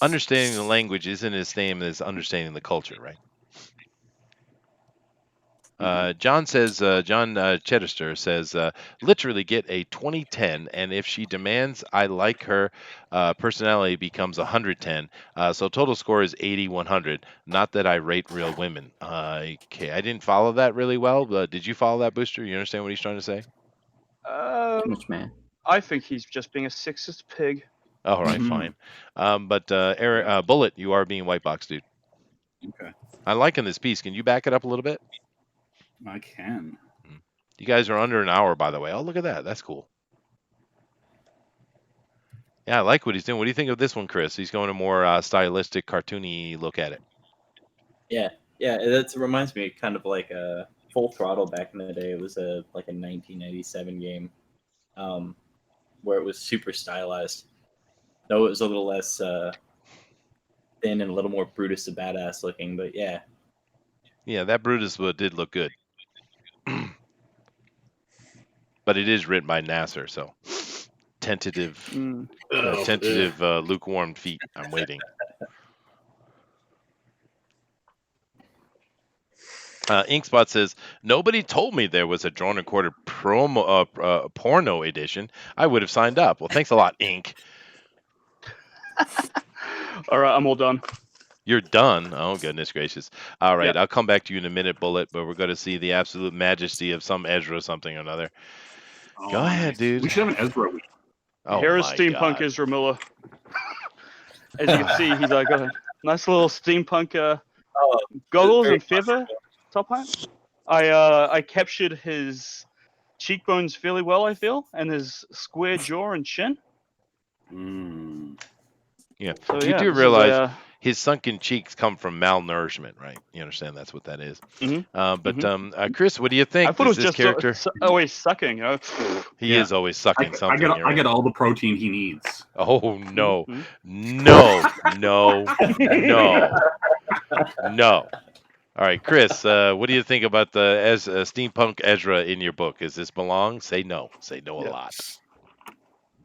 understanding the language isn't the same as understanding the culture, right? John Chedester says, literally get a 2010, and if she demands I like her, personality becomes 110. So total score is 80-100. Not that I rate real women. Okay, I didn't follow that really well. Did you follow that, Booster? You understand what he's trying to say? Much man. I think he's just being a sexist pig. All right, Mhm. fine. But Eric, Bullet, you are being white box, dude. Okay, I'm liking this piece. Can you back it up a little bit? I can. You guys are under an hour, by the way. Oh, look at that. That's cool. Yeah, I like what he's doing. What do you think of this one, Chris? He's going a more stylistic, cartoony look at it. Yeah, that reminds me kind of like Full Throttle back in the day. It was like a 1997 game, where it was super stylized. Though it was a little less thin and a little more Brutus the Badass looking, but yeah. Yeah, that Brutus did look good. But it is written by Nasser, so tentative, lukewarm feet. I'm waiting. Inkspot says, nobody told me there was a drawn and quartered porno edition. I would have signed up. Well, thanks a lot, Ink. All right, I'm all done. You're done? Oh, goodness gracious. All right, I'll come back to you in a minute, Bullet, but we're going to see the absolute majesty of some Ezra something or another. Oh, Go ahead, dude. We should have an Ezra week. Oh, Here is my steampunk God. Ezra Miller. As you can see, he's got a nice little steampunk goggles and feather top hat. I captured his cheekbones fairly well, I feel, and his square jaw and chin. Yeah. So, You yeah, do this is realize his sunken cheeks come from malnourishment, right? You understand that's what that is. Mhm. Chris, what do you think? I thought it was This just character? always sucking, you know. He is always sucking something. I get all the protein he needs. Oh no, Mhm. no, no, no, no. All right, Chris, what do you think about the steampunk Ezra in your book? Does this belong? Say no. Say no a lot.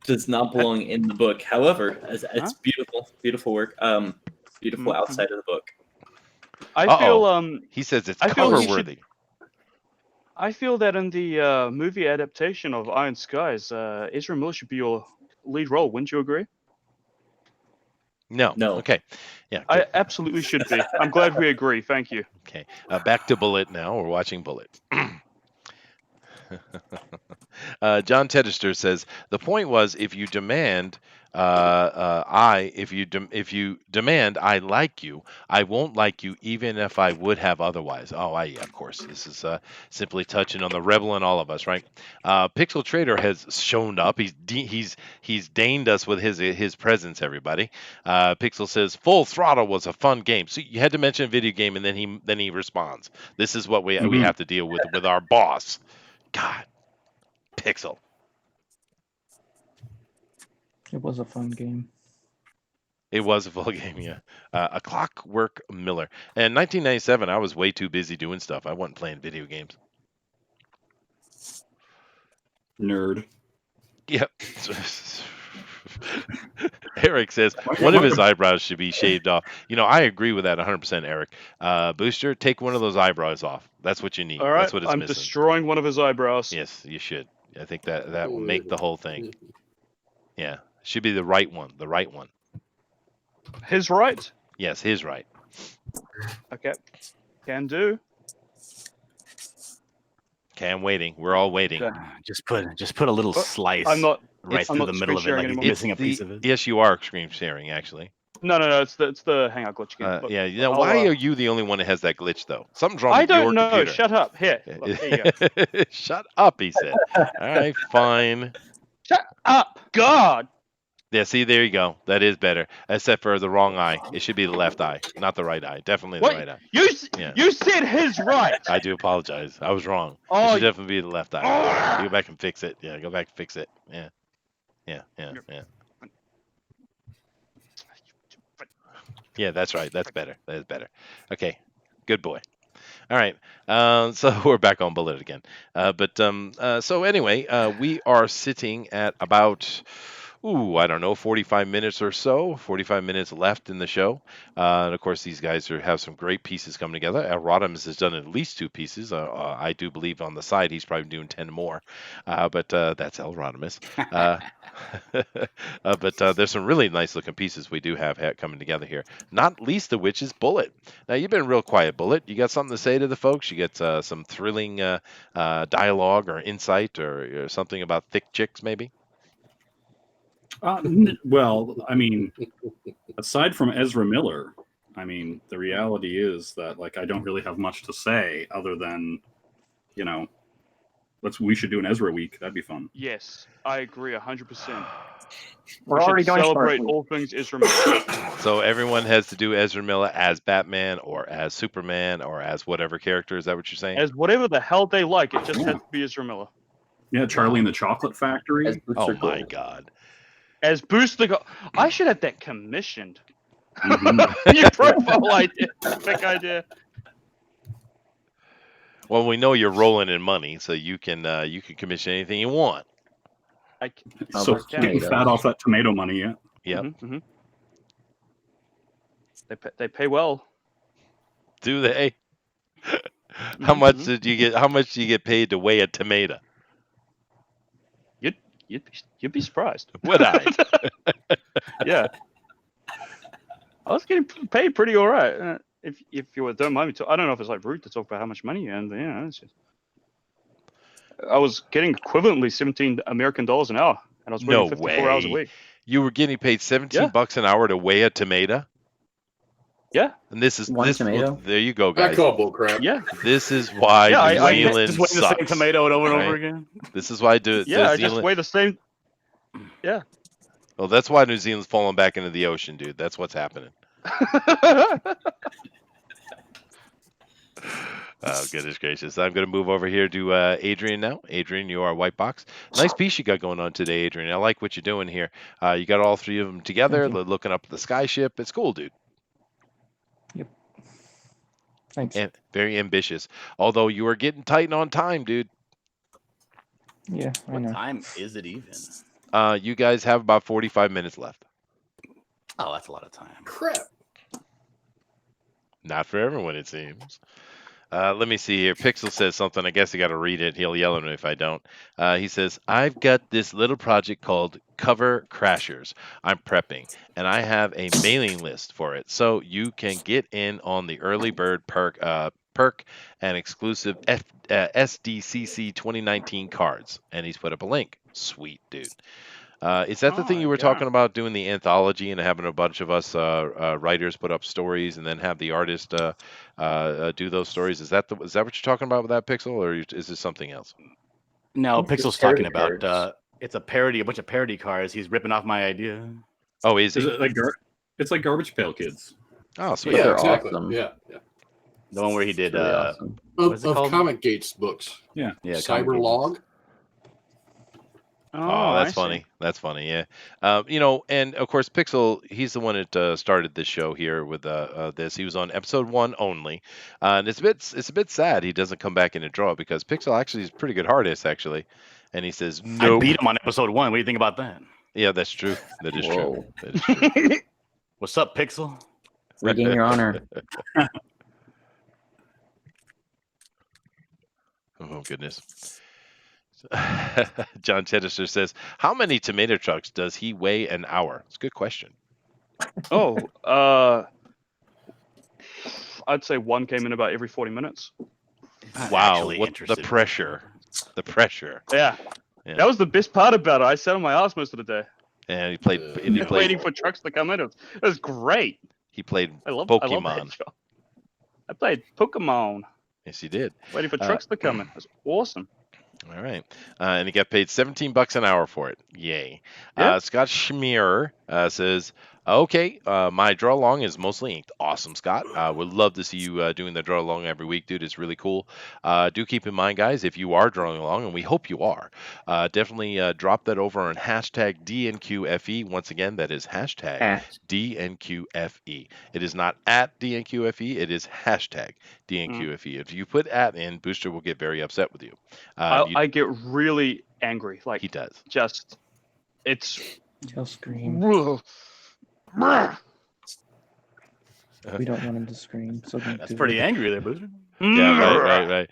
Does not belong in the book. However, it's beautiful work. Beautiful outside of the book. I feel he says it's I feel cover he should- worthy. I feel that in the movie adaptation of Iron Skies, Ezra Miller should be your lead role. Wouldn't you agree? No. Okay. Yeah. I absolutely should be. I'm glad we agree. Thank you. Okay. Back to Bullet now. We're watching Bullet. John Teddister says the point was if you demand if you demand I like you, I won't like you even if I would have otherwise. Oh, yeah, of course. This is simply touching on the rebel in all of us, right? Pixel Trader has shown up. He's deigned us with his presence. Everybody. Pixel says Full Throttle was a fun game. So you had to mention a video game, and then he responds. This is what we have to deal with our boss. God. Pixel. It was a fun game. It was a full game, yeah. A Clockwork Miller. In 1997, I was way too busy doing stuff. I wasn't playing video games. Nerd. Yep. Eric says one of his eyebrows should be shaved off. You know, I agree with that 100%, Eric. Booster, take one of those eyebrows off. That's what you need. All right, That's what it's I'm missing. destroying one of his eyebrows. Yes, you should. I think that will make the whole thing. Yeah, should be the right one. The right one. His right? Yes, his right. Okay. Can do. Okay, I'm waiting. We're all waiting. Okay. Just put a little slice I'm not through the middle of it, like you're missing a piece of it. Yes, you are screen sharing, actually. No. It's the hangout glitch again. Yeah. You know, why are you the only one that has that glitch, though? Something's wrong I with your don't know. computer. Shut up. Here. Look, here you go. Shut up, he said. All right, fine. Shut up. God. Yeah, see, there you go. That is better. Except for the wrong eye. It should be the left eye, not the right eye. Definitely the right eye. You said his right. I do apologize. I was wrong. Oh, It should definitely be the left eye. You go back and fix it. Yeah, go back and fix it. Yeah. Yeah, that's right. That's better. That is better. Okay. Good boy. All right. So we're back on Bullet again. So anyway, we are sitting at about, I don't know, 45 minutes or so. 45 minutes left in the show. And of course, these guys have some great pieces coming together. Rodimus has done at least 2 pieces. I do believe on the side he's probably doing 10 more. But that's El Rodimus. But there's some really nice looking pieces we do have coming together here. Not least of which is Bullet. Now you've been real quiet, Bullet. You got something to say to the folks? You got some thrilling dialogue or insight or something about thick chicks, maybe? Well, I mean, aside from Ezra Miller, I mean, the reality is that like I don't really have much to say other than, you know, we should do an Ezra week. That'd be fun. Yes, I agree 100%. We're We should already doing celebrate Spark Week. all things Ezra Miller. So everyone has to do Ezra Miller as Batman or as Superman or as whatever character. Is that what you're saying? As whatever the hell they like, it just has to be Ezra Miller. Yeah, Charlie and the Chocolate Factory. As Oh Booster my Gold. God. As Booster Gold. I should have that commissioned. Mhm. Your profile idea. Big idea. Well, we know you're rolling in money, so you can commission anything you want. So those getting tomatoes. fat off that tomato money, yeah. Yep. Mm-hmm. They pay well. Do they? How much Mhm. did you get? How much do you get paid to weigh a tomato? You'd be surprised. Would I? Yeah. I was getting paid pretty all right. If you don't mind me to, I don't know if it's like rude to talk about how much money you earn. You know, it's just, I was getting equivalently 17 American dollars an hour, and I was No working 54 hours a way. week. You were getting paid 17 bucks an hour to weigh a tomato? Yeah. And this is One tomato? there you go, I guys. call bullcrap. Yeah. This is why Yeah, New I Zealand just weigh the sucks. same tomato over and over right? again. This is why Yeah, New I just Zealand. weigh the same. Yeah. Well, that's why New Zealand's falling back into the ocean, dude. That's what's happening. Oh, goodness gracious. I'm going to move over here to Adrian now. Adrian, you are White Box. Nice piece you got going on today, Adrian. I like what you're doing here. You got all three of them together, Thank you. looking up at the skyship. It's cool, dude. Thanks. And very ambitious. Although you are getting tight on time, dude. Yeah, I What know. time is it even? You guys have about 45 minutes left. Oh, that's a lot of time. Crap. Not for everyone, it seems. Let me see here. Pixel says something. I guess I got to read it. He'll yell at me if I don't. He says, I've got this little project called Cover Crashers. I'm prepping, and I have a mailing list for it. So you can get in on the early bird perk and exclusive SDCC 2019 cards. And he's put up a link. Sweet, dude. Is that the thing you were talking about, doing the anthology and having a bunch of us writers put up stories and then have the artist do those stories? Is that what you're talking about with that, Pixel, or is this something else? No, It's Pixel's parody talking about cards. it's a bunch of parody cards. He's ripping off my idea. Oh, is Is he? it like it's like Garbage Pail Kids? Oh, sweet. But Yeah, they're exactly. awesome. Yeah, yeah. The one where he did It's really awesome. What's it Of called? Comic Gates books. Yeah. Cyberlog. Oh, that's funny. That's funny. Yeah. And of course, Pixel, he's the one that started this show here with this. He was on episode 1 only, and it's a bit sad he doesn't come back in and draw because Pixel actually is a pretty good artist actually, and he says I no. beat him on episode 1. What do you think about that? Yeah, that's true. That is true. Whoa. That is true. What's up, Pixel? Regain your honor. Oh goodness. John Chedester says, "How many tomato trucks does he weigh an hour?" It's a good question. Oh, I'd say one came in about every 40 minutes. Wow, what the pressure. The pressure. Yeah. Yeah. That was the best part about it. I sat on my ass most of the day. And he played Waiting for trucks to come in. It was great. He played I love Pokemon. that show. I played Pokemon. Yes, he did. Waiting for trucks to come in. It was awesome. All right. And he got paid $17 an hour for it. Yay. Yeah. Scott Schmier says, okay, my draw along is mostly inked. Awesome, Scott. Would love to see you doing the draw along every week, dude. It's really cool. Do keep in mind, guys, if you are drawing along, and we hope you are, definitely drop that over on hashtag DNQFE. Once again, that is hashtag DNQFE. It is not at DNQFE. It is hashtag DNQFE. If you put at in, Booster will get very upset with you. I get really angry. Like he does. Just, it's. He'll scream. We don't want him to scream. So That's pretty angry there, Booster. Yeah, right.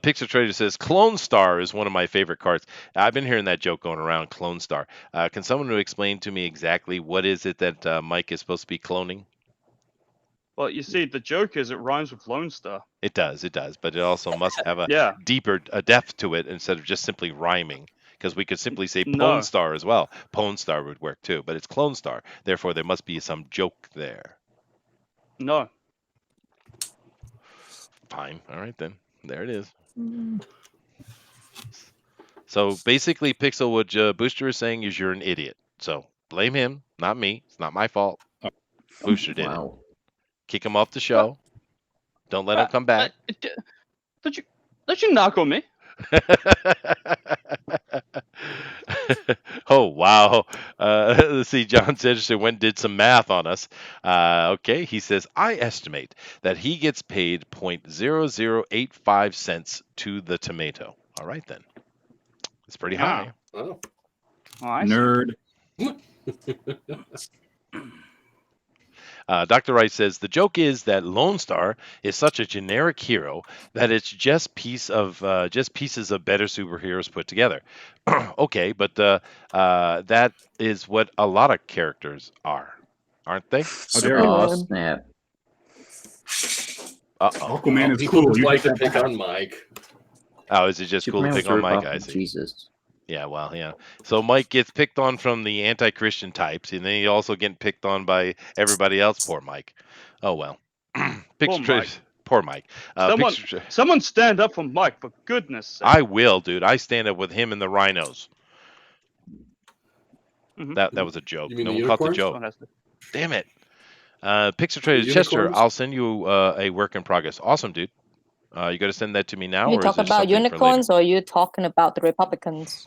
Pixel Trader says Clone Star is one of my favorite cards. I've been hearing that joke going around. Clone Star. Can someone explain to me exactly what is it that Mike is supposed to be cloning? Well, you see, the joke is it rhymes with Lone Star. It does, but it also must have a Yeah. deeper depth to it instead of just simply rhyming. Because we could simply say No. Pone Star as well. Pone Star would work too, but it's Clone Star. Therefore, there must be some joke there. No. Fine. All right then. There it is. So basically, Pixelwood Booster is saying is you're an idiot. So blame him, not me. It's not my fault. Booster did it. Wow. Kick him off the show. Don't let him come back. Don't you knock on me? Oh wow! Let's see. John Sanderson went and did some math on us. Okay, he says I estimate that he gets paid 0.0085 cents to the tomato. All right then, it's pretty high. Oh. Oh, I see. Nerd. Dr. Wright says the joke is that Lone Star is such a generic hero that it's just pieces of better superheroes put together. Okay, but that is what a lot of characters are, aren't they? How dare you? Oh, snap. Uh-oh. Aquaman is People cool. just You like get to pick on Mike. Oh, is it just cool Superman to was pick on a Mike? ripoff I of see. Jesus. Yeah, well, yeah. So Mike gets picked on from the anti-Christian types, and then he also getting picked on by everybody else. Poor Mike. Oh well. Poor Mike. Poor Mike. Someone stand up for Mike, for goodness sake. I will, dude. I stand up with him and the rhinos. Mhm. That was a joke. You mean No the one caught the unicorns? joke. Someone has to- Damn it. Pixel Trader The Chester, unicorns? I'll send you a work in progress. Awesome, dude. You got to send that to me now, You or talk is it about something for later? unicorns, or you talking about the Republicans?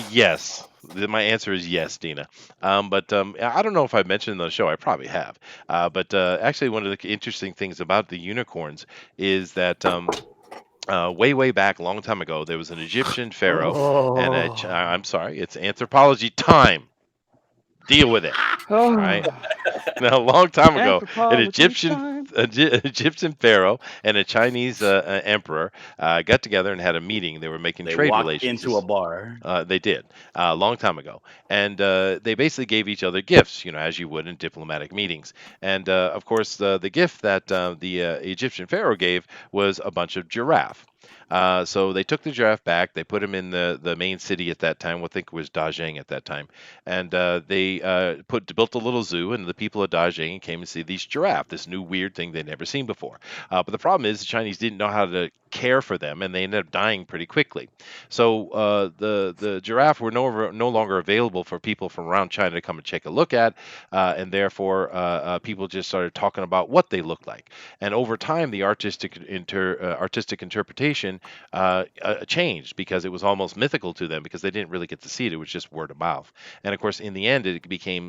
Yes. My answer is yes, Dina. But I don't know if I mentioned on the show. I probably have. But actually, one of the interesting things about the unicorns is that way back, a long time ago, there was an Egyptian pharaoh, and I'm sorry, it's anthropology time. Deal with it. All right. Now, a long time ago, an Egyptian pharaoh and a Chinese emperor got together and had a meeting. They were making They trade walked relations. into a bar. They did a long time ago, and they basically gave each other gifts, as you would in diplomatic meetings. And of course, the gift that the Egyptian pharaoh gave was a bunch of giraffe. So they took the giraffe back. They put him in the main city at that time. I think it was Dajing at that time, and they built a little zoo. And the people of Dajing came and see these giraffe, this new weird thing they'd never seen before. But the problem is the Chinese didn't know how to care for them, and they ended up dying pretty quickly. So the giraffe were no longer available for people from around China to come and take a look at, and therefore people just started talking about what they looked like. And over time, the artistic interpretation changed because it was almost mythical to them because they didn't really get to see it. It was just word of mouth. And of course, in the end, it became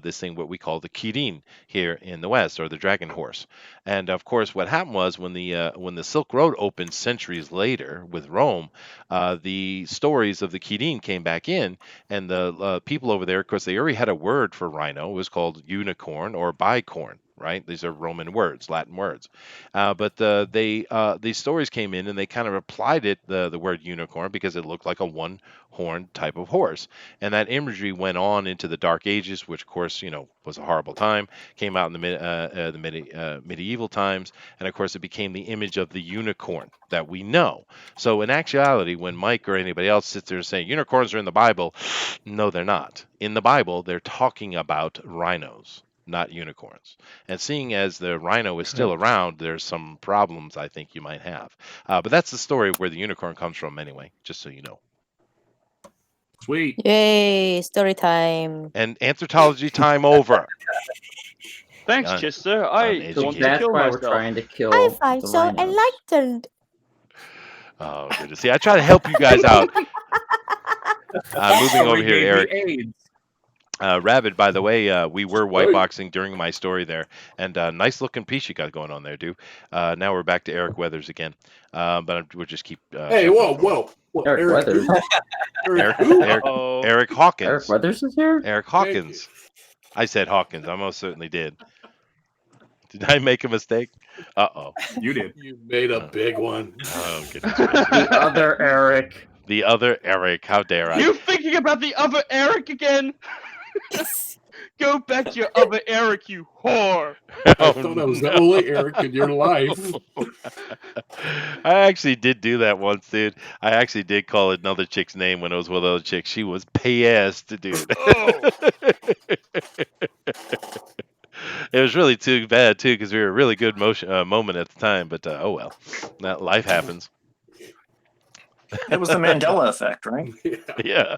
this thing what we call the kirin here in the West, or the dragon horse. And of course, what happened was when the Silk Road opened centuries later with Rome, the stories of the kirin came back in, and the people over there, of course, they already had a word for rhino. It was called unicorn or bicorn. Right, these are Roman words, Latin words, but these stories came in and they kind of applied the word unicorn because it looked like a one-horned type of horse, and that imagery went on into the Dark Ages, which of course was a horrible time. Came out in the medieval times, and of course it became the image of the unicorn that we know. So in actuality, when Mike or anybody else sits there saying unicorns are in the Bible, no, they're not. In the Bible, they're talking about rhinos, not unicorns. And seeing as the rhino is still around, there's some problems I think you might have. But that's the story of where the unicorn comes from anyway, just so you know. Sweet. Yay, story time. And anthropology time over. Thanks, Chester. I So want to that's kill why myself. we're trying to kill I find the so rhinos. enlightened. Oh, goodness. See, I try to help you guys out. Moving over He here, gave Eric. me AIDS. Rabid, by the way, we were whiteboxing during my story there, and nice looking piece you got going on there, dude. Now we're back to Eric Weathers again, but we'll just keep. Hey, whoa. Eric Weathers. Eric Hawkins. Eric Weathers is here? Eric Hawkins. I said Hawkins. I most certainly did. Did I make a mistake? Uh-oh. You did. You made a big one. Oh, goodness. The other Eric. The other Eric. How dare I? You thinking about the other Eric again? Go back to your other Eric, you whore. I thought I was the only Eric in your life. I actually did do that once, dude. I actually did call another chick's name when I was with another chick. She was pissed, dude. Oh. It was really too bad too because we were a really good moment at the time. But oh well, that life happens. It was the Mandela effect, right? Yeah.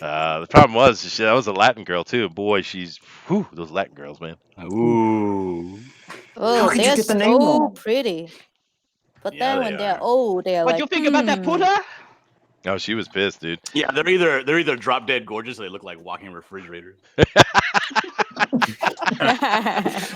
The problem was that was a Latin girl too. Boy, those Latin girls, man. Ooh. Oh, could you they're get the name so wrong? pretty. But Yeah, then they when they're are. old, they're What like, you think about that Buddha? Oh, she was pissed, dude. Yeah, they're either drop dead gorgeous or they look like walking refrigerators.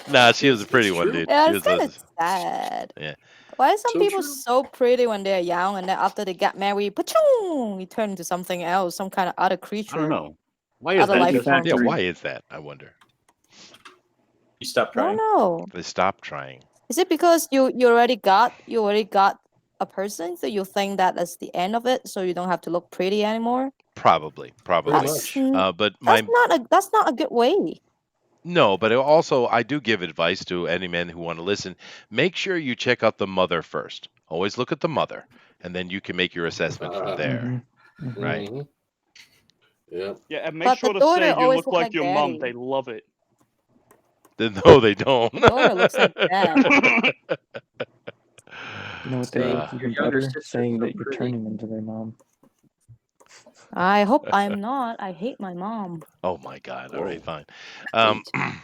Nah, she was a pretty It's one, true. dude. Yeah, She it's was kind of sad. yeah. Why are some So people true. so pretty when they're young and then after they get married, pachong, you turn into something else, some kind of other creature. I don't know. Why is Other that? life Chester? form. Yeah, why is that? I wonder. You stop I don't trying. know. They stopped trying. Is it because you already got a person, so you think that that's the end of it, so you don't have to look pretty anymore? Probably. Pretty That's much. But my that's not a good way. no, but also I do give advice to any men who want to listen. Make sure you check out the mother first. Always look at the mother, and then you can make your assessment from there. Right. Mhm. Yeah. Yeah, and make But sure the to daughter say you always look look like like your mom. daddy. They love it. No, they don't. The daughter looks like dad. You know what they Uh, like Your even younger better? sister's Saying so that you're pretty. turning into their mom. I hope I'm not. I hate my mom. Oh my God! All right, Whoa. fine.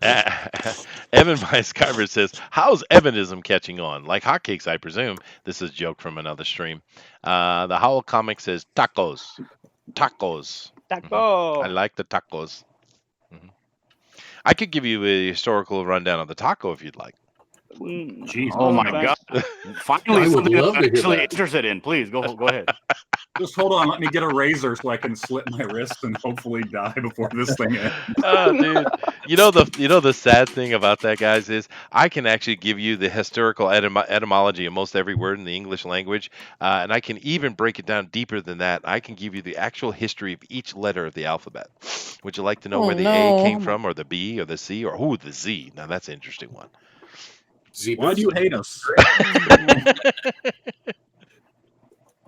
Hate. Evan Weiscarver says, "How's Evanism catching on? Like hotcakes, I presume." This is a joke from another stream. The Howl comic says, "Tacos, tacos. Taco. I like the tacos." Mhm. I could give you a historical rundown of the taco if you'd like. Jeez. Oh No, my thanks. god! Finally, I would something love I'm to hear actually that. interested in. Please go ahead. Just hold on. Let me get a razor so I can slit my wrist and hopefully die before this thing ends. Oh, dude. The sad thing about that, guys, is I can actually give you the historical etymology of most every word in the English language, and I can even break it down deeper than that. I can give you the actual history of each letter of the alphabet. Would you like to know Oh where the A came no. from, or the B, or the C, or the Z? Now that's an interesting one. Why do you hate us?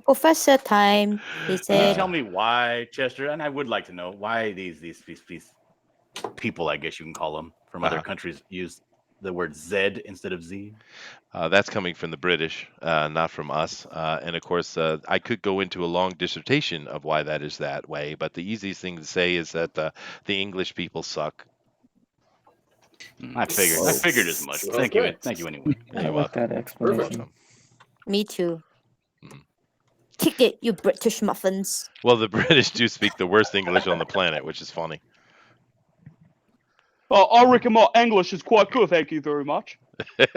Professor time. He Can you said, tell me why, Chester? And I would like to know why these people, I guess you can call them, from other countries use the word Z instead of Z. That's coming from the British, not from us. And of course, I could go into a long dissertation of why that is that way, but the easiest thing to say is that the English people suck. I figured as much. Thank you anyway. Yeah, I you're like welcome. that explanation. Welcome. me too. Mhm. Kick it, you British muffins. Well, the British do speak the worst English on the planet, which is funny. I reckon my English is quite good, thank you very much. I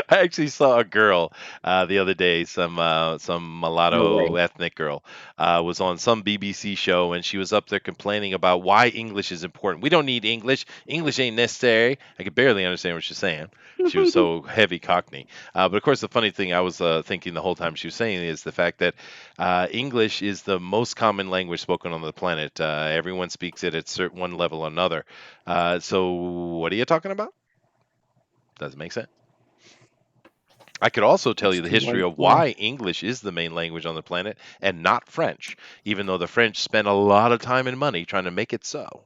actually saw a girl the other day, some mulatto ethnic girl, was on some BBC show, and she was up there complaining about why English is important. We don't need English. English ain't necessary. I could barely understand what she's saying. She was so heavy Cockney. But of course, the funny thing I was thinking the whole time she was saying is the fact that English is the most common language spoken on the planet. Everyone speaks it at one level or another. So what are you talking about? Doesn't make sense. I could also tell you the history of why English is the main language on the planet and not French, even though the French spent a lot of time and money trying to make it so.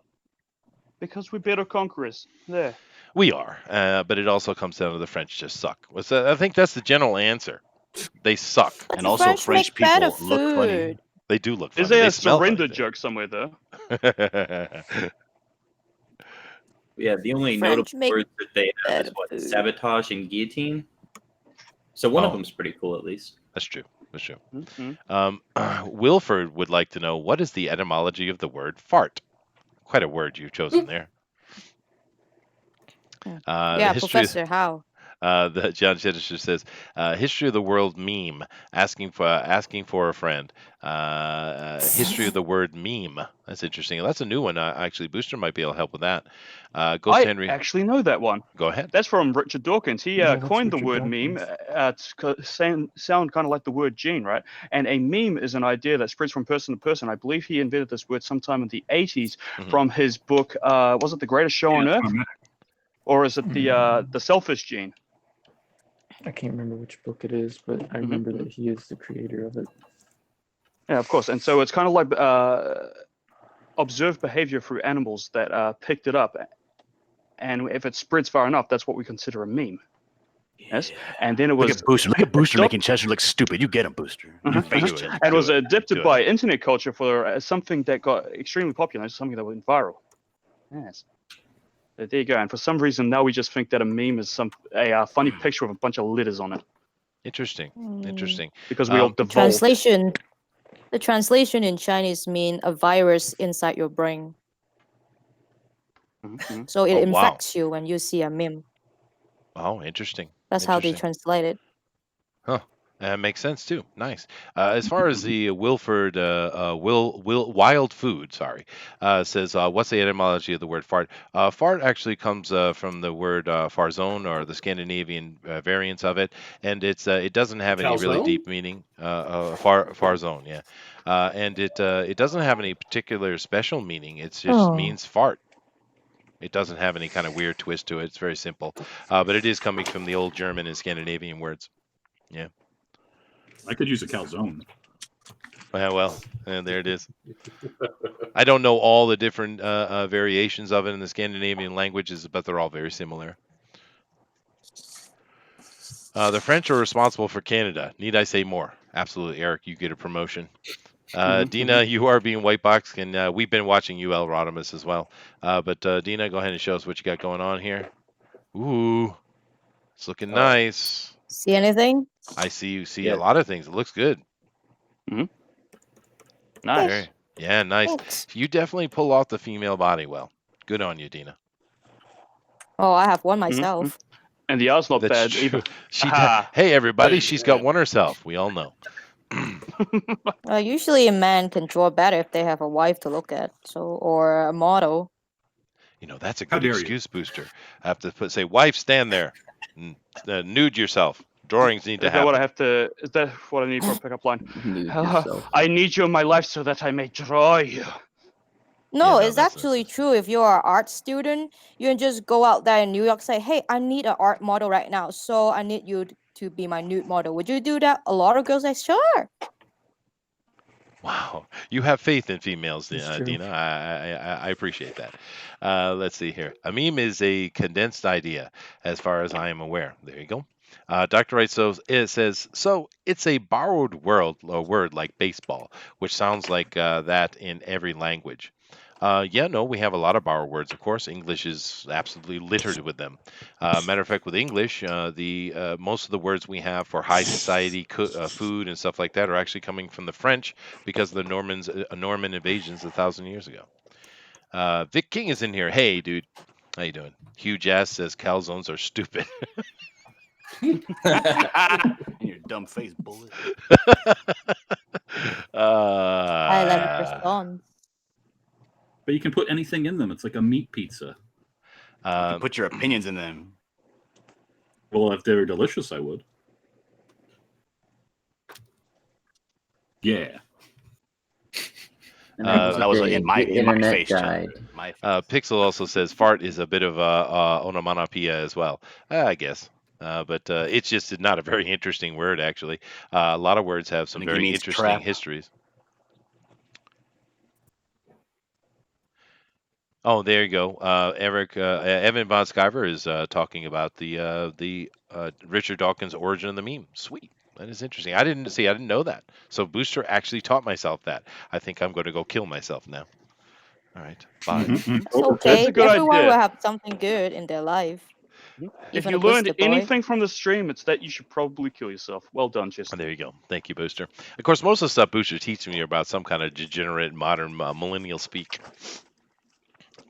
Because we're better conquerors. There. We are, but it also comes down to the French just suck. I think that's the general answer. They suck. And also French people look funny. They do look funny. Is there They a smell surrender funny, joke somewhere there? Yeah, the only French notable make words that they have is better food. sabotage and guillotine. So one of them's pretty cool, at least. That's true. That's true. Mm-hmm. Wilford would like to know, what is the etymology of the word fart? Quite a word you've chosen there. Yeah, Professor, how? The John Chittister says, "History of the world meme, asking for a friend." History of the word meme. That's interesting. That's a new one. Actually, Booster might be able to help with that. Ghost I Henry, actually know that one. go ahead. That's from Richard Dawkins. He Yeah, that's coined the Richard word meme Dawkins. to sound kind of like the word gene, right? And a meme is an idea that spreads from person to person. I believe he invented this word sometime in the 80s Mhm. from his book, was it The Greatest Show on Earth? Or is it the Selfish Gene? I can't remember which book it is, but I remember that he is the creator of it. Yeah, of course. And so it's kind of like observed behavior through animals that picked it up. And if it spreads far enough, that's what we consider a meme. Yes. And then it Look was at Booster. Look at Booster adop- making Chester look stupid. You get him, Booster. Your face, Do it. Chester. and Do was it. adapted Do it. by internet culture for something that got extremely popular, something that went viral. Yes. There you go. And for some reason, now we just think that a meme is a funny picture with a bunch of letters on it Interesting. Mm. Interesting. because we all The devolved. the translation in Chinese mean a virus inside your brain. Mhm. So it Oh, wow. infects you when you see a meme. Oh, interesting. That's how they Interesting. translate it. Huh. That makes sense too. Nice. As far as the Wilford Wild Food, sorry, says, what's the etymology of the word fart? Fart actually comes from the word farzone, or the Scandinavian variants of it, and it doesn't have any really Calzone? deep meaning. Farzone, yeah, and it doesn't have any particular special meaning. It just means fart. It doesn't have any kind of weird twist to it. It's very simple, but it is coming from the old German and Scandinavian words. Yeah. I could use a calzone. Well, and there it is. I don't know all the different variations of it in the Scandinavian languages, but they're all very similar. The French are responsible for Canada. Need I say more? Absolutely, Eric. You get a promotion. Dina, you are being white boxed, and we've been watching UL Rodimus as well. But Dina, go ahead and show us what you got going on here. Ooh, it's looking nice. See anything? I see you see Yeah. a lot of things. It looks good. Nice. Very, yeah, nice. Thanks. You definitely pull off the female body well. Good on you, Dina. Oh, I have one myself. And the art's not That's bad true. either. She Ah. hey, everybody, she's got one herself. We all know. Usually a man can draw better if they have a wife to look at, or a model. You know, that's a How good dare you. excuse booster. I have to say, wife, stand there. Nude yourself. Drawings need to Is that what I happen. have to? Is that what I need for a pickup line? Nude yourself. I need you in my life so that I may draw you. No, no, it's that's actually true. If you're an art student, you can just go out there in New York, say, "Hey, I need an art model right now, so I need you to be my nude model. Would you do that?" A lot of girls say, "Sure." Wow, you have faith in females, It's true. Dina. I appreciate that. Let's see here. A meme is a condensed idea, as far as I am aware. There you go. Dr. Wright it says, so it's a borrowed word like baseball, which sounds like that in every language. Yeah, no, we have a lot of borrowed words, of course. English is absolutely littered with them. Matter of fact, with English, the most of the words we have for high society, food, and stuff like that are actually coming from the French because of the Norman invasions 1,000 years ago. Vic King is in here. Hey, dude, how you doing? Hugh Jazz says calzones are stupid. Your dumb face, bullet. I let it respond. But you can put anything in them. It's like a meat pizza. You can put your opinions in them. Well, if they were delicious, I would. Yeah. That was in my face, died. my face. Pixel also says fart is a bit of a onomatopoeia as well. I guess. But it's just not a very interesting word, actually. A lot of words have some think he very means interesting trap. histories. Oh, there you go. Eric Evan Von Skyver is talking about the Richard Dawkins origin of the meme. Sweet. That is interesting. I didn't know that. So Booster actually taught myself that. I think I'm going to go kill myself now. All right. Bye. It's okay. That's a good Everyone idea. will have something good in their life. If Even you a Booster learned boy. anything from the stream, it's that you should probably kill yourself. Well done, Chester. There you go. Thank you, Booster. Of course, most of the stuff Booster teaches me are about some kind of degenerate modern millennial speak.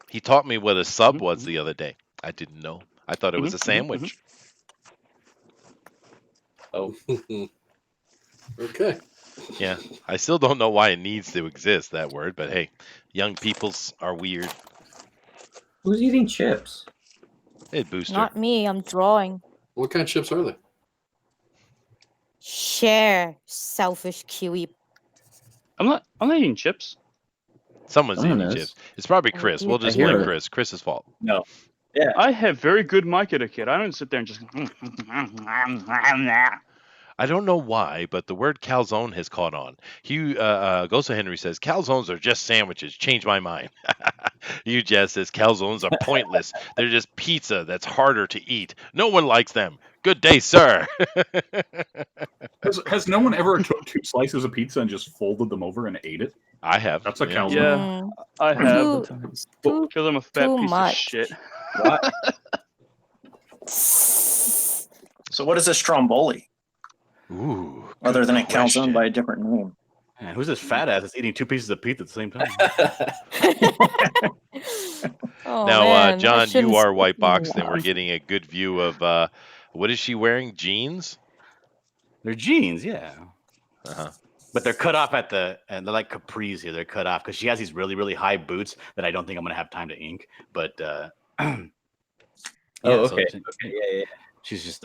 He taught me what a sub was the other day. I didn't know. I thought it was a sandwich. Oh, Okay. Yeah, I still don't know why it needs to exist, that word, but hey, young peoples are weird. Who's eating chips? Hey, Booster. Not me. I'm drawing. What kind of chips are they? Share, selfish kiwi. I'm not eating chips. Someone's Someone eating is. chips. It's probably Oh, Chris. dear. We'll I just hear blame it. Chris. Chris's fault. no. Yeah. I have very good mic etiquette. I don't sit there and just. I don't know why, but the word calzone has caught on. Hugh Ghost of Henry says calzones are just sandwiches. Change my mind. Hugh Jazz says calzones are pointless. They're just pizza that's harder to eat. No one likes them. Good day, sir. Has no one ever took 2 slices of pizza and just folded them over and ate it? I have. That's a yeah. calzone. Yeah, Mm, I have. Multiple times. too, Because I'm a fat too piece much. of shit. What? So what is a stromboli, Ooh. other good than a question. calzone by a different name? Man, who's this fat ass that's eating 2 pieces of pizza at the same time? Oh, Now, man, I John, shouldn't you are say white that boxed, and we're loud. getting a good view of what is she wearing? Jeans? They're jeans, yeah. Uh-huh. But they're cut off and they're like capris here. They're cut off because she has these really, really high boots that I don't think I'm gonna have time to ink. But Oh, so okay. Okay. Yeah. she's just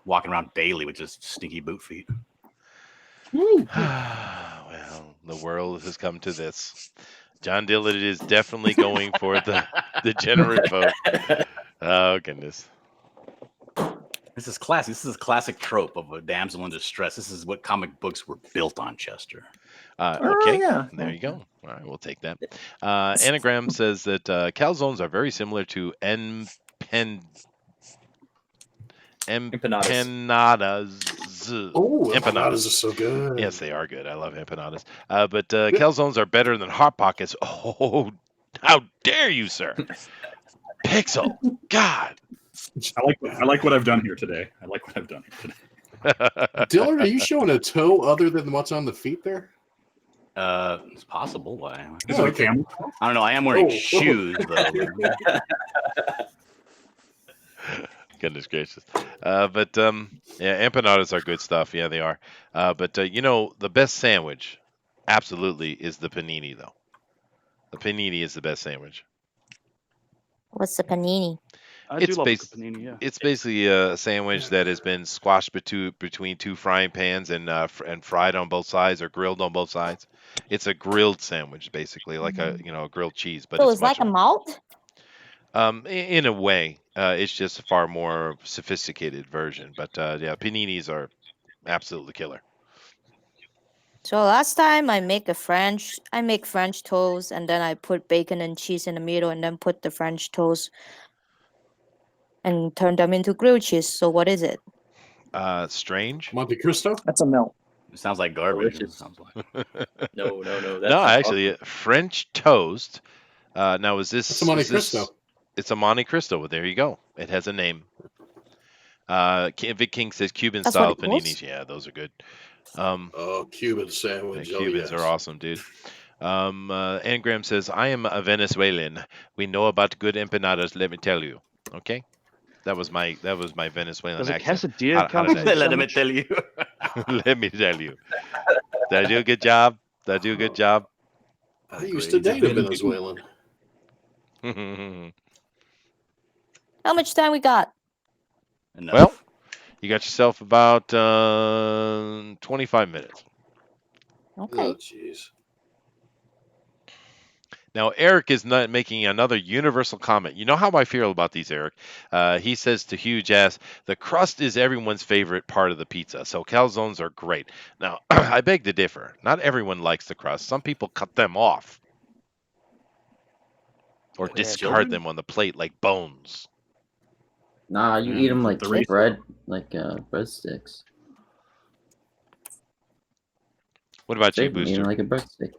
walking around daily with just stinky boot feet. Well, the world has come to this. John Dillard is definitely going for the degenerate vote. Oh, goodness. This is classic. This is a classic trope of a damsel in distress. This is what comic books were built on, Chester. Okay, yeah. there you go. All right, we'll take that. Anagram says that calzones are very similar to empanadas. Oh, empanadas are so good. Yes, they are good. I love empanadas. But calzones are better than Hot Pockets. Oh, how dare you, sir? Pixel. God. I like what I've done here today. I like what I've done here today. Dillard, are you showing a toe other than what's on the feet there? It's possible. Why? Is it a camel? I don't know. I am wearing Oh. shoes though. Goodness gracious. Yeah, empanadas are good stuff. Yeah, they are. But the best sandwich, absolutely, is the panini, though. The panini is the best sandwich. What's the panini? I do love a good panini, yeah. It's basically a sandwich that has been squashed between 2 frying pans and fried on both sides or grilled on both sides. It's a grilled sandwich, basically, like a grilled cheese, but So it's it's like a malt? in a way, it's just a far more sophisticated version. But yeah, paninis are absolutely killer. So last time I make French toast and then I put bacon and cheese in the middle and then put the French toast and turn them into grilled cheese. So what is it? Strange. Monte Cristo? That's a melt. It sounds like garbage. Delicious. It sounds like. No. That's No, not actually, awesome. French toast. Now, is this? It's a Monte is this- Cristo. It's a Monte Cristo. Well, there you go. It has a name. Vic King says Cuban That's style what it was? paninis. Yeah, those are good. Cuban The sandwich. Cubans oh, yes. are awesome, dude. Angram says, I am a Venezuelan. We know about good empanadas, let me tell you. Okay? That was my Venezuelan Does a accent. quesadilla How count did as I a do? Let me sandwich? tell you. Let me tell you. Did I do a good job? Did I do a good job? I used to date a Venezuelan. How much time we got? Enough. Well, you got yourself about 25 minutes. Okay. Oh, jeez. Now, Eric is not making another universal comment. You know how I feel about these, Eric. He says to Hugh Jazz, the crust is everyone's favorite part of the pizza, so calzones are great. Now, I beg to differ. Not everyone likes the crust. Some people cut them off or Like discard children? them on the plate like bones. Nah, you eat them like the race- bread, like breadsticks. What about you, Save them, eat Booster? them like a breadstick.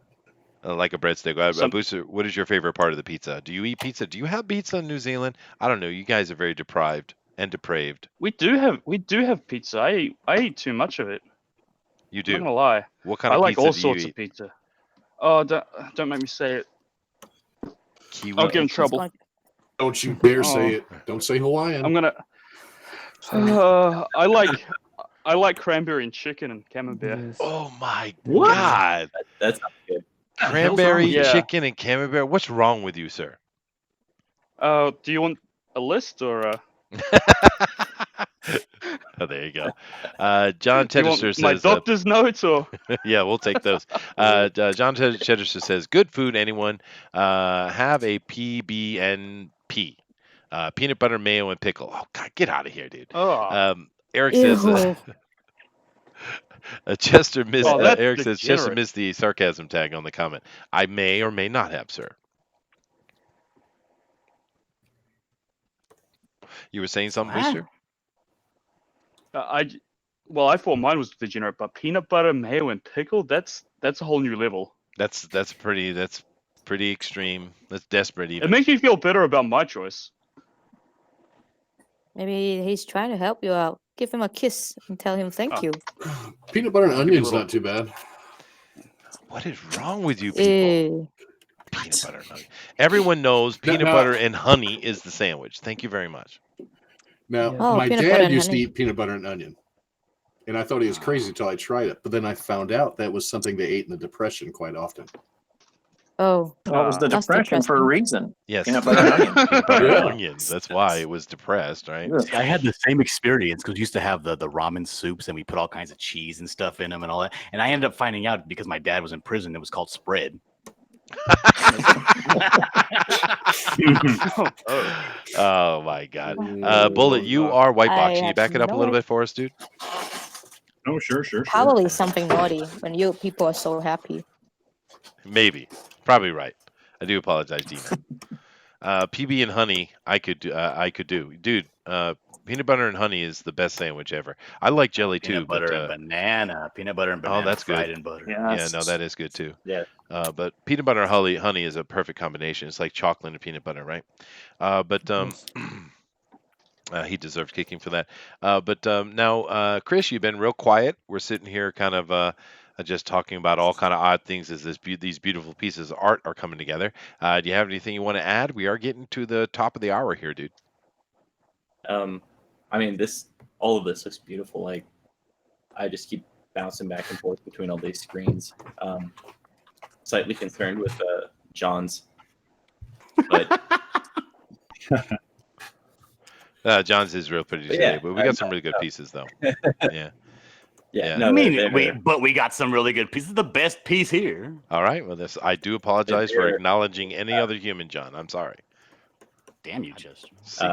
Like a breadstick. Booster, what is your favorite part of the pizza? Do you eat pizza? Do you have pizza in New Zealand? I don't know. You guys are very deprived and depraved. We do have pizza. I eat too much of it. You I'm do. not gonna lie. What kind I of like pizza all do you sorts eat? of pizza. Oh, don't make me say it. Kiwi. I'll get in It's trouble. going- Don't you dare say Oh. it. Don't say Hawaiian. I'm gonna. I I like cranberry and chicken and camembert. Yes. Oh my What? God! That's not good. What the hell's wrong Cranberry, with you? Yeah. chicken, and camembert. What's wrong with you, sir? Do you want a list or Oh, there you go. John do you want Tedester my says, doctor's notes or? yeah, we'll take those. John Tedester says, good food, anyone. Have a PB&P. Peanut butter, mayo, and pickle. Oh, God, get out of here, dude. Oh, Eric says, Ew. Chester missed. oh, that's Eric says Chester degenerate. missed the sarcasm tag on the comment. I may or may not have, sir. You were saying something, What? Booster? Well, I thought mine was degenerate, but peanut butter, mayo, and pickle, that's a whole new level. That's pretty extreme. That's desperate It even. makes me feel better about my choice. Maybe he's trying to help you out. Give him a kiss and tell him thank Oh. you. Peanut butter and Give me a onion's little- not too bad. What is wrong with you people? Ew. Peanut butter and honey. Everyone knows peanut no. butter and honey is the sandwich. Thank you very much. Now, Yeah. Oh, my peanut butter dad and used to honey. eat peanut butter and onion, and I thought he was crazy until I tried it. But then I found out that was something they ate in the Depression quite often. Oh, Well, it was the That's depression for a depressing. reason. Yes. Peanut butter and onion. Peanut butter and Yeah. onions. That's why it was depressed, right? Ugh. See, I had the same experience because we used to have the ramen soups and we put all kinds of cheese and stuff in them and all that. And I ended up finding out because my dad was in prison, it was called spread. Oh my God. Mm, Bullet, you are white box. Can you have back it up a no little bit for us, dude? Oh, sure. probably something naughty when you people are so happy. Maybe. Probably right. I do apologize, Dina. PB and honey, I could do. Dude, peanut butter and honey is the best sandwich ever. I like jelly too, Peanut butter but and banana. Peanut butter and banana that's fried good. in butter. Yeah, yeah, no, that is good too. Yeah. But peanut butter and honey is a perfect combination. It's like chocolate and peanut butter, right? But Yes. he deserves kicking for that. Now, Chris, you've been real quiet. We're sitting here kind of just talking about all kind of odd things as these beautiful pieces of art are coming together. Do you have anything you want to add? We are getting to the top of the hour here, dude. I mean, all of this looks beautiful. Like, I just keep bouncing back and forth between all these screens. Slightly concerned with John's, but John's is real pretty But today, yeah, but we got some really good pieces though. Yeah. yeah. No, I mean, they're- we got some really good pieces. The best piece here. All right. Well, I do apologize for they're- acknowledging any other human, John. I'm sorry. Damn you, Chester. See,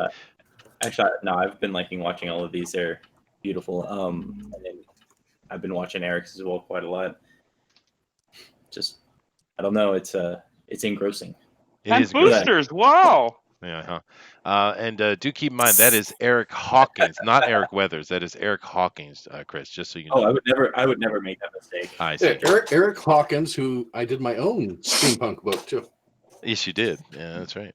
Actually, no, I've been liking watching all of these. They're beautiful. And then I've been watching Eric's as well quite a lot. Just, I don't know. It's engrossing. it And is good. boosters, wow. Yeah. And do keep in mind that is Eric Hawkins, not Eric Weathers. That is Eric Hawkins, Chris. Just so you know. Oh, I would never make that mistake. I see. Yeah, Eric Hawkins, who I did my own steampunk book too. Yes, you did. Yeah, that's right.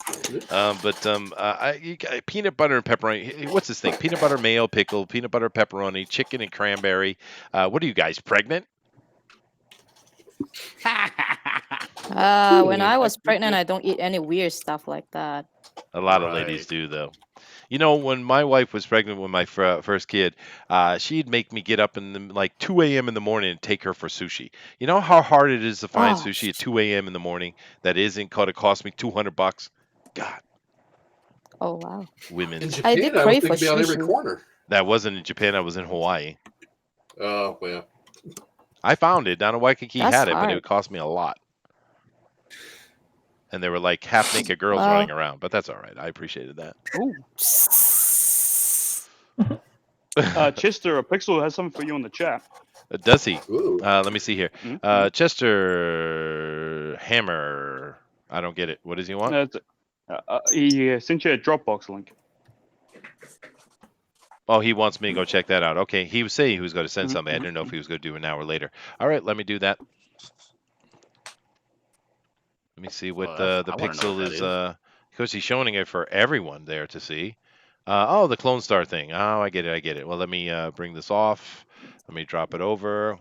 Peanut butter and pepperoni. What's this thing? Peanut butter, mayo, pickle, peanut butter, pepperoni, chicken, and cranberry. What are you guys, pregnant? When I was pregnant, I don't eat any weird stuff like that. A lot of ladies Right. do, though. You know, when my wife was pregnant with my first kid, she'd make me get up in like 2 a.m. in the morning and take her for sushi. You know how hard it is to find Oh. sushi at 2 a.m. in the morning that isn't going to cost me $200? God, Oh wow. women. In I Japan, did I crave would think for it'd be on every sushi. corner. That wasn't in Japan. I was in Hawaii. Oh, well. I found it down in Waikiki. That's Had it, but it hard. would cost me a lot. And there were like half naked girls Well- running around, but that's all right. I appreciated that. Chester, Pixel has something for you in the chat. Does he? Ooh. Let me see here. Mhm. Chester Hammer. I don't get it. What does he want? He sent you a Dropbox link. Oh, he wants me to go check that out. Okay, he was saying he was going to send Mhm, something. I mhm, didn't know if he was going to do it now or later. All right, let me do that. Let me see what Well, the I wanna know pixel what is. that Because he's showing it for everyone there to see. Oh, the Clone Star thing. Oh, I get it. Well, let me bring this off. Let me drop it over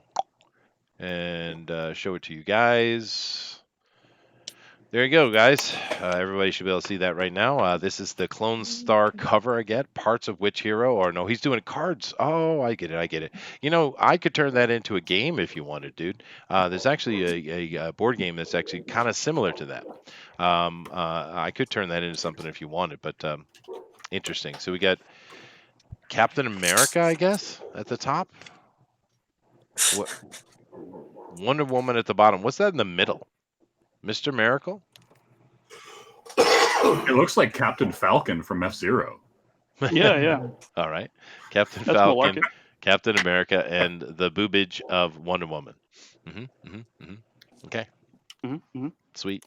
and show it to you guys. There you go, guys. Everybody should be able to see that right now. This is the Clone Star cover I get. Parts of which hero? Or no, he's doing cards. Oh, I get it. I get it. You know, I could turn that into a game if you wanted, dude. There's actually a board game that's actually kind of similar to that. I could turn that into something if you wanted, but interesting. So we got Captain America, I guess, at the top. What? Wonder Woman at the bottom. What's that in the middle? Mr. Miracle? It looks like Captain Falcon from F-Zero. Yeah. All right. Captain That's more like Falcon, it. Captain America, and the boobage of Wonder Woman. Okay. Sweet.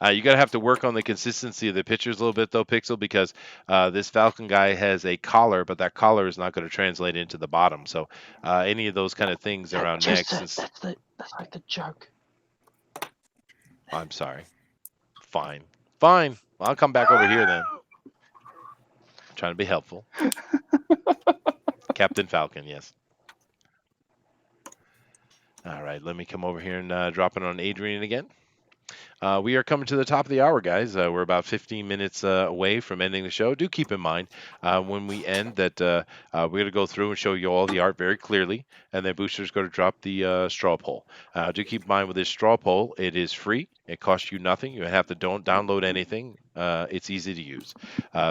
You got to have to work on the consistency of the pictures a little bit, though, Pixel, because this Falcon guy has a collar, but that collar is not going to translate into the bottom. So any of those kind of things around necks. That's like the joke. I'm sorry. Fine. Fine. I'll come back over here then. I'm trying to be helpful. Captain Falcon, yes. All right, let me come over here and drop it on Adrian again. We are coming to the top of the hour, guys. We're about 15 minutes away from ending the show. Do keep in mind when we end that we're going to go through and show you all the art very clearly, and then Booster's going to drop the straw poll. Do keep in mind with this straw poll, it is free. It costs you nothing. You have to don't download anything. It's easy to use.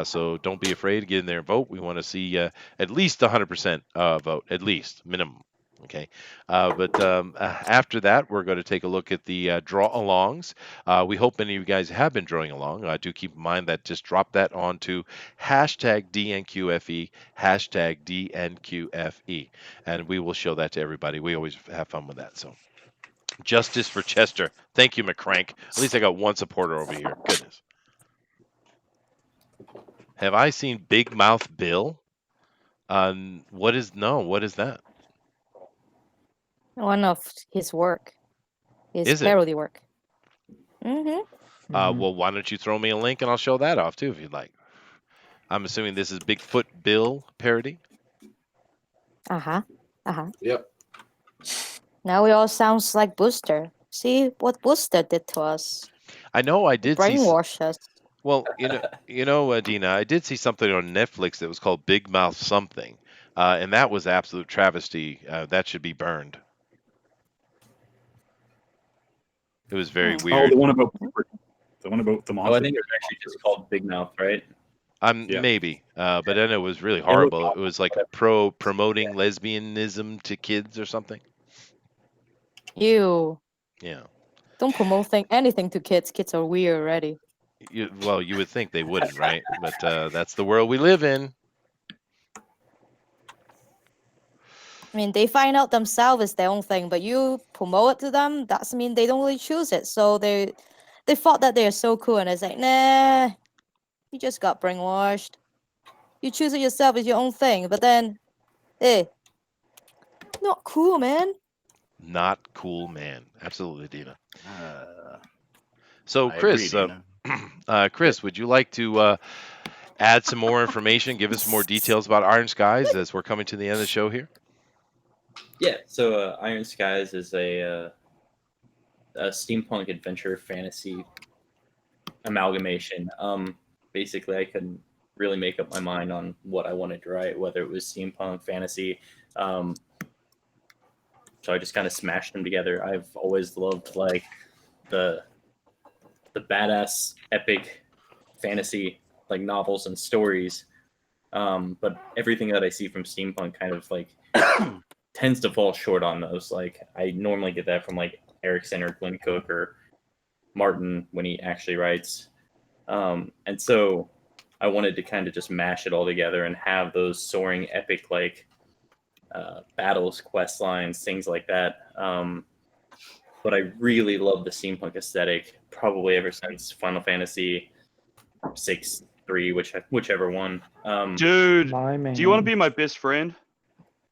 So don't be afraid to get in there and vote. We want to see at least 100% vote, at least, minimum. Okay, but after that, we're going to take a look at the draw-alongs. We hope many of you guys have been drawing along. Do keep in mind that just drop that onto hashtag DNQFE, hashtag DNQFE, and we will show that to everybody. We always have fun with that. So, justice for Chester. Thank you, McCrank. At least I got one supporter over here. Goodness. Have I seen Big Mouth Bill? What is that? One of his work. His Is it? parody work. Well, why don't you throw me a link and I'll show that off too if you'd like. I'm assuming this is Bigfoot Bill parody. Yep. Now it all sounds like Booster. See what Booster did to us. I know I did see. Brainwash us. Well, Dina, I did see something on Netflix that was called Big Mouth something, and that was absolute travesty. That should be burned. It was very weird. Oh, the one about the monster. Oh, I think it was actually just called Big Mouth, right? Maybe, but then it was really horrible. It was like promoting lesbianism to kids or something. You. Yeah. Don't promote anything to kids. Kids are weird already. You would think they wouldn't, right? But that's the world we live in. I mean, they find out themselves is their own thing, but you promote it to them. That's mean they don't really choose it. So they thought that they're so cool, and it's like, nah, you just got brainwashed. You choose it yourself. It's your own thing. But then, not cool, man. Not cool, man. Absolutely, Dina. So, I Chris, agree, Dina. Chris, would you like to add some more information, give us some more details about Iron Skies as we're coming to the end of the show here? Yeah, so Iron Skies is a steampunk adventure fantasy amalgamation. Basically, I couldn't really make up my mind on what I wanted to write, whether it was steampunk, fantasy. So I just kind of smashed them together. I've always loved like the badass epic fantasy like novels and stories. But everything that I see from steampunk kind of like tends to fall short on those. Like I normally get that from like Erickson or Glenn Cook or Martin when he actually writes. And so I wanted to kind of just mash it all together and have those soaring epic like battles, quest lines, things like that. But I really love the steampunk aesthetic, probably ever since Final Fantasy 6-3, whichever one. Dude, do you want to be my best friend?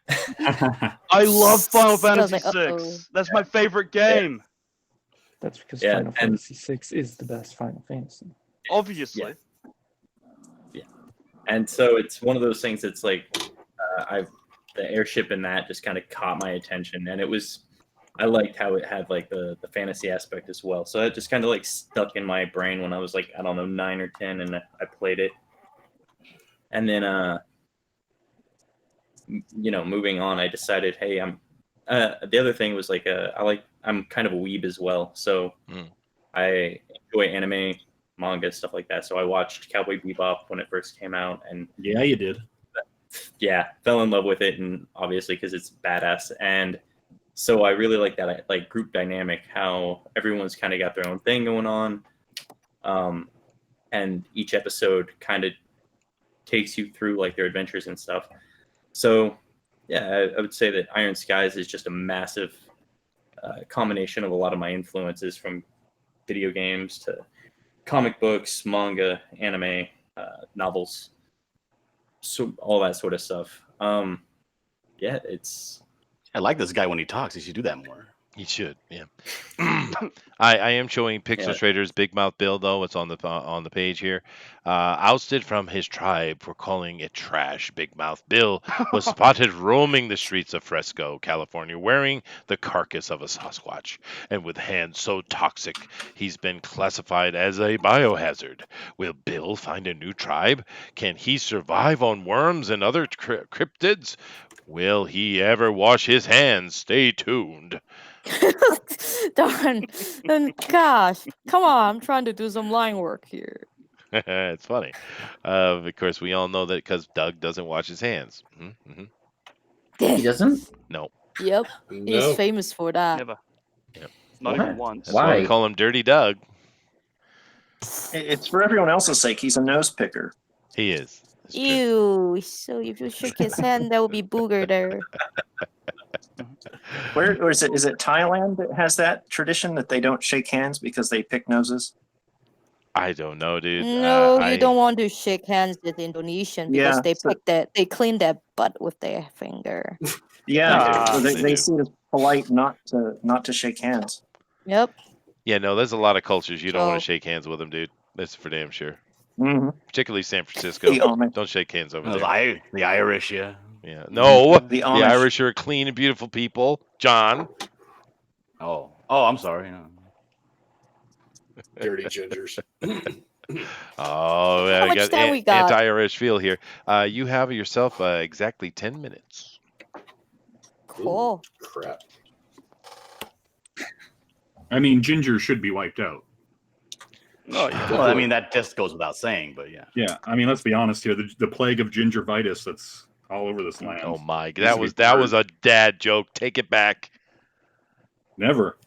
I love Final Fantasy 6. That's my favorite game. That's because Final Fantasy 6 is the best Final Fantasy. Obviously. Yeah. And so it's one of those things that's like, the airship in that just kind of caught my attention. And it was I liked how it had like the fantasy aspect as well. So that just kind of like stuck in my brain when I was like, I don't know, 9 or 10, and I played it. And then moving on, I decided, hey, the other thing was like I'm kind of a weeb as well, so I enjoy anime, manga, stuff like that. So I watched Cowboy Bebop when it first came out, and Yeah, you did. yeah, fell in love with it, and obviously because it's badass. And so I really like that like group dynamic, how everyone's kind of got their own thing going on, and each episode kind of takes you through like their adventures and stuff. So yeah, I would say that Iron Skies is just a massive combination of a lot of my influences, from video games to comic books, manga, anime, novels, so all that sort of stuff. Yeah, it's. I like this guy when he talks. He should do that more. He should, yeah. I am showing Pixel Yeah. Trader's Big Mouth Bill, though. It's on the page here. Ousted from his tribe for calling it trash, Big Mouth Bill was spotted roaming the streets of Fresco, California, wearing the carcass of a Sasquatch, and with hands so toxic he's been classified as a biohazard. Will Bill find a new tribe? Can he survive on worms and other cryptids? Will he ever wash his hands? Stay tuned. Darn. And gosh, come on, I'm trying to do some line work here. It's funny. Of course, we all know that because Doug doesn't wash his hands. Mm-hmm. He doesn't? No. Yep, he's No. famous for that. Never. Yep. Not What? even once. That's why we Why? call him Dirty Doug. It's for everyone else's sake. He's a nose picker. He is. It's true. Ew. So if you shake his hand, there will be booger there. Where or is it? Is it Thailand that has that tradition that they don't shake hands because they pick noses? I don't know, dude. No, you don't want to shake hands with Indonesian because Yeah, they so- they clean their butt with their finger. Yeah, so they they do. see it as polite not to shake hands. Yep. Yeah, no, there's a lot of cultures you don't want to So- shake hands with them, dude. That's for damn sure. Mm-hmm. Particularly San Francisco. The Amish. Don't shake hands over The, there. the Irish, yeah. Yeah. No, The the Amish. Irish are clean and beautiful people. John. Oh, I'm sorry. No. Dirty gingers. Oh, How much got time we got? anti-Irish feel here. You have yourself exactly 10 minutes. Cool. Crap. I mean, ginger should be wiped out. Oh, yeah. Well, I mean, that just goes without saying, but yeah. Yeah, I mean, let's be honest here. The plague of gingivitis that's all over this land. Oh my, Needs that to was be that was cured. a dad joke. Take it back. Never.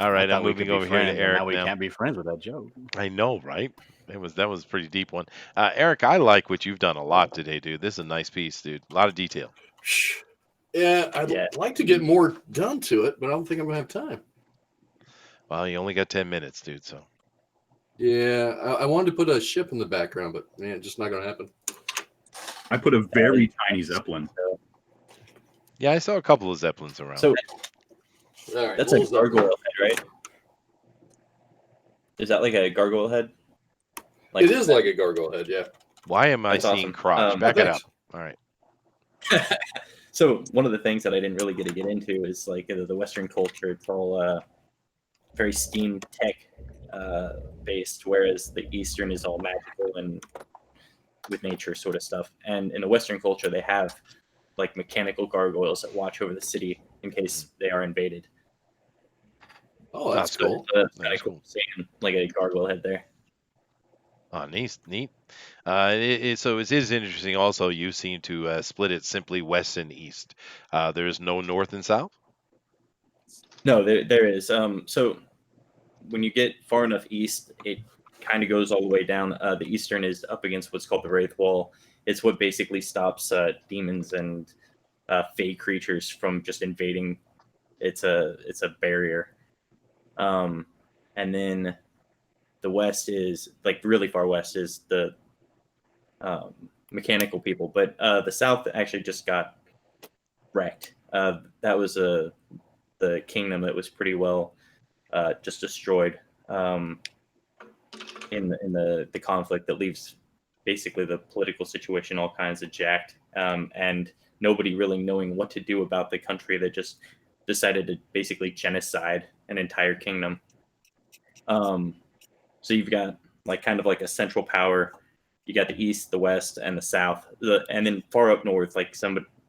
All right, I I'm thought we moving could be over here friends, to and Eric now we now. can't be friends with that joke. I know, right? That was a pretty deep one. Eric, I like what you've done a lot today, dude. This is a nice piece, dude. A lot of detail. Yeah, I'd Yeah. like to get more done to it, but I don't think I'm gonna have time. Well, you only got 10 minutes, dude. So Yeah, I wanted to put a ship in the background, but man, it's just not gonna happen. I put a very tiny zeppelin. yeah, I saw a couple of zeppelins around. So All right, that's a well, gargoyle head, right? Is that like a gargoyle head? It is like a gargoyle head, yeah. Why am I That's seeing awesome. crotch? Back it up. Thanks. All right. So one of the things that I didn't really get to get into is like the Western culture. It's all very STEAM tech based, whereas the Eastern is all magical and with nature sort of stuff. And in the Western culture, they have like mechanical gargoyles that watch over the city in case they are invaded. Oh, that's That's cool. So that's kind That's of cool cool. seeing like a gargoyle head there. Oh, neat. So it is interesting. Also, you seem to split it simply west and east. There is no north and south. No, there is. So when you get far enough east, it kind of goes all the way down. The eastern is up against what's called the Wraith Wall. It's what basically stops demons and fey creatures from just invading. It's a barrier. And then the west is like really far west is the mechanical people, but the south actually just got wrecked. That was the kingdom that was pretty well just destroyed in the conflict that leaves basically the political situation all kinds of jacked, and nobody really knowing what to do about the country that just decided to basically genocide an entire kingdom. So you've got like kind of like a central power. You got the east, the west, and the south, and then far up north, like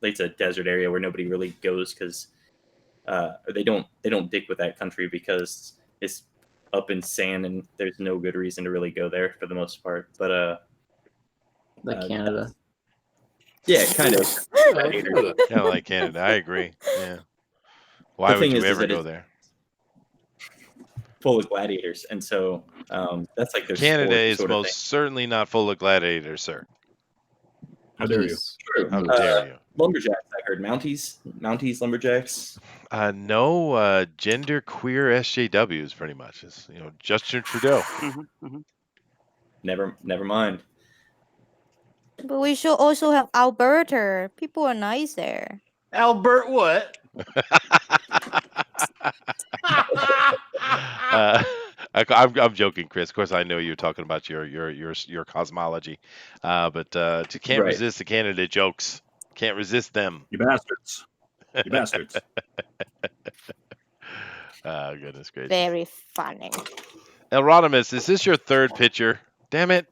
it's a desert area where nobody really goes because they don't dig with that country because it's up in sand and there's no good reason to really go there for the most part. But Like Canada. yeah, kind of. Kind of like Canada. I agree. Yeah. Why The would thing you is ever that go it's there? full of gladiators, and so that's like their Canada sport is sort of most certainly not full of gladiators, sir. How dare you? Peace. thing. How dare you? Lumberjacks, I heard. Mounties, lumberjacks. No, gender queer SJWs pretty much. It's, Justin Trudeau. Never mind. But we should also have Alberta. People are nice there. Albert, what? I'm joking, Chris. Of course, I know you're talking about your cosmology, but can't Right. resist the Canada jokes. Can't resist them. You bastards. You bastards. Oh, goodness gracious. Very funny. Elrodimus, is this your third picture? Damn it.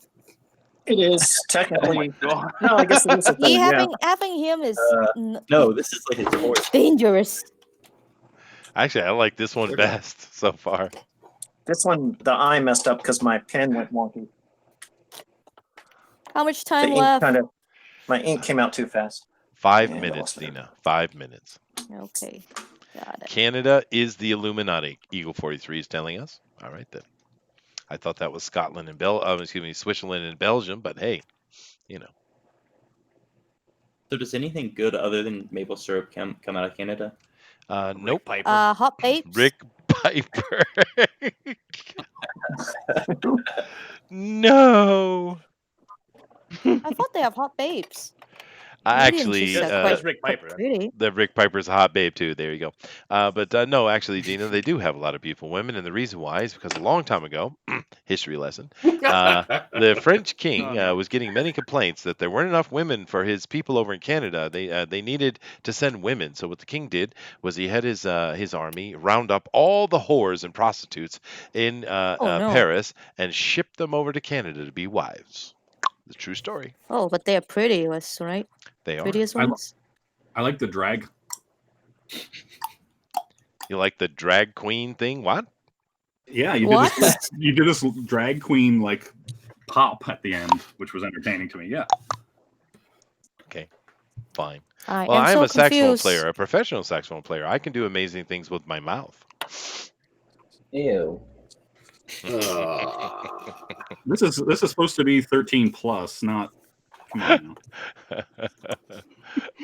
It is technically. No, I guess it is a He thing. Yeah. having him is No, this is like his fourth. dangerous. Actually, I like this one best so far. This one, the eye messed up because my pen went wonky. How much The time ink left? my ink came out too fast. 5 Yeah, minutes, well, Dina. 5 minutes. Okay, got it. Canada is the Illuminati. Eagle 43 is telling us. All right then. I thought that was Scotland and Switzerland and Belgium, but hey, So does anything good other than maple syrup come out of Canada? Nope. Piper. Hot babes. Rick Piper. No. I thought they have hot babes. Actually, That's Rick Piper. Pretty. the Rick Piper's a hot babe too. There you go. But no, actually, Gina, they do have a lot of beautiful women, and the reason why is because a long time ago, history lesson, the French king was getting many complaints that there weren't enough women for his people over in Canada. They needed to send women. So what the king did was he had his army round up all the whores and prostitutes in no. Paris and ship them over to Canada to be wives. The true story. Oh, but they're pretty, right? They are. Prettiest ones. I like the drag. You like the drag queen thing? What? Yeah, you What? did this. You did this drag queen like pop at the end, which was entertaining to me. Yeah. Okay, fine. I Well, am I'm so a saxophone confused. player, a professional saxophone player. I can do amazing things with my mouth. Ew. This is supposed to be 13 plus, not. Come on now.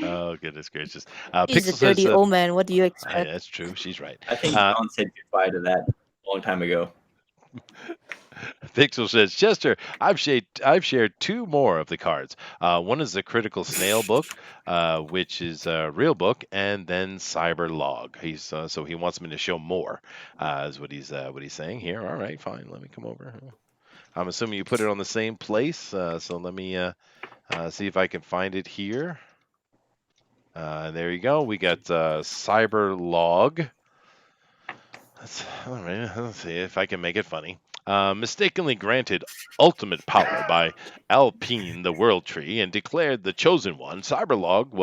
Oh, goodness gracious. He's Pixel a dirty says, old man. What do you expect? that's true. She's right. I think John said goodbye to that a long time ago. Pixel says, Chester, I've shared two more of the cards. One is the Critical Snail book, which is a real book, and then Cyber Log. So he wants me to show more. Is what he's saying here. All right, fine. Let me come over. I'm assuming you put it on the same place. So let me see if I can find it here. There you go. We got Cyber Log. All right, let's see if I can make it funny. Mistakenly granted ultimate power by Alpine the World Tree and declared the chosen one, Cyberlog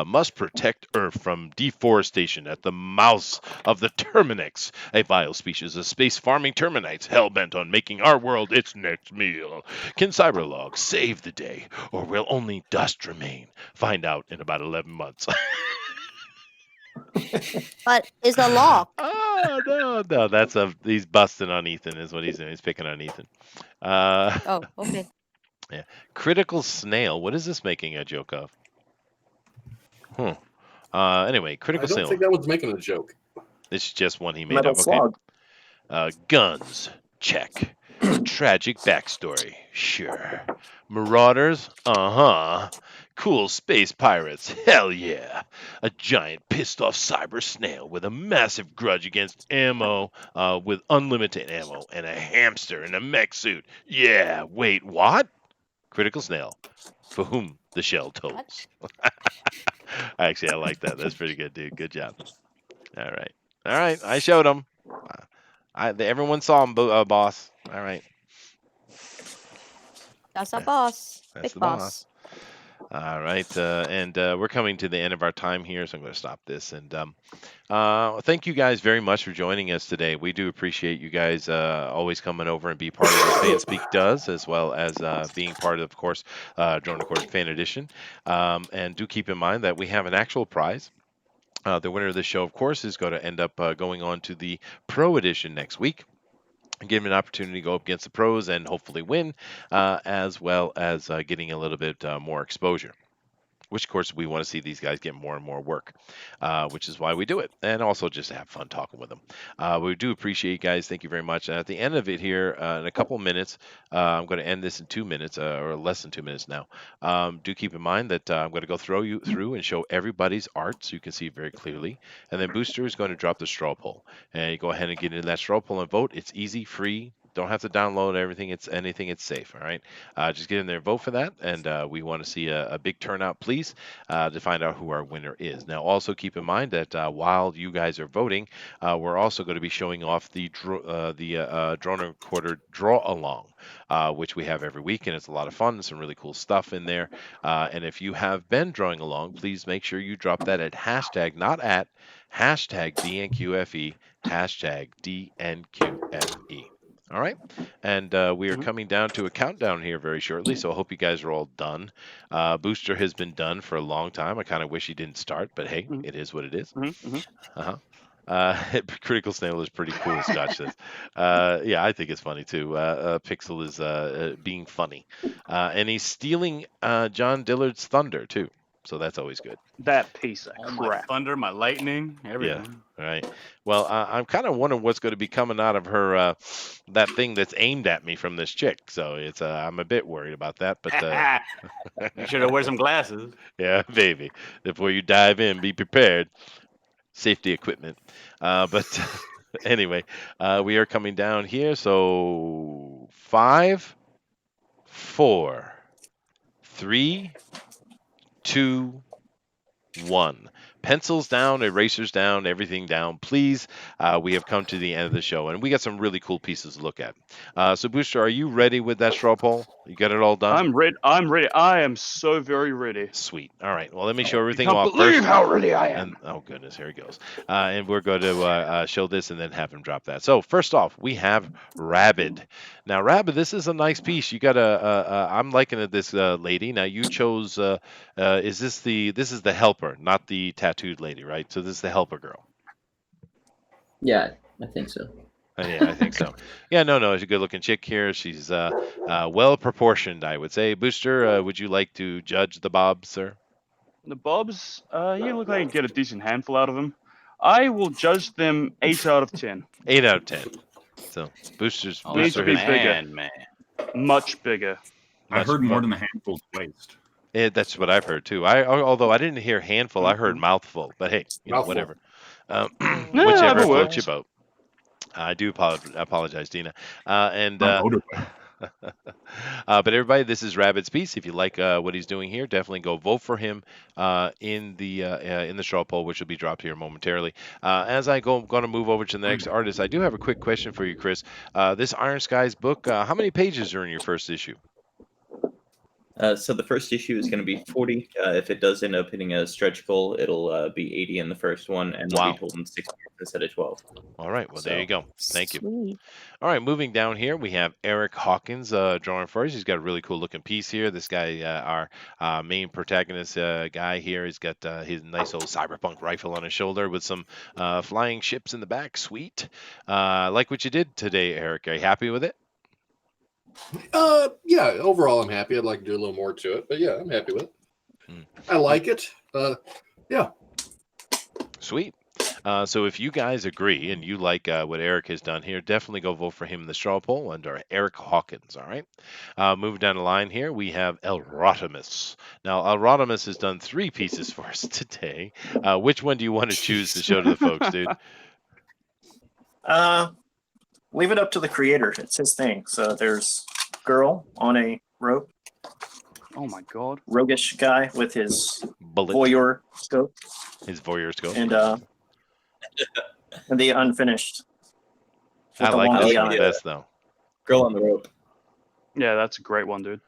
must protect Earth from deforestation at the mouths of the Terminix, a vile species of space farming terminites hell-bent on making our world its next meal. Can Cyberlog save the day, or will only dust remain? Find out in about 11 months. But it's a lock. Oh, no, that's he's busting on Ethan is what he's doing. He's picking on Ethan. Oh, okay. Yeah. Critical Snail. What is this making a joke of? Anyway, I Critical don't Snail. think that was making a joke. It's just one he made Metal up. Okay. slog. Guns. Check. Tragic backstory. Sure. Marauders. Cool space pirates. Hell yeah. A giant pissed off cyber snail with a massive grudge against ammo, with unlimited ammo, and a hamster in a mech suit. Yeah, wait, what? Critical Snail, for whom the shell tolls. Actually, I like that. That's pretty good, dude. Good job. All right. All right. I showed him. Everyone saw him, boss. All right. That's a boss. That's Big the boss. All right. And we're coming to the end of our time here, so I'm going to stop this. And thank you guys very much for joining us today. We do appreciate you guys always coming over and be part of what FanSpeak does, as well as being part of course, Drone Recorded Fan Edition. And do keep in mind that we have an actual prize. The winner of this show, of course, is going to end up going on to the Pro Edition next week. Give him an opportunity to go up against the pros and hopefully win, as well as getting a little bit more exposure. Which, of course, we want to see these guys get more and more work, which is why we do it. And also just to have fun talking with them. We do appreciate you guys. Thank you very much. And at the end of it here, in a couple of minutes, I'm going to end this in 2 minutes, or less than 2 minutes now. Do keep in mind that I'm going to go throw you through and show everybody's art so you can see it very clearly. And then Booster is going to drop the straw poll. And you go ahead and get into that straw poll and vote. It's easy, free. Don't have to download everything. It's safe. All right. Just get in there and vote for that. And we want to see a big turnout, please, to find out who our winner is. Now, also keep in mind that while you guys are voting, we're also going to be showing off the Drone Recorder Draw Along, which we have every week. And it's a lot of fun. Some really cool stuff in there. And if you have been drawing along, please make sure you drop that at hashtag, not at, hashtag DNQFE, hashtag DNQFE. All right. And we are coming down to a countdown here very shortly, so I hope you guys are all done. Booster has been done for a long time. I kind of wish he didn't start, but hey, it is what it is. Critical Snail is pretty cool, Scotch says. Yeah, I think it's funny too. Pixel is being funny. And he's stealing John Dillard's thunder too. So that's always good. That piece of Oh, crap. my thunder, my lightning, everything. Yeah, right. Well, I'm kind of wondering what's going to be coming out of her, that thing that's aimed at me from this chick. So it's I'm a bit worried about that. But You should have wear some glasses. yeah, baby. Before you dive in, be prepared. Safety equipment. But anyway, we are coming down here. So 5, 4, 3, 2, 1. Pencils down, erasers down, everything down, please. We have come to the end of the show, and we got some really cool pieces to look at. So, Booster, are you ready with that straw poll? You got it all done? I'm ready. I am so very ready. Sweet. All right. Well, let me show everything I can't off believe first. how ready I am. And, oh, goodness, here he goes. And we're going to show this and then have him drop that. So, first off, we have Rabid. Now, Rabid, this is a nice piece. You got I'm liking it, this lady. Now, you chose, this is the helper, not the tattooed lady, right? So, this is the helper girl. Yeah, I think so. Yeah, I think so. Yeah, no, she's a good-looking chick here. She's well-proportioned, I would say. Booster, would you like to judge the bobs, sir? The bobs, you look like you get a decent handful out of them. I will judge them 8 out of 10. 8 out of 10. So, Booster's Oh, Needs Booster to be has, bigger. man. Much bigger. I heard more than a handful's waist. that's what I've heard too. Although I didn't hear handful, I heard mouthful. But hey, Mouthful. whatever. whatever Whichever floats works. your boat. I do apologize, Dina. But everybody, this is Rabbit's piece. If you like what he's doing here, definitely go vote for him in the straw poll, which will be dropped here momentarily. As I'm going to move over to the next artist, I do have a quick question for you, Chris. This Iron Skies book, how many pages are in your first issue? So the first issue is going to be 40. If it does end up hitting a stretch goal, it'll be 80 in the first one, and we'll Wow. be told in 6 minutes instead of 12. All right. Well, there you go. Thank you. Sweet. All right, moving down here, we have Eric Hawkins drawing for us. He's got a really cool looking piece here. This guy, our main protagonist guy here, he's got his nice old cyberpunk rifle on his shoulder with some flying ships in the back. Sweet. Like what you did today, Eric. Are you happy with it? Yeah, overall I'm happy. I'd like to do a little more to it, but yeah, I'm happy with it. I like it. Yeah. Sweet. So if you guys agree and you like what Eric has done here, definitely go vote for him in the straw poll under Eric Hawkins. All right. Moving down the line here, we have El Rotimus. Now, El Rotimus has done 3 pieces for us today. Which one do you want to choose to show to the folks, dude? Leave it up to the creator. It's his thing. So there's girl on a rope, Oh my god. roguish guy with his Bullet. voyeur scope His voyeur scope. and the unfinished. I with the like this wonky one eye. best though. Girl on the rope. Yeah, that's a great one, dude.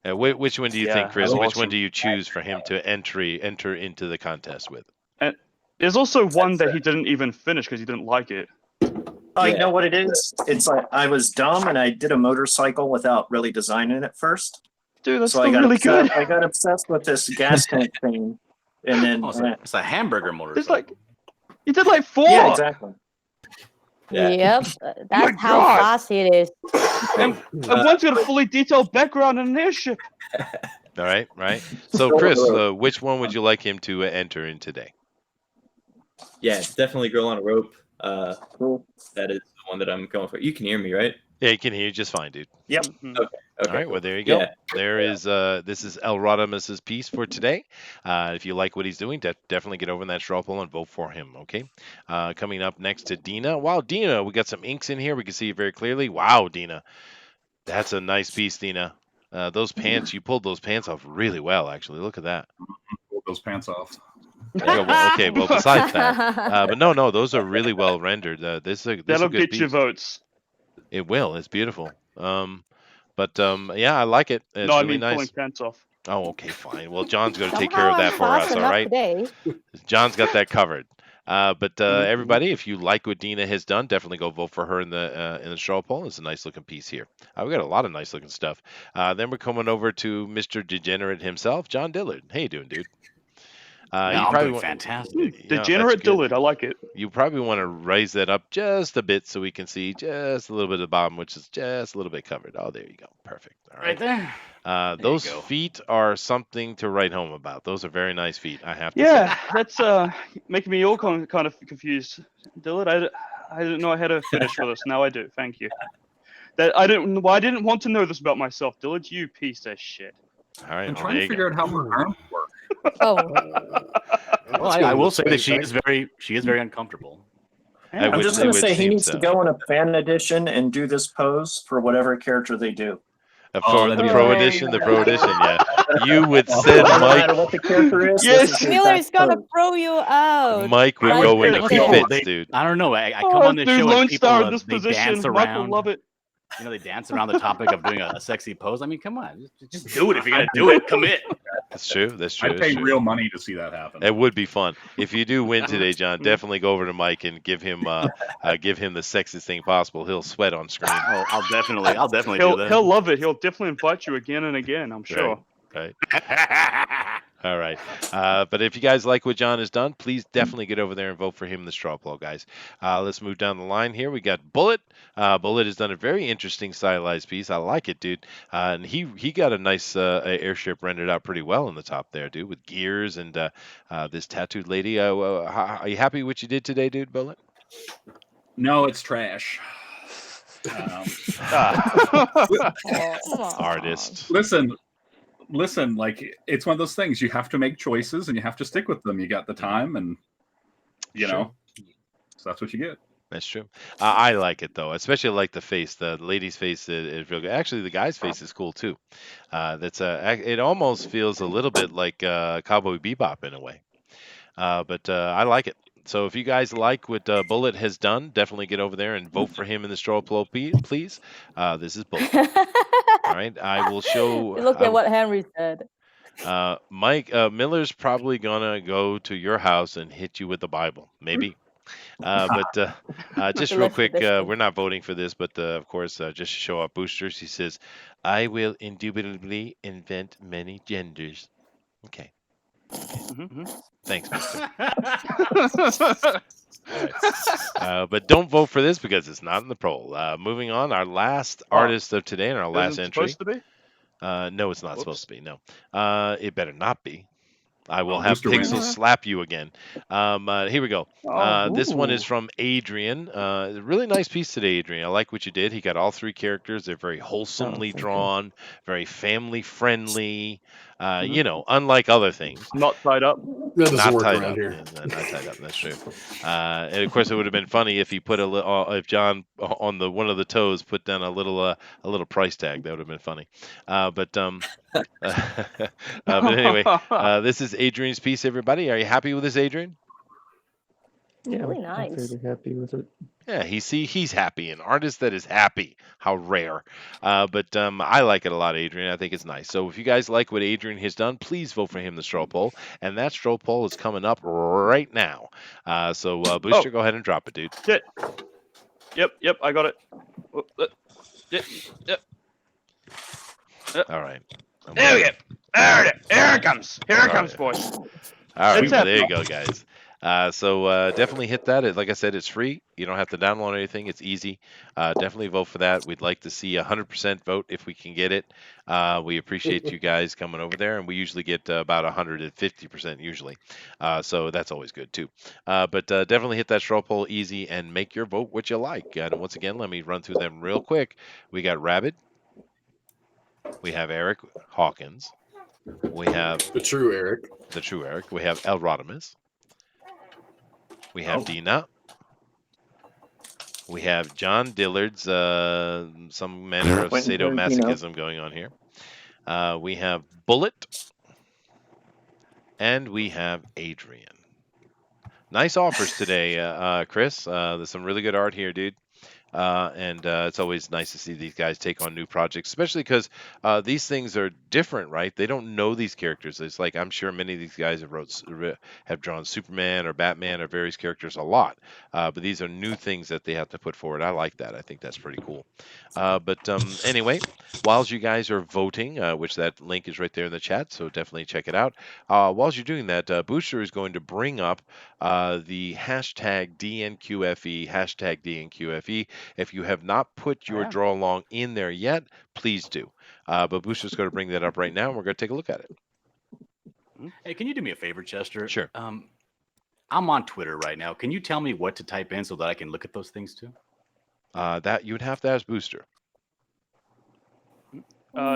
Which one do you Yeah, think, Chris? that's Which one awesome. do you choose for him to enter into the contest with? And there's also one that he didn't even finish because he didn't like it. Oh, Yeah. you know what it is? It's like I was dumb and I did a motorcycle without really designing it first. Dude, that's So I still got really obsessed, good. I got obsessed with this gas tank thing, and then It's a hamburger motorcycle. It's like you did like 4. yeah, exactly. Yeah. Yep, that's how God. fast it is. And one's got a fully detailed background and an airship. All right, right. So, Chris, which one would you like him to enter in today? Yeah, it's definitely Girl on a Rope. Cool. That is the one that I'm going for. You can hear me, right? Yeah, you can hear you just fine, dude. Yep. Mhm. Okay. All right, cool. well, there you go. Yeah. There is this is El Radamus's piece for today. If you like what he's doing, definitely get over in that straw poll and vote for him, okay? Coming up next to Dina. Wow, Dina, we got some inks in here. We can see it very clearly. Wow, Dina. That's a nice piece, Dina. Those pants, you pulled those pants off really well, actually. Look at that. Pull those pants off. Okay, well, besides that. But no, those are really well rendered. This is a That'll good get your piece. votes. It will. It's beautiful. Yeah, I like it. It's No, I really mean pulling nice. pants off. Oh, okay, fine. Well, John's going to take Somehow care of I'm that for fast us, all enough right? today. John's got that covered. But Mhm. everybody, if you like what Dina has done, definitely go vote for her in the straw poll. It's a nice looking piece here. We got a lot of nice looking stuff. Then we're coming over to Mr. Degenerate himself, John Dillard. How you doing, dude? No, you I'm probably doing want, fantastic. yeah, that's Degenerate good. Dillard, I like it. You probably want to raise that up just a bit so we can see just a little bit of the bottom, which is just a little bit covered. Oh, there you go. Perfect. All Right there. There you those go. feet are something to write home about. Those are very nice feet, I have to Yeah, say. that's making me all kind of confused. Dillard, I didn't know I had a finish for this. Now I do. Thank you. I didn't want to know this about myself, Dillard. You piece of shit. All right, I'm well, trying there to you figure go. out how her arms work. Oh, Well, I will say that she is very uncomfortable. I I'm would- just it going to would say he seem needs so. to go in a fan edition and do this pose for whatever character they do. For that'd the be pro amazing. edition, yeah. You would Oh, send Doesn't Mike. matter what the character is. Yes! This is the Miller is exact gonna pose. throw you out. Mike would I go would into think so. fits, dude. I don't know. I come Oh, on this dude, show Lone and people Star in this they position. dance Mike will around. love it. You know, they dance around the topic of doing a sexy pose. I mean, come on, just do it if you're gonna do it. Commit. That's true. That's true. I'd That's pay true. real money to see that happen. It would be fun if you do win today, John. Definitely go over to Mike and give him the sexiest thing possible. He'll sweat on screen. Oh, I'll definitely do that. He'll love it. He'll definitely invite you again and again. I'm sure. Right. All right. But if you guys like what John has done, please definitely get over there and vote for him in the straw poll, guys. Let's move down the line here. We got Bullet. Bullet has done a very interesting stylized piece. I like it, dude. And he got a nice airship rendered out pretty well in the top there, dude, with gears and this tattooed lady. Are you happy with what you did today, dude, Bullet? No, it's trash. Oh, come on. Artist. Listen, like it's one of those things you have to make choices and you have to stick with them. You got the time and you Sure. know, so that's what you get. That's true. I like it though, especially like the face. The lady's face is real good. Actually, the guy's face is cool too. It almost feels a little bit like Cowboy Bebop in a way. But I like it. So if you guys like what Bullet has done, definitely get over there and vote for him in the straw poll, please. This is Bullet. All right, I will show. Look at what Henry said. Mike Miller's probably gonna go to your house and hit you with the Bible, maybe. But just real quick, we're not voting for this, but of course, just to show our boosters, he says, "I will indubitably invent many genders." Okay. Thanks, Mister. But don't vote for this because it's not in the poll. Moving on, our last artist of today and our last Isn't it entry. supposed to be? No, it's not supposed to be. No, it better not be. I will Oh, have Booster wins. Pixel slap you again. Here we go. This one is ooh. from Adrian. Really nice piece today, Adrian. I like what you did. He got all three characters. They're very wholesomely thank you. drawn, very family friendly. You know, unlike other things. Not tied up. That doesn't Not work tied around up. here. Yeah, not tied up. That's true. And of course, it would have been funny if he put if John on the one of the toes put down a little price tag. That would have been funny. But anyway, this is Adrian's piece. Everybody, are you happy with this, Adrian? Yeah, Really I'm nice. fairly happy with it. Yeah, he's happy. An artist that is happy. How rare. But I like it a lot, Adrian. I think it's nice. So if you guys like what Adrian has done, please vote for him the straw poll. And that straw poll is coming up right now. So Booster, go ahead and drop it, dude. Shit. Yep, I got it. Yep. All right. There we go. Here it comes. Here it comes, boys. All right, It's well, there you happening. go, guys. So definitely hit that. Like I said, it's free. You don't have to download anything. It's easy. Definitely vote for that. We'd like to see 100% vote if we can get it. We appreciate you guys coming over there, and we usually get about 150% usually. So that's always good too. But definitely hit that straw poll easy and make your vote what you like. And once again, let me run through them real quick. We got Rabbit. We have Eric Hawkins. We have The true Eric. We have El Rodimus. We have Dina. We have John Dillard's some manner of Quentin sadomasochism going on here. We have Bullet. And we have Adrian. Nice offers today, Chris. There's some really good art here, dude. And it's always nice to see these guys take on new projects, especially because these things are different, right? They don't know these characters. It's like I'm sure many of these guys have drawn Superman or Batman or various characters a lot, but these are new things that they have to put forward. I like that. I think that's pretty cool. But anyway, while you guys are voting, which that link is right there in the chat, so definitely check it out. While you're doing that, Booster is going to bring up the hashtag DNQFE, hashtag DNQFE. If you have not put your draw along in there yet, please do. But Booster's going to bring that up right now, and we're going to take a look at it. Hey, can you do me a favor, Chester? Sure. I'm on Twitter right now. Can you tell me what to type in so that I can look at those things too? That you would have to ask Booster.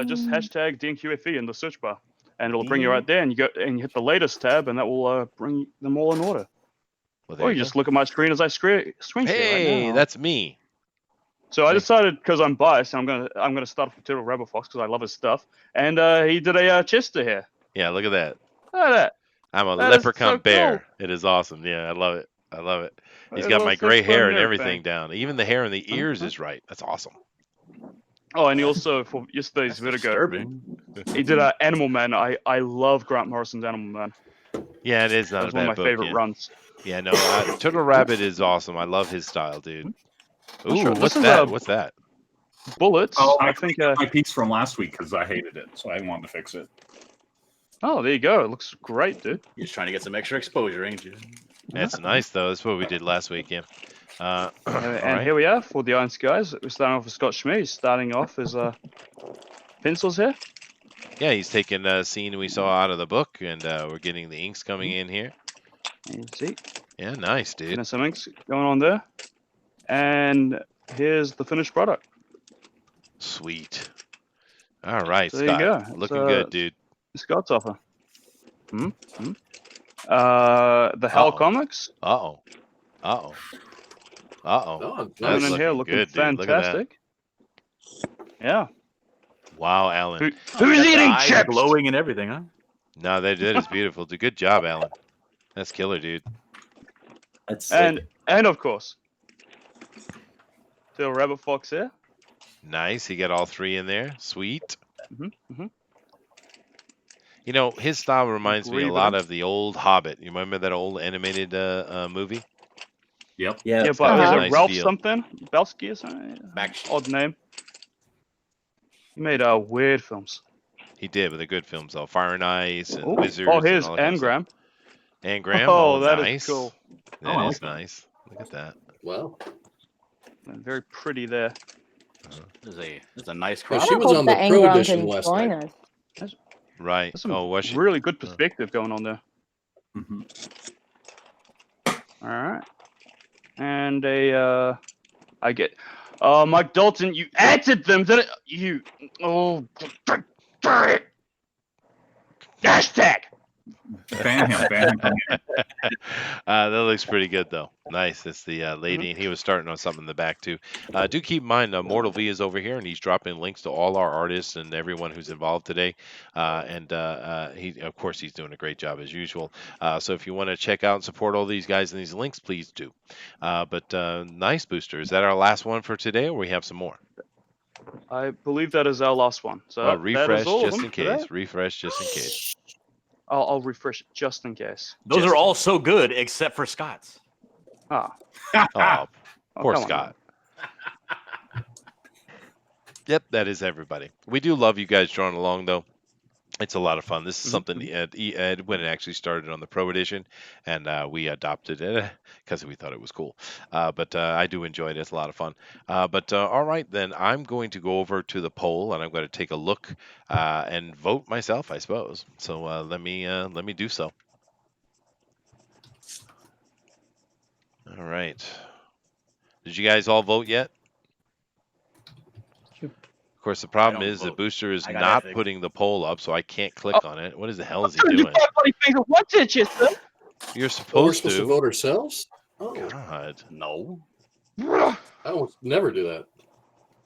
Just hashtag DNQFE in the search bar, and it'll bring you right there. And you go and you hit the latest tab, and that will bring them all in order. Well, Or you just look at my screen as I screen share Hey, right now. that's me. So I decided, because I'm biased, I'm gonna start off with Turtle Rabbit Fox because I love his stuff, and he did a Chester here. Yeah, look at that. Look at that. I'm a That is leprechaun so bear. cool. It is awesome. Yeah, I love it. I love it. He's It got my looks gray just hair fun and and everything everything. down. Even the hair and the ears is right. That's awesome. Oh, and he also, for yesterday's video, Disturbing. he did Animal Man. I love Grant Morrison's Animal Man. Yeah, it is not That's a one bad of my book. favorite Yeah. runs. Yeah, no, Turtle Rabbit is awesome. I love his style, dude. Ooh, Sure. what's This is that? What's that? Bullets. Oh, I I think. think my piece from last week because I hated it, so I wanted to fix it. Oh, there you go. It looks great, dude. You're just trying to get some extra exposure, ain't you? That's nice, though. That's what we did last week, yeah. All And right. here we are for the Iron Skies. We're starting off with Scott Schmid. He's starting off his pencils here. Yeah, he's taking a scene we saw out of the book, and we're getting the inks coming in here. You see, Yeah, nice, dude. getting some inks going on there. And here's the finished product. Sweet. All right, So there you Scott. go. Looking good, dude. Scott's offer. The Hell Comics. Uh-oh. Uh-oh. Uh-oh. Oh, Coming nice. in here looking good, dude. Look at that. fantastic. Yeah. Wow, Alan. Who's The eating eyes chips? glowing and everything, huh? No, that is beautiful. Good job, Alan. That's killer, dude. That's And of course, Turtle Rabbit Fox here. Nice. He got all three in there. Sweet. Mm-hmm. You know, his style reminds me a Agree lot with of the old Hobbit. You remember that old animated movie? Yep. yeah. Yeah, it's but got was a it nice Ralph feel. something? Belsky or something? Odd name. He made weird films. He did, with the good films though. Fire and Ice and Oh, Wizards. here's and all that kind of Angram. stuff. Angram. Oh, Oh, that is nice. cool. That I is like that. nice. Look at that. Wow. Very pretty there. There's a nice Well, cross. she was on the that Pro Engram Edition can last join night. us. Right. There's some Oh, was she? really good perspective going on there. Mm-hmm. All right. And I get. Mike Dalton, you added them, didn't you? Oh, Hashtag. Ban him. Ban him. That looks pretty good, though. Nice. It's the lady, and he was starting on something in the back, too. Do keep in mind, Mortal V is over here, and he's dropping links to all our artists and everyone who's involved today. He, of course, he's doing a great job as usual. So if you want to check out and support all these guys and these links, please do. Nice, Booster. Is that our last one for today, or we have some more? I believe that is our last one. So Well, that refresh is all of just them in today. case. Refresh just in case. I'll refresh it just in case. Those Just are all so good except for Scott's. Ah. Oh, poor come on, Scott. Yep, that is everybody. We do love you guys drawing along, though. It's a lot of fun. This is something Ed when it actually started on the Pro Edition, and we adopted it because we thought it was cool. I do enjoy it. It's a lot of fun. All right, then I'm going to go over to the poll, and I'm going to take a look and vote myself, I suppose. So let me do so. All right. Did you guys all vote yet? Of course, the problem is that Booster is not putting the poll up, so I can't click on it. What is the hell is he doing? You're supposed to vote ourselves. Oh God, no! I almost never do that.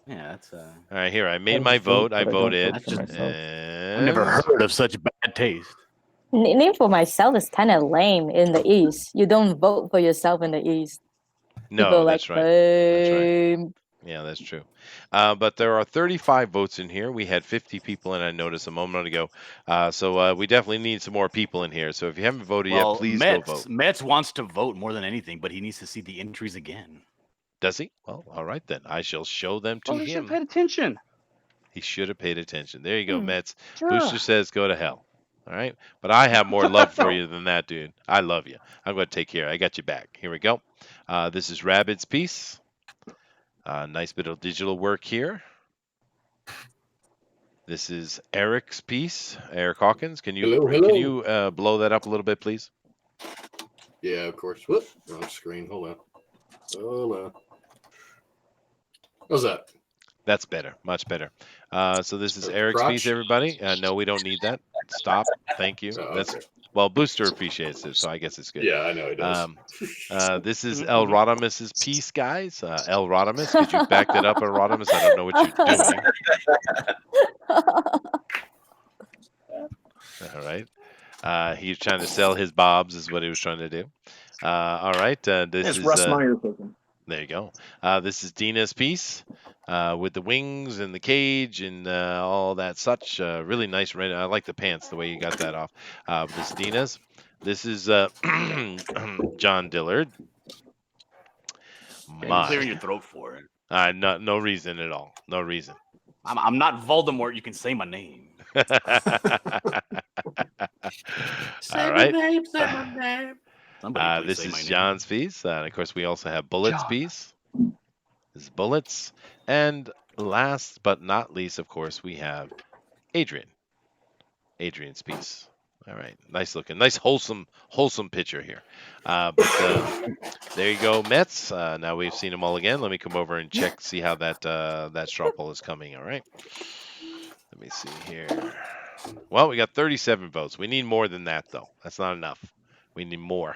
Yeah, that's All right, here I made my vote. I voted. I've never heard of such bad taste. Name for myself is kind of lame in the East. You don't vote for yourself in the East. No, People that's like, right. That's right. "Lame." Yeah, that's true. But there are 35 votes in here. We had 50 people in, I noticed a moment ago. So we definitely need some more people in here. So if you haven't voted yet, please go vote. Metz wants to vote more than anything, but he needs to see the entries again. Does he? Well, all right then. I shall show them to He should him. have paid attention. He should have paid attention. There you go, Metz. Sure. Booster says go to hell. All right? But I have more love for you than that, dude. I love you. I'm going to take care. I got you back. Here we go. This is Rabbit's piece. Nice bit of digital work here. This is Eric's piece. Eric Hawkins. Can you can you blow that up a little bit, please? Yeah, of course. Whoop, wrong screen. Hold on. How's that? That's better. Much better. So this is Eric's piece, everybody. No, we don't need that. Stop. Thank you. That's well, Booster appreciates it, so I guess it's good. Yeah, I know he does. This is El Rodimus's piece, guys. El Rodimus, could you back that up, El Rodimus? I don't know what you're doing. All right. He's trying to sell his bobs, is what he was trying to do. All right. This is Russ Meyer cooking. There you go. This is Dina's piece with the wings and the cage and all that such. Really nice. I like the pants, the way you got that off. This is Dina's. This is John Dillard. You're clearing your throat for it. No reason at all. No reason. I'm not Voldemort. You can say my name. All right. Say my name. This is John's piece. And of course, we also have Bullet's piece. This is Bullets. And last but not least, of course, we have Adrian. Adrian's piece. All right. Nice looking. Nice wholesome picture here. There you go, Mets. Now we've seen them all again. Let me come over and check, see how that straw poll is coming. All right. Let me see here. Well, we got 37 votes. We need more than that, though. That's not enough. We need more.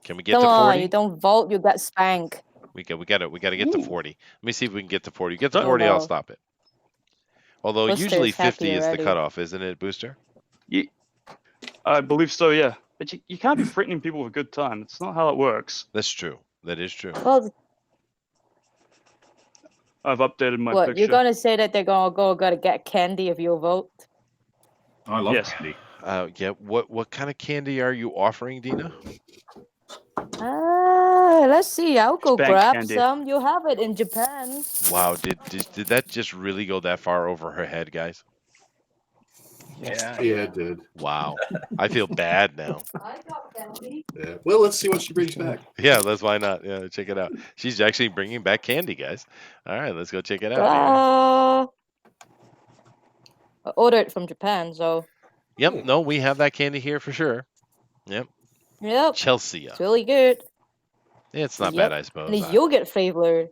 Can we get to 40? Come on, you don't vote, you got spanked. We got to get to 40. Let me see if we can get to 40. Get to 40, I'll stop it. Although Booster's usually 50 is already. the cutoff, isn't it, Booster? I believe so, yeah. But you can't be threatening people with a good time. It's not how it works. That's true. That is true. Well, I've updated my what, picture. you're going to say that they're going to gotta get candy if you vote? Oh, I love Yes. candy. Yeah. What kind of candy are you offering, Dina? Let's see. I'll go Spank grab candy. some. You have it in Japan. Wow. Did that just really go that far over her head, guys? Yeah, it did. Wow. I feel bad now. I got candy. Yeah. Well, let's see what she brings back. Yeah, why not? Yeah, check it out. She's actually bringing back candy, guys. All right, let's go check it out. I ordered it from Japan, so. Yep. No, we have that candy here for sure. Yep. Yep. Chelsea. It's really good. It's not Yep. bad, I suppose. And it's yogurt flavored.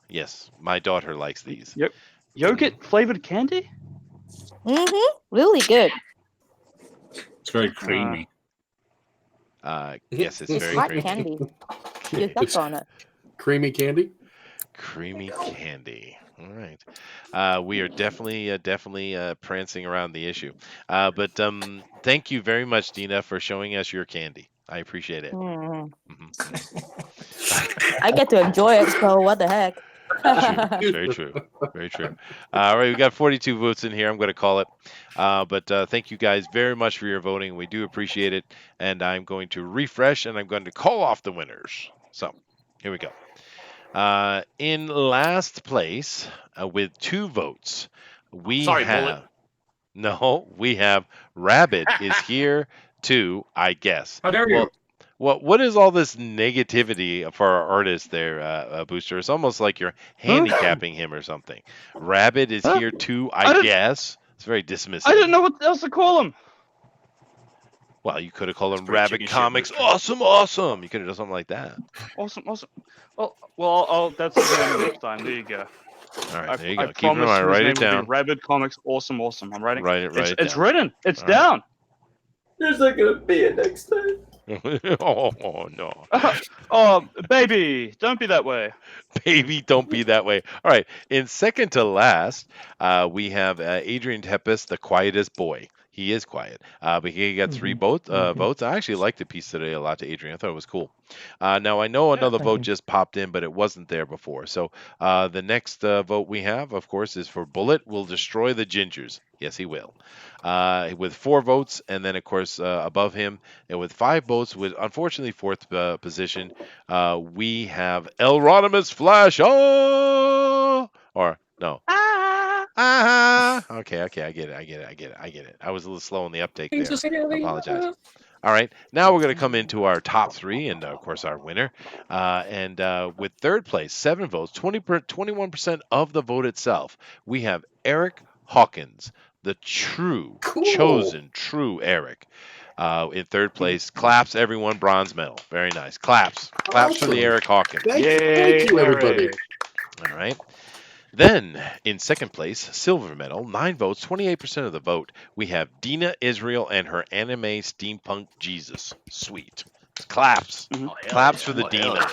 Yes, my daughter likes these. Yogurt flavored candy? Mm-hmm. Really good. It's very creamy. Yes, it's It's very hot creamy. candy. You suck on it. Creamy candy. Creamy candy. All right. We are definitely prancing around the issue. But thank you very much, Dina, for showing us your candy. I appreciate it. Mm. Mhm. I get to enjoy it, so what the heck? True. Very true. Very true. All right, we got 42 votes in here. I'm going to call it. But thank you guys very much for your voting. We do appreciate it. And I'm going to refresh and I'm going to call off the winners. So here we go. In last place with 2 votes, we Sorry, have Bullet. we have Rabbit is here too, I guess. How dare you? Well, what is all this negativity for our artist there, Booster? It's almost like you're handicapping him or something. Rabbit is here too, I guess. It's very dismissive. I didn't know what else to call him. Well, you could have called him pretty Rabbit chicken shit, Comics. Booster. Awesome. You could have done something like that. Awesome. Well, that's the next time. There you go. All right, there you I go. Keep it in promise mind. his Write name it will down. be Rabbit Comics. Awesome. I'm writing. Write it It's down. written. It's All right. down. There's not gonna be a next time. Oh no. Oh, baby, don't be that way. Baby, don't be that way. All right. In second to last, we have Adrian Tepes, the quietest boy. He is quiet, but he got 3 votes. I actually liked the piece today a lot to Adrian. I thought it was cool. Now, I know another vote just popped in, but it wasn't there before. So the next vote we have, of course, is for Bullet will destroy the Gingers. Yes, he will. With 4 votes, and then, of course, above him, and with 5 votes, with unfortunately 4th position, we have Elronimus Flash. Oh! Or, no. Okay, I get it. I was a little slow on the uptake there. I apologize. All right, now we're going to come into our top 3, and of course our winner. And with 3rd place, 7 votes, 21% of the vote itself, we have Eric Hawkins, the chosen true Eric. In 3rd place, claps everyone, bronze medal. Very nice. Claps for the Eric Hawkins. Thank you, everybody. All right. Then, in 2nd place, silver medal, 9 votes, 28% of the vote, we have Dina Israel and her anime steampunk Jesus. Sweet. Claps. Claps for the Dina.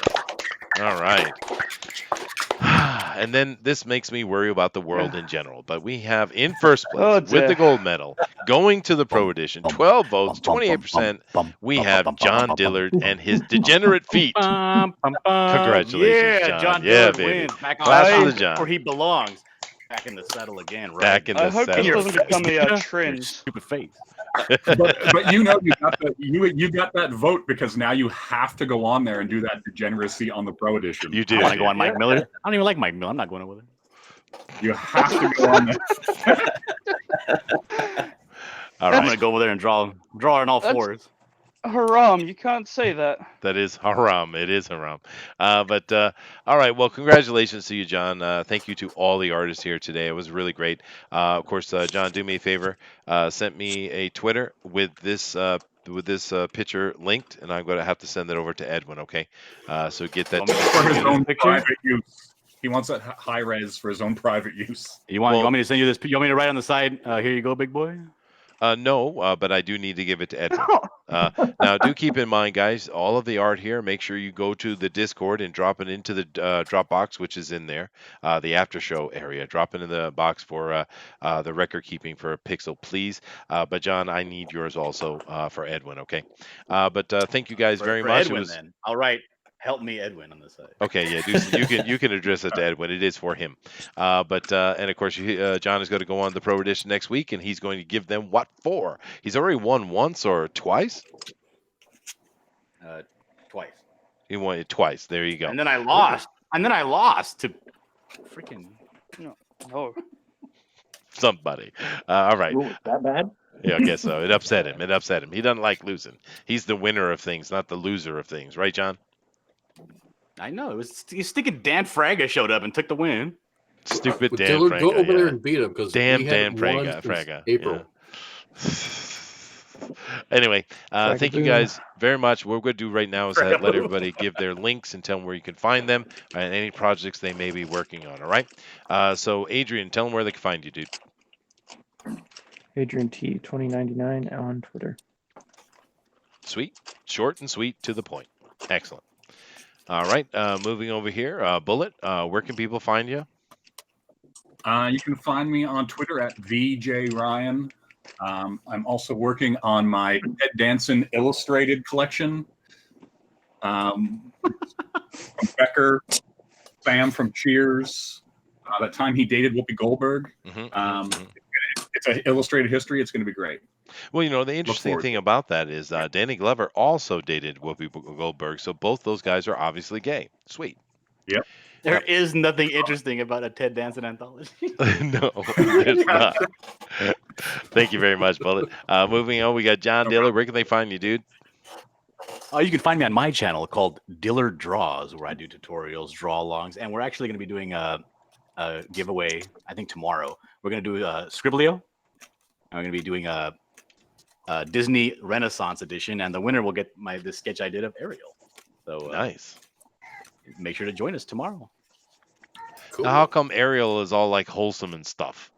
All right. And then this makes me worry about the world in general. But we have in 1st place with the gold medal, going to the Pro Edition, 12 votes, 28%, we have John Dillard and his degenerate feet. Congratulations, John. Yeah, Dillard baby. wins. Back on Claps for the the John. where he belongs. Back in the saddle again, right? Back in the I hope this saddle. doesn't become a Your trend. stupid face. But you know you got that vote because now you have to go on there and do that degeneracy on the Pro Edition. You I do. want to go on Mike Miller. I don't even like Mike Miller. I'm not going over there. You have to go on there. All I'm right. gonna go over there and draw on all 4s. Haram! You can't say that. That is haram. It is haram. But all right. Well, congratulations to you, John. Thank you to all the artists here today. It was really great. Of course, John, do me a favor. Sent me a Twitter with this picture linked, and I'm going to have to send it over to Edwin. Okay. So get that. For his own private use. He wants that high res for his own private use. You want me to send you this? You want me to write on the side? Here you go, big boy. No, but I do need to give it to Edwin. Now, do keep in mind, guys, all of the art here, make sure you go to the Discord and drop it into the Dropbox, which is in there, the after show area. Drop it in the box for the record keeping for Pixel, please. But, John, I need yours also for Edwin, okay? But thank you guys very much. Edwin, then. All right. Help me, Edwin, on this side. Okay, yeah, you can address it to Edwin. It is for him. But and of course, John is going to go on the Pro Edition next week, and he's going to give them what for? He's already won once or twice. Twice. He won it twice. There you go. And then I lost. To freaking somebody. All right. Ooh, that bad? Yeah, I guess so. It upset him. He doesn't like losing. He's the winner of things, not the loser of things, right, John? I know. It was stinking Dan Fraga showed up and took the win. Stupid But Dan Dillard, Fraga. go over yeah. there and beat him because Damn Dan Fraga. April. Yeah. Anyway, thank you guys very much. What we're going to do right now is let everybody give their links and tell them where you can find them and any projects they may be working on. All right. So, Adrian, tell them where they can find you, dude. Adrian T 2099 on Twitter. Sweet, short and sweet to the point. Excellent. All right, moving over here, Bullet. Where can people find you? You can find me on Twitter at VJRyan. I'm also working on my Ted Danson illustrated collection. From Becker, Sam from Cheers, the time he dated Whoopi Goldberg. It's an illustrated history. It's going to be great. Well, you know, the interesting thing about that is Danny Glover also dated Whoopi Goldberg, so both those guys are obviously gay. Sweet. Yep. There is nothing interesting about a Ted Danson anthology. No, there's not. Thank you very much, Bullet. Moving on, we got John Diller. Where can they find you, dude? You can find me on my channel called Diller Draws, where I do tutorials, draw-alongs, and we're actually going to be doing a giveaway, I think tomorrow. We're going to do a Scribblio, and we're going to be doing a Disney Renaissance edition, and the winner will get this sketch I did of Ariel. So nice. Make sure to join us tomorrow. Cool. Now, how come Ariel is all like wholesome and stuff?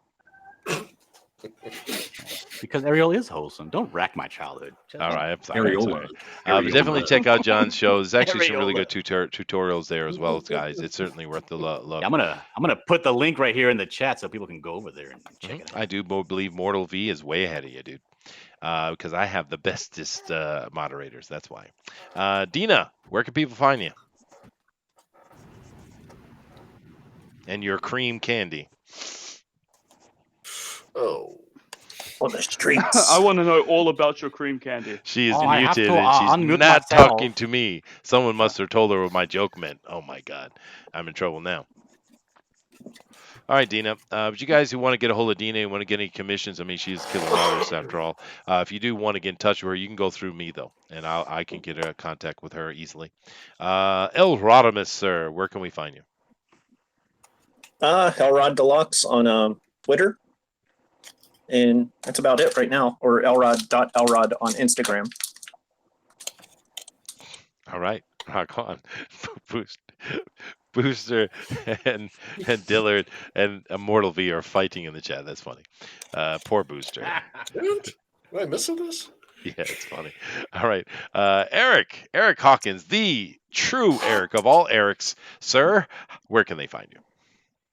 Because Ariel is wholesome. Don't rack my childhood. All right, I'm sorry. Definitely check out John's show. There's actually some really good tutorials there as well, guys. It's certainly worth the look. Yeah, I'm gonna put the link right here in the chat so people can go over there and check it out. I do believe Mortal V is way ahead of you, dude. Because I have the bestest moderators. That's why. Dina, where can people find you? And your cream candy. Oh. On the streets. I want to know all about your cream candy. She is muted and she's not talking to me. Someone must have told her what my joke meant. Oh my God. I'm in trouble now. All right, Dina. But you guys who want to get a hold of Dina, want to get any commissions, I mean, she's a killer artist after all. If you do want to get in touch with her, you can go through me, though, and I can get a contact with her easily. El Rodimus, sir, where can we find you? Elrod Deluxe on Twitter. And that's about it right now. Or elrod.elrod on Instagram. All right. Rock on. Booster and Dillard and Immortal V are fighting in the chat. That's funny. Poor Booster. Am I missing this? Yeah, it's funny. All right. Eric Hawkins, the true Eric of all Erics. Sir, where can they find you?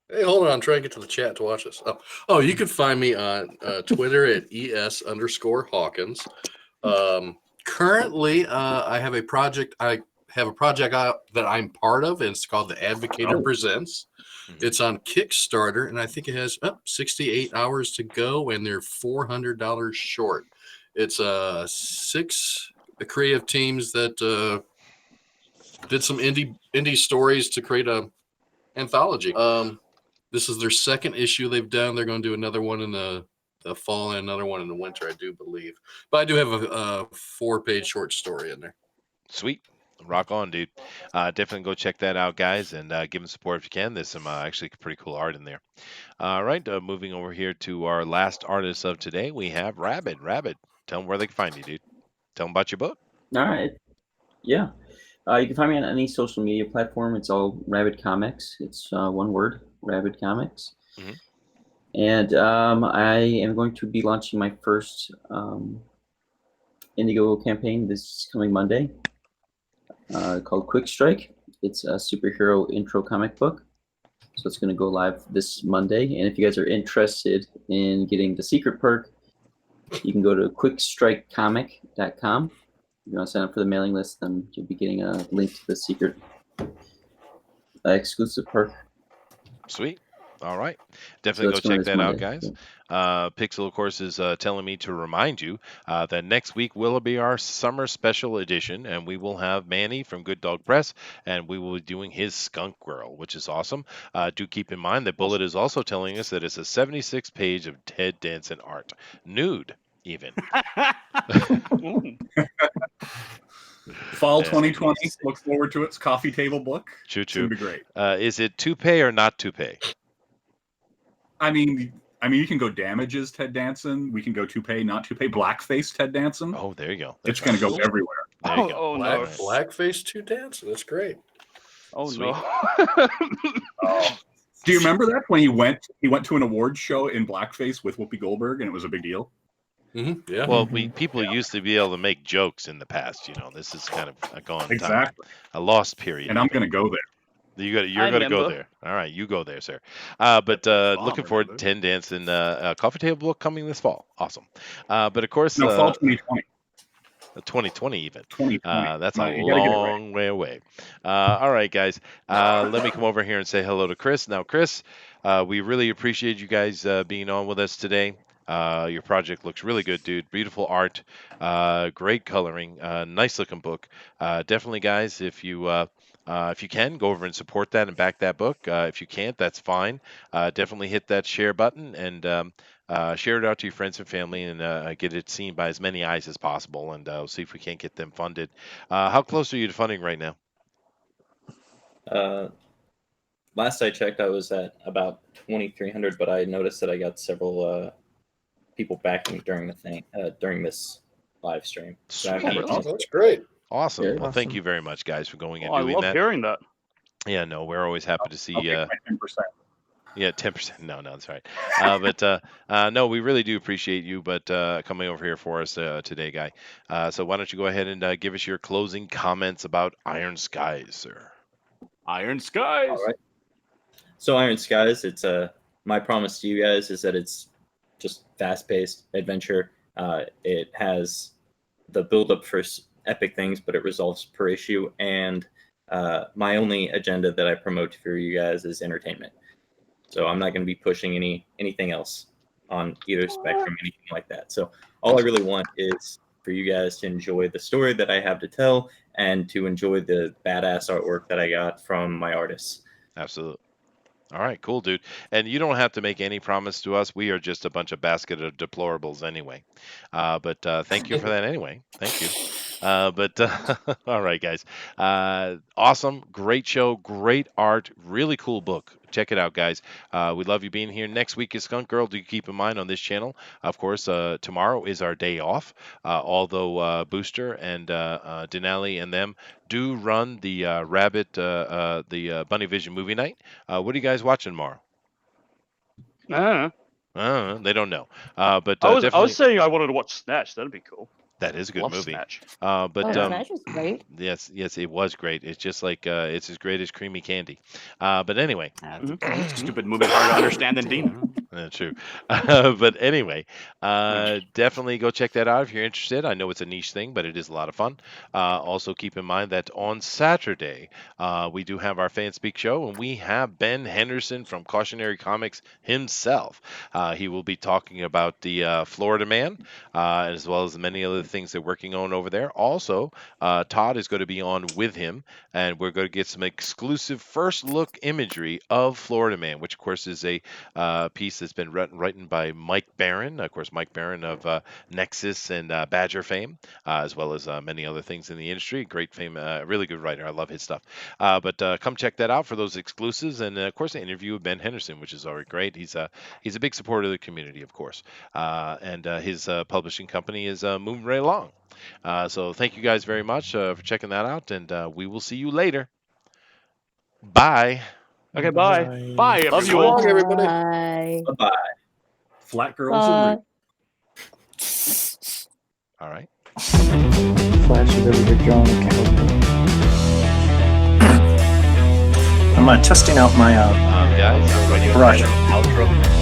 Hey, hold on. I'm trying to get to the chat to watch this. Oh, you can find me on Twitter at ES_Hawkins. Currently, I have a project. I have a project that I'm part of, and it's called The Advocator Presents. It's on Kickstarter, and I think it has 68 hours to go, and they're $400 short. It's 6 creative teams that did some indie stories to create a anthology. This is their second issue they've done. They're going to do another one in the fall and another one in the winter, I do believe. But I do have a 4-page short story in there. Sweet. Rock on, dude. Definitely go check that out, guys, and give them support if you can. There's some actually pretty cool art in there. All right, moving over here to our last artist of today, we have Rabbit. Rabbit, tell them where they can find you, dude. Tell them about your book. All right. Yeah. You can find me on any social media platform. It's all Rabbit Comics. It's one word, Rabbit Comics. Mm-hmm. And I am going to be launching my first Indiegogo campaign this coming Monday called Quick Strike. It's a superhero intro comic book. So it's going to go live this Monday. And if you guys are interested in getting the secret perk, you can go to quickstrikecomic.com. If you want to sign up for the mailing list, then you'll be getting a link to the secret exclusive perk. Sweet. All right. Definitely go check that out, guys. Pixel, of course, is telling me to remind you that next week will be our summer special edition, and we will have Manny from Good Dog Press, and we will be doing his Skunk Girl, which is awesome. Do keep in mind that Bullet is also telling us that it's a 76-page of Ted Danson art. Nude, even. Fall 2020. Look forward to its coffee table book. Choo-choo. It's going to be great. Is it toupee or not toupee? I mean, you can go damages Ted Danson. We can go toupee, not toupee. Blackface Ted Danson. Oh, there you go. It's going to go everywhere. There you go. Oh no. Blackface Ted Danson. That's great. Oh Sweet. no. Do you remember that when he went to an awards show in blackface with Whoopi Goldberg, and it was a big deal? Yeah. Well, people used to be able to make jokes in the past. This is kind of a gone time, Exactly. a lost period. And I'm going to go there. You're I going to go remember. there. All right, you go there, sir. But looking forward to 10 Dance and Coffee Table book coming this fall. Awesome. But of course, No, fall 2020. 2020 even. 2020. That's No, a you gotta get it right. long way away. All right, guys. Let me come over here and say hello to Chris. Now, Chris, we really appreciate you guys being on with us today. Your project looks really good, dude. Beautiful art, great coloring, nice looking book. Definitely, guys, if you can, go over and support that and back that book. If you can't, that's fine. Definitely hit that share button and share it out to your friends and family and get it seen by as many eyes as possible. And we'll see if we can't get them funded. How close are you to funding right now? Last I checked, I was at about 2,300, but I noticed that I got several people backing during the thing during this live stream. So I'm Sweet. Oh, that's great. Awesome. Very Well, thank awesome. you very much, guys, for going and I doing love that. hearing that. Yeah, no, we're always happy to see. I'll take my 10%. Yeah, 10%. No, that's right. No, we really do appreciate you, but coming over here for us today, guy. So why don't you go ahead and give us your closing comments about Iron Skies, sir? Iron Skies. All right. So Iron Skies, it's my promise to you guys is that it's just fast-paced adventure. It has the build-up for epic things, but it resolves per issue. And my only agenda that I promote for you guys is entertainment. So I'm not going to be pushing anything else on either spectrum, anything like that. So all I really want is for you guys to enjoy the story that I have to tell and to enjoy the badass artwork that I got from my artists. Absolutely. All right, cool, dude. And you don't have to make any promise to us. We are just a bunch of basket of deplorables anyway. But thank you for that anyway. Thank you. All right, guys. Awesome. Great show. Great art. Really cool book. Check it out, guys. We love you being here. Next week is Skunk Girl. Do keep in mind on this channel. Of course, tomorrow is our day off. Although Booster and Dinale and them do run the Bunny Vision movie night. What are you guys watching tomorrow? They don't know. But I was definitely, saying I wanted to watch Snatch. That'd be cool. that is a good Love movie. Snatch. Snatch is great. Yes, it was great. It's just like it's as great as creamy candy. But anyway, Stupid movie, harder to understand than Dina. true. But anyway, definitely go check that out if you're interested. I know it's a niche thing, but it is a lot of fun. Also, keep in mind that on Saturday we do have our Fan Speak show, and we have Ben Henderson from Cautionary Comics himself. He will be talking about the Florida Man, as well as many other things they're working on over there. Also, Todd is going to be on with him, and we're going to get some exclusive first look imagery of Florida Man, which of course is a piece that's been written by Mike Barron, of course, Mike Barron of Nexus and Badger fame, as well as many other things in the industry. Great fame, really good writer. I love his stuff. But come check that out for those exclusives, and of course, an interview with Ben Henderson, which is already great. He's a big supporter of the community, of course, and his publishing company is moving right along. So thank you guys very much for checking that out, and we will see you later. Bye. Okay, bye. Bye, everyone. Love you all. Long, everybody. Bye. Bye-bye. Flat girls and All right. Flash is over here drawing a cowboy. I'm testing out my Guys, brush. Outro.